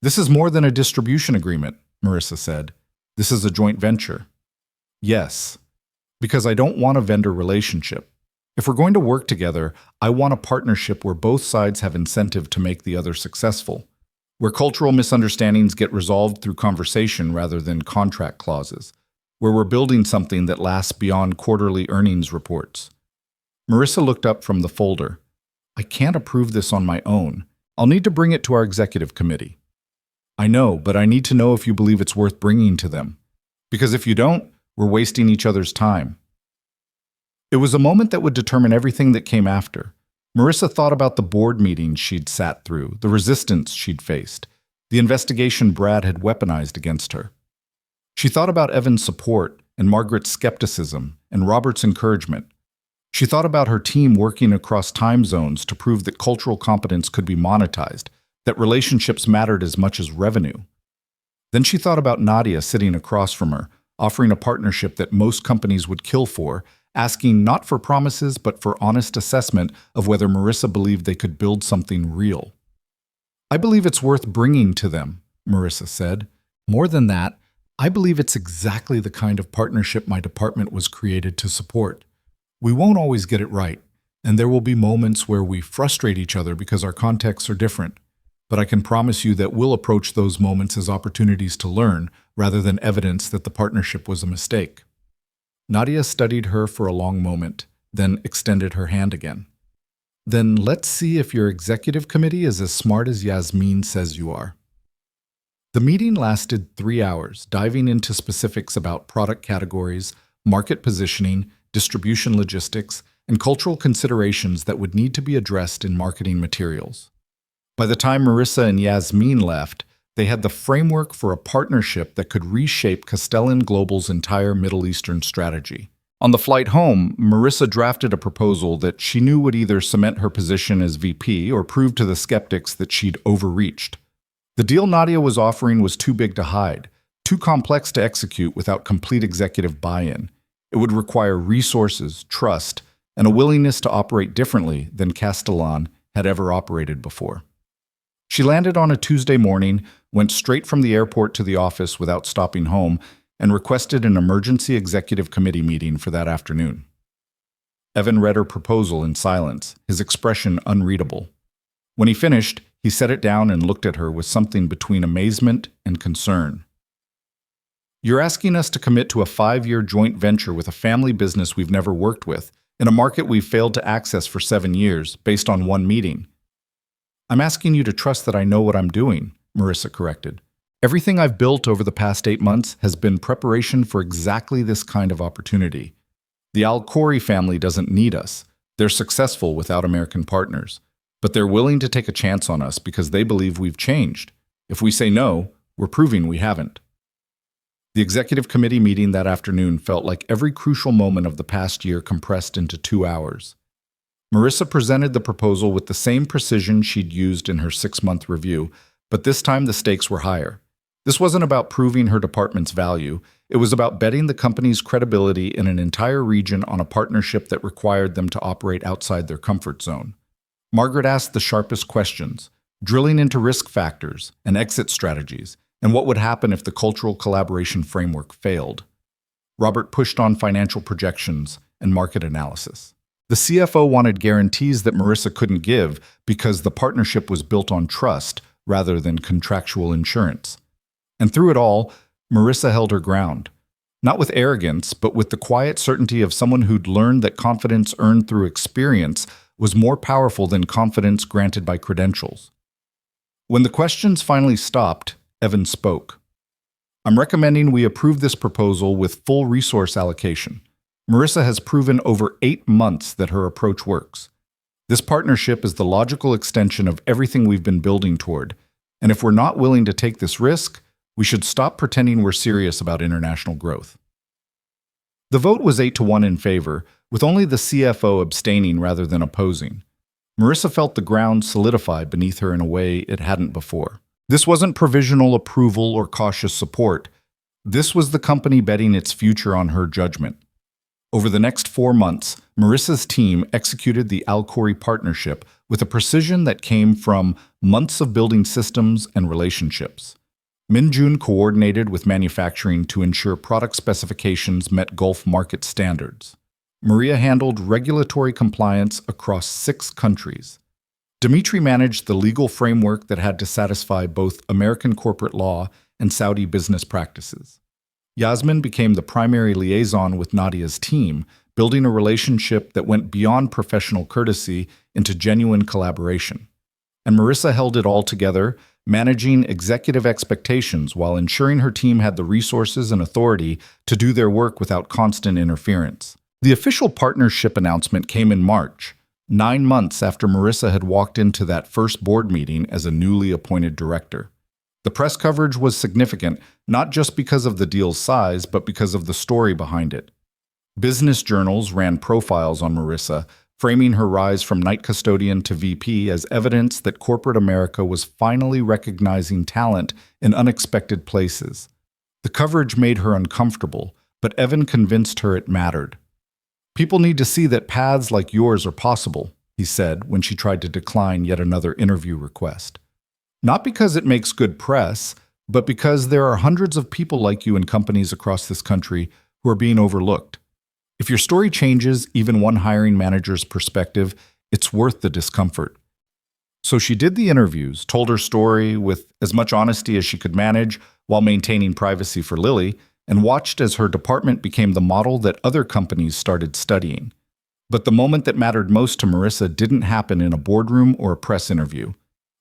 S1: "This is more than a distribution agreement," Marissa said. "This is a joint venture." "Yes, because I don't want a vendor relationship. If we're going to work together, I want a partnership where both sides have incentive to make the other successful, where cultural misunderstandings get resolved through conversation rather than contract clauses, where we're building something that lasts beyond quarterly earnings reports." Marissa looked up from the folder. "I can't approve this on my own. I'll need to bring it to our executive committee." "I know, but I need to know if you believe it's worth bringing to them. Because if you don't, we're wasting each other's time." It was a moment that would determine everything that came after. Marissa thought about the board meetings she'd sat through, the resistance she'd faced, the investigation Brad had weaponized against her. She thought about Evan's support, and Margaret's skepticism, and Robert's encouragement. She thought about her team working across time zones to prove that cultural competence could be monetized, that relationships mattered as much as revenue. Then she thought about Nadia sitting across from her, offering a partnership that most companies would kill for, asking not for promises but for honest assessment of whether Marissa believed they could build something real. "I believe it's worth bringing to them," Marissa said. "More than that, I believe it's exactly the kind of partnership my department was created to support. We won't always get it right, and there will be moments where we frustrate each other because our contexts are different. But I can promise you that we'll approach those moments as opportunities to learn rather than evidence that the partnership was a mistake." Nadia studied her for a long moment, then extended her hand again. "Then let's see if your executive committee is as smart as Yasmin says you are." The meeting lasted 3 hours, diving into specifics about product categories, market positioning, distribution logistics, and cultural considerations that would need to be addressed in marketing materials. By the time Marissa and Yasmin left, they had the framework for a partnership that could reshape Castellan Global's entire Middle Eastern strategy. On the flight home, Marissa drafted a proposal that she knew would either cement her position as VP or prove to the skeptics that she'd overreached. The deal Nadia was offering was too big to hide, too complex to execute without complete executive buy-in. It would require resources, trust, and a willingness to operate differently than Castellan had ever operated before. She landed on a Tuesday morning, went straight from the airport to the office without stopping home, and requested an emergency executive committee meeting for that afternoon. Evan read her proposal in silence, his expression unreadable. When he finished, he set it down and looked at her with something between amazement and concern. "You're asking us to commit to a 5-year joint venture with a family business we've never worked with, in a market we've failed to access for 7 years, based on one meeting." "I'm asking you to trust that I know what I'm doing," Marissa corrected. "Everything I've built over the past 8 months has been preparation for exactly this kind of opportunity. The Al-Khoury family doesn't need us. They're successful without American partners. But they're willing to take a chance on us because they believe we've changed. If we say no, we're proving we haven't." The executive committee meeting that afternoon felt like every crucial moment of the past year compressed into 2 hours. Marissa presented the proposal with the same precision she'd used in her 6-month review, but this time the stakes were higher. This wasn't about proving her department's value. It was about betting the company's credibility in an entire region on a partnership that required them to operate outside their comfort zone. Margaret asked the sharpest questions, drilling into risk factors and exit strategies, and what would happen if the cultural collaboration framework failed. Robert pushed on financial projections and market analysis. The CFO wanted guarantees that Marissa couldn't give because the partnership was built on trust rather than contractual insurance. And through it all, Marissa held her ground. Not with arrogance, but with the quiet certainty of someone who'd learned that confidence earned through experience was more powerful than confidence granted by credentials. When the questions finally stopped, Evan spoke. "I'm recommending we approve this proposal with full resource allocation. Marissa has proven over 8 months that her approach works. This partnership is the logical extension of everything we've been building toward, and if we're not willing to take this risk, we should stop pretending we're serious about international growth." The vote was 8-1 in favor, with only the CFO abstaining rather than opposing. Marissa felt the ground solidify beneath her in a way it hadn't before. This wasn't provisional approval or cautious support. This was the company betting its future on her judgment. Over the next 4 months, Marissa's team executed the Al-Khoury partnership with a precision that came from months of building systems and relationships. Minjun coordinated with manufacturing to ensure product specifications met Gulf market standards. Maria handled regulatory compliance across 6 countries. Dmitry managed the legal framework that had to satisfy both American corporate law and Saudi business practices. Yasmin became the primary liaison with Nadia's team, building a relationship that went beyond professional courtesy into genuine collaboration. And Marissa held it all together, managing executive expectations while ensuring her team had the resources and authority to do their work without constant interference. The official partnership announcement came in March, 9 months after Marissa had walked into that first board meeting as a newly appointed director. The press coverage was significant, not just because of the deal's size, but because of the story behind it. Business journals ran profiles on Marissa, framing her rise from night custodian to VP as evidence that corporate America was finally recognizing talent in unexpected places. The coverage made her uncomfortable, but Evan convinced her it mattered. "People need to see that paths like yours are possible," he said when she tried to decline yet another interview request. "Not because it makes good press, but because there are hundreds of people like you in companies across this country who are being overlooked. If your story changes even one hiring manager's perspective, it's worth the discomfort." So she did the interviews, told her story with as much honesty as she could manage while maintaining privacy for Lily, and watched as her department became the model that other companies started studying. But the moment that mattered most to Marissa didn't happen in a boardroom or a press interview.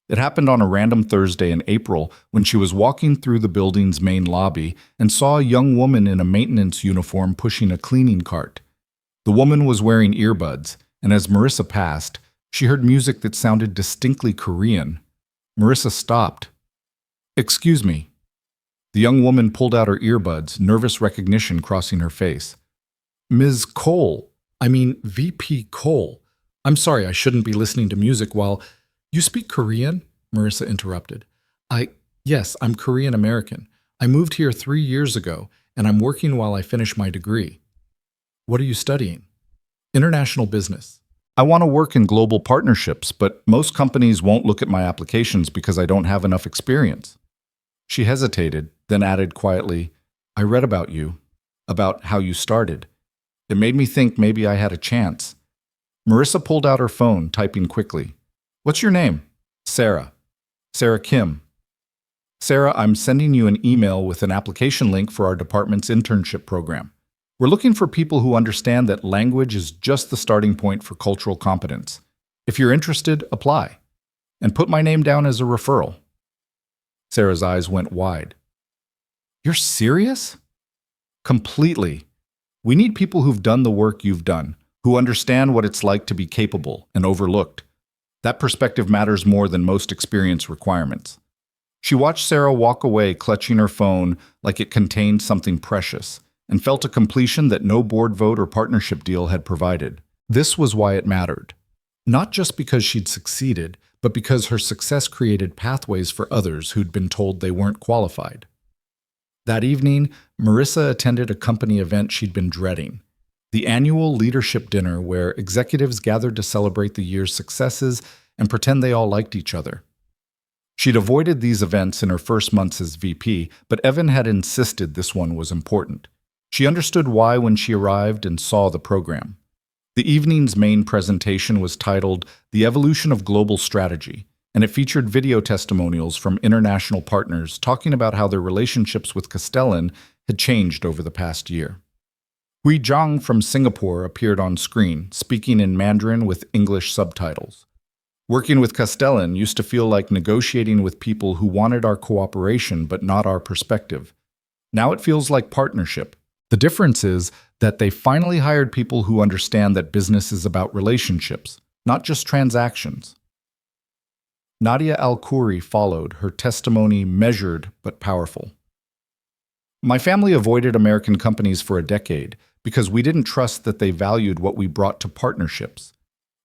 S1: It happened on a random Thursday in April when she was walking through the building's main lobby and saw a young woman in a maintenance uniform pushing a cleaning cart. The woman was wearing earbuds, and as Marissa passed, she heard music that sounded distinctly Korean. Marissa stopped. "Excuse me." The young woman pulled out her earbuds, nervous recognition crossing her face. "Ms. Cole, VP Cole. I'm sorry, I shouldn't be listening to music while—" "You speak Korean?" Marissa interrupted. Yes, I'm Korean American. I moved here 3 years ago, and I'm working while I finish my degree." "What are you studying?" "International business." "I want to work in global partnerships, but most companies won't look at my applications because I don't have enough experience." She hesitated, then added quietly, "I read about you, about how you started. It made me think maybe I had a chance." Marissa pulled out her phone, typing quickly. "What's your name?" "Sarah. Sarah Kim." "Sarah, I'm sending you an email with an application link for our department's internship program. We're looking for people who understand that language is just the starting point for cultural competence. If you're interested, apply. And put my name down as a referral." Sarah's eyes went wide. "You're serious?" "Completely. We need people who've done the work you've done, who understand what it's like to be capable and overlooked. That perspective matters more than most experience requirements." She watched Sarah walk away, clutching her phone like it contained something precious, and felt a completion that no board vote or partnership deal had provided. This was why it mattered. Not just because she'd succeeded, but because her success created pathways for others who'd been told they weren't qualified. That evening, Marissa attended a company event she'd been dreading. The annual leadership dinner where executives gathered to celebrate the year's successes and pretend they all liked each other. She'd avoided these events in her first months as VP, but Evan had insisted this one was important. She understood why when she arrived and saw the program. The evening's main presentation was titled "The Evolution of Global Strategy," and it featured video testimonials from international partners talking about how their relationships with Castellan had changed over the past year. Hui Zhang from Singapore appeared on screen, speaking in Mandarin with English subtitles. "Working with Castellan used to feel like negotiating with people who wanted our cooperation but not our perspective. Now it feels like partnership. The difference is that they finally hired people who understand that business is about relationships, not just transactions." Nadia Al-Khoury followed, her testimony measured but powerful. "My family avoided American companies for a decade because we didn't trust that they valued what we brought to partnerships.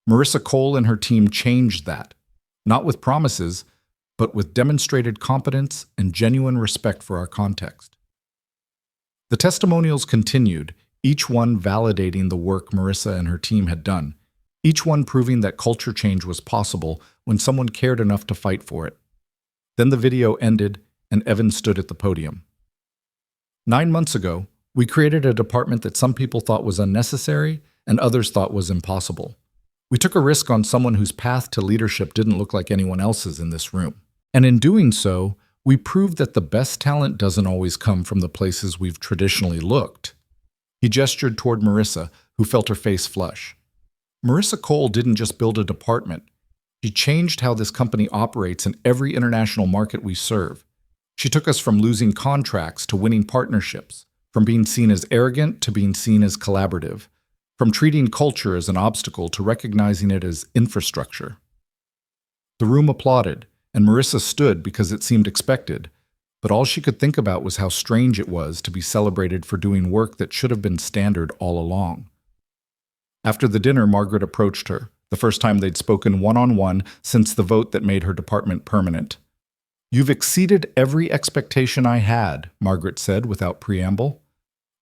S1: Marissa Cole and her team changed that, not with promises, but with demonstrated competence and genuine respect for our context." The testimonials continued, each one validating the work Marissa and her team had done, each one proving that culture change was possible when someone cared enough to fight for it. Then the video ended, and Evan stood at the podium. 9 months ago, we created a department that some people thought was unnecessary and others thought was impossible. We took a risk on someone whose path to leadership didn't look like anyone else's in this room. And in doing so, we proved that the best talent doesn't always come from the places we've traditionally looked. He gestured toward Marissa, who felt her face flush. Marissa Cole didn't just build a department. She changed how this company operates in every international market we serve. She took us from losing contracts to winning partnerships, from being seen as arrogant to being seen as collaborative, from treating culture as an obstacle to recognizing it as infrastructure. The room applauded, and Marissa stood because it seemed expected, but all she could think about was how strange it was to be celebrated for doing work that should have been standard all along. After the dinner, Margaret approached her, the first time they'd spoken one-on-one since the vote that made her department permanent. "You've exceeded every expectation I had," Margaret said without preamble.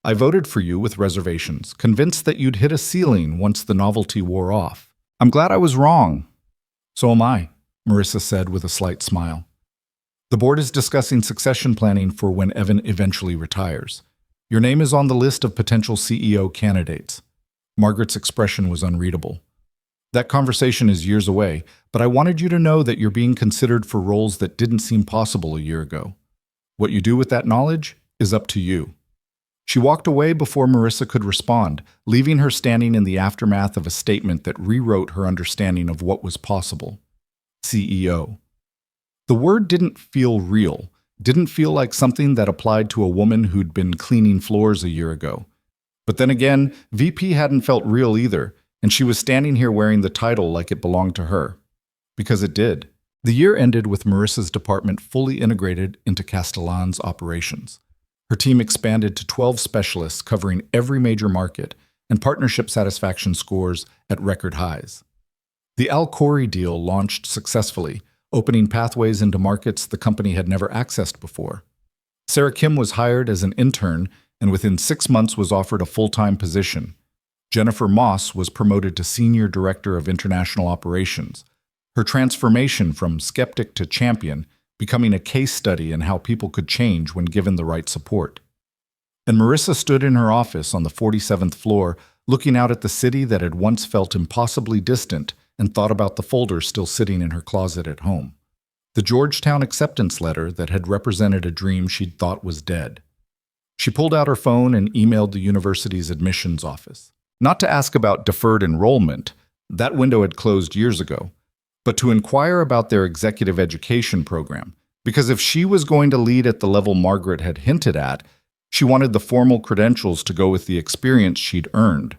S1: "I voted for you with reservations, convinced that you'd hit a ceiling once the novelty wore off. I'm glad I was wrong." "So am I," Marissa said with a slight smile. "The board is discussing succession planning for when Evan eventually retires. Your name is on the list of potential CEO candidates." Margaret's expression was unreadable. "That conversation is years away, but I wanted you to know that you're being considered for roles that didn't seem possible a year ago. What you do with that knowledge is up to you." She walked away before Marissa could respond, leaving her standing in the aftermath of a statement that rewrote her understanding of what was possible. CEO. The word didn't feel real, didn't feel like something that applied to a woman who'd been cleaning floors a year ago. But then again, VP hadn't felt real either, and she was standing here wearing the title like it belonged to her. Because it did. The year ended with Marissa's department fully integrated into Castellan's operations. Her team expanded to 12 specialists covering every major market, and partnership satisfaction scores at record highs. The Al-Khoury deal launched successfully, opening pathways into markets the company had never accessed before. Sarah Kim was hired as an intern, and within 6 months was offered a full-time position. Jennifer Moss was promoted to Senior Director of International Operations. Her transformation from skeptic to champion, becoming a case study in how people could change when given the right support. And Marissa stood in her office on the 47th floor, looking out at the city that had once felt impossibly distant, and thought about the folder still sitting in her closet at home. The Georgetown acceptance letter that had represented a dream she'd thought was dead. She pulled out her phone and emailed the university's admissions office. Not to ask about deferred enrollment, that window had closed years ago, but to inquire about their executive education program, because if she was going to lead at the level Margaret had hinted at, she wanted the formal credentials to go with the experience she'd earned.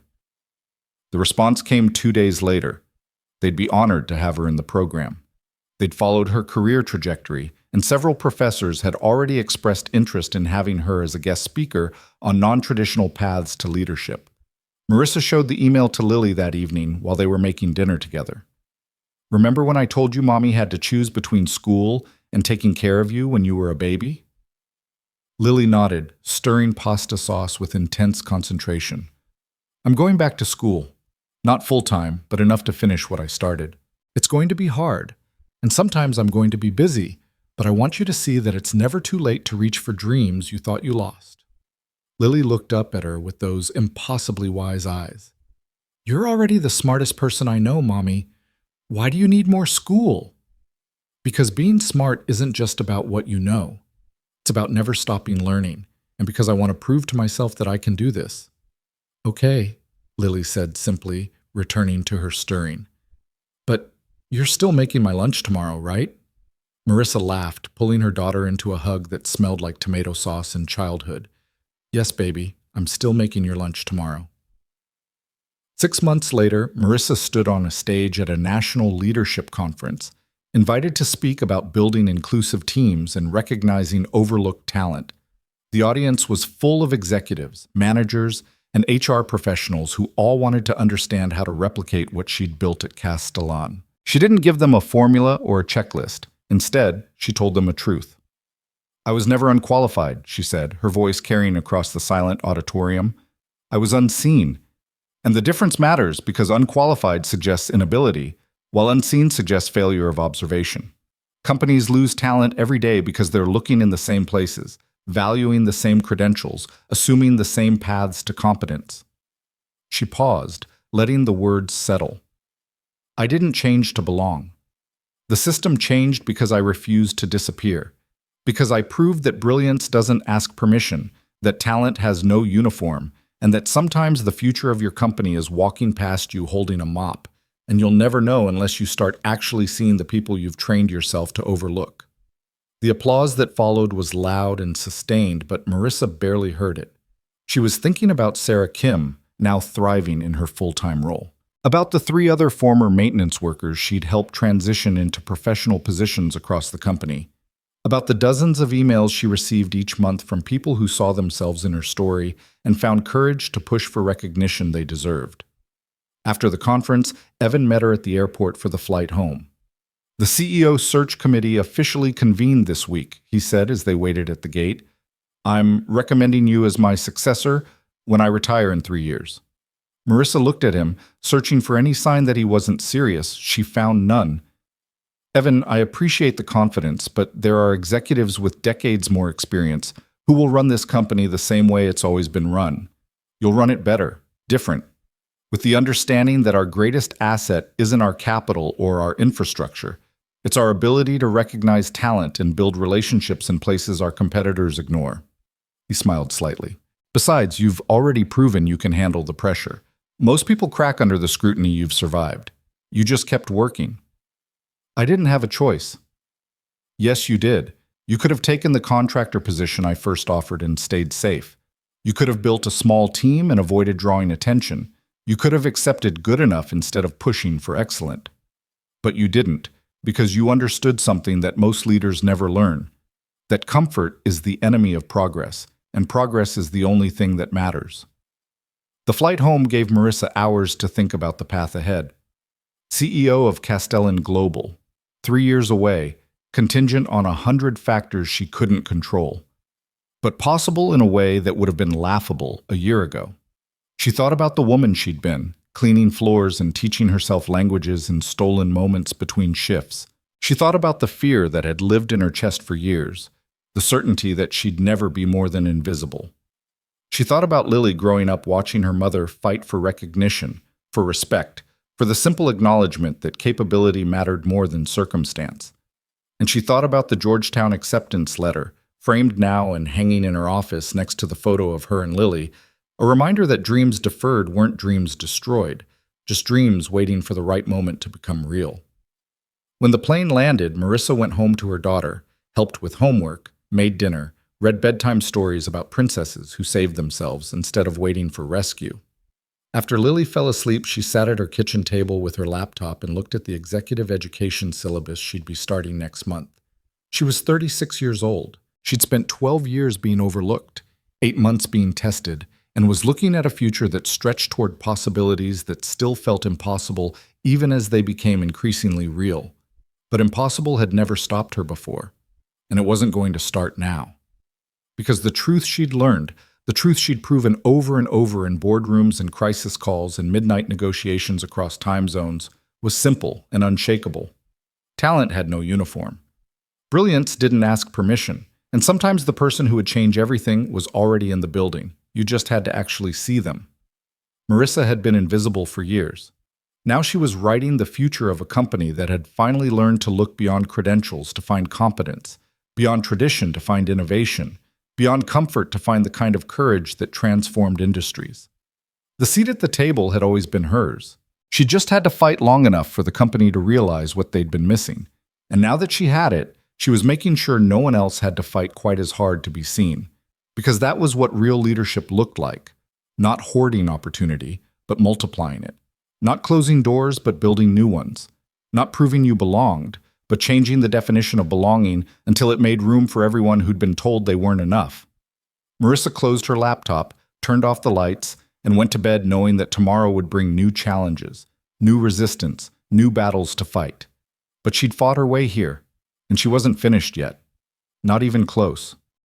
S1: The response came 2 days later. They'd be honored to have her in the program. They'd followed her career trajectory, and several professors had already expressed interest in having her as a guest speaker on non-traditional paths to leadership. Marissa showed the email to Lily that evening while they were making dinner together. "Remember when I told you Mommy had to choose between school and taking care of you when you were a baby?" Lily nodded, stirring pasta sauce with intense concentration. "I'm going back to school. Not full-time, but enough to finish what I started. It's going to be hard, and sometimes I'm going to be busy, but I want you to see that it's never too late to reach for dreams you thought you lost." Lily looked up at her with those impossibly wise eyes. "You're already the smartest person I know, Mommy. Why do you need more school?" "Because being smart isn't just about what you know. It's about never stopping learning, and because I want to prove to myself that I can do this." "Okay," Lily said simply, returning to her stirring. "But you're still making my lunch tomorrow, right?" Marissa laughed, pulling her daughter into a hug that smelled like tomato sauce and childhood. "Yes, baby, I'm still making your lunch tomorrow." 6 months later, Marissa stood on a stage at a national leadership conference, invited to speak about building inclusive teams and recognizing overlooked talent. The audience was full of executives, managers, and HR professionals who all wanted to understand how to replicate what she'd built at Castellan. She didn't give them a formula or a checklist. Instead, she told them a truth. "I was never unqualified," she said, her voice carrying across the silent auditorium. "I was unseen. And the difference matters because unqualified suggests inability, while unseen suggests failure of observation. Companies lose talent every day because they're looking in the same places, valuing the same credentials, assuming the same paths to competence." She paused, letting the words settle. "I didn't change to belong. The system changed because I refused to disappear, because I proved that brilliance doesn't ask permission, that talent has no uniform, and that sometimes the future of your company is walking past you holding a mop, and you'll never know unless you start actually seeing the people you've trained yourself to overlook." The applause that followed was loud and sustained, but Marissa barely heard it. She was thinking about Sarah Kim, now thriving in her full-time role. About the 3 other former maintenance workers she'd helped transition into professional positions across the company. About the dozens of emails she received each month from people who saw themselves in her story and found courage to push for recognition they deserved. After the conference, Evan met her at the airport for the flight home. The CEO search committee officially convened this week, he said as they waited at the gate. I'm recommending you as my successor when I retire in 3 years. Marissa looked at him, searching for any sign that he wasn't serious. She found none. Evan, I appreciate the confidence, but there are executives with decades more experience who will run this company the same way it's always been run. You'll run it better, different, with the understanding that our greatest asset isn't our capital or our infrastructure. It's our ability to recognize talent and build relationships in places our competitors ignore. He smiled slightly. Besides, you've already proven you can handle the pressure. Most people crack under the scrutiny you've survived. You just kept working. I didn't have a choice. Yes, you did. You could have taken the contractor position I first offered and stayed safe. You could have built a small team and avoided drawing attention. You could have accepted good enough instead of pushing for excellent. But you didn't, because you understood something that most leaders never learn, that comfort is the enemy of progress, and progress is the only thing that matters. The flight home gave Marissa hours to think about the path ahead. CEO of Castellan Global, 3 years away, contingent on 100 factors she couldn't control, but possible in a way that would have been laughable a year ago. She thought about the woman she'd been, cleaning floors and teaching herself languages in stolen moments between shifts. She thought about the fear that had lived in her chest for years, the certainty that she'd never be more than invisible. She thought about Lily growing up watching her mother fight for recognition, for respect, for the simple acknowledgement that capability mattered more than circumstance. And she thought about the Georgetown acceptance letter, framed now and hanging in her office next to the photo of her and Lily, a reminder that dreams deferred weren't dreams destroyed, just dreams waiting for the right moment to become real. When the plane landed, Marissa went home to her daughter, helped with homework, made dinner, read bedtime stories about princesses who saved themselves instead of waiting for rescue. After Lily fell asleep, she sat at her kitchen table with her laptop and looked at the executive education syllabus she'd be starting next month. She was 36 years old. She'd spent 12 years being overlooked, 8 months being tested, and was looking at a future that stretched toward possibilities that still felt impossible even as they became increasingly real. But impossible had never stopped her before, and it wasn't going to start now. Because the truth she'd learned, the truth she'd proven over and over in boardrooms and crisis calls and midnight negotiations across time zones, was simple and unshakable. Talent had no uniform. Brilliance didn't ask permission, and sometimes the person who would change everything was already in the building. You just had to actually see them. Marissa had been invisible for years. Now she was writing the future of a company that had finally learned to look beyond credentials to find competence, beyond tradition to find innovation, beyond comfort to find the kind of courage that transformed industries. The seat at the table had always been hers. She just had to fight long enough for the company to realize what they'd been missing. And now that she had it, she was making sure no one else had to fight quite as hard to be seen. Because that was what real leadership looked like. Not hoarding opportunity, but multiplying it. Not closing doors, but building new ones. Not proving you belonged, but changing the definition of belonging until it made room for everyone who'd been told they weren't enough. Marissa closed her laptop, turned off the lights, and went to bed knowing that tomorrow would bring new challenges, new resistance, new battles to fight. But she'd fought her way here, and she wasn't finished yet. Not even close.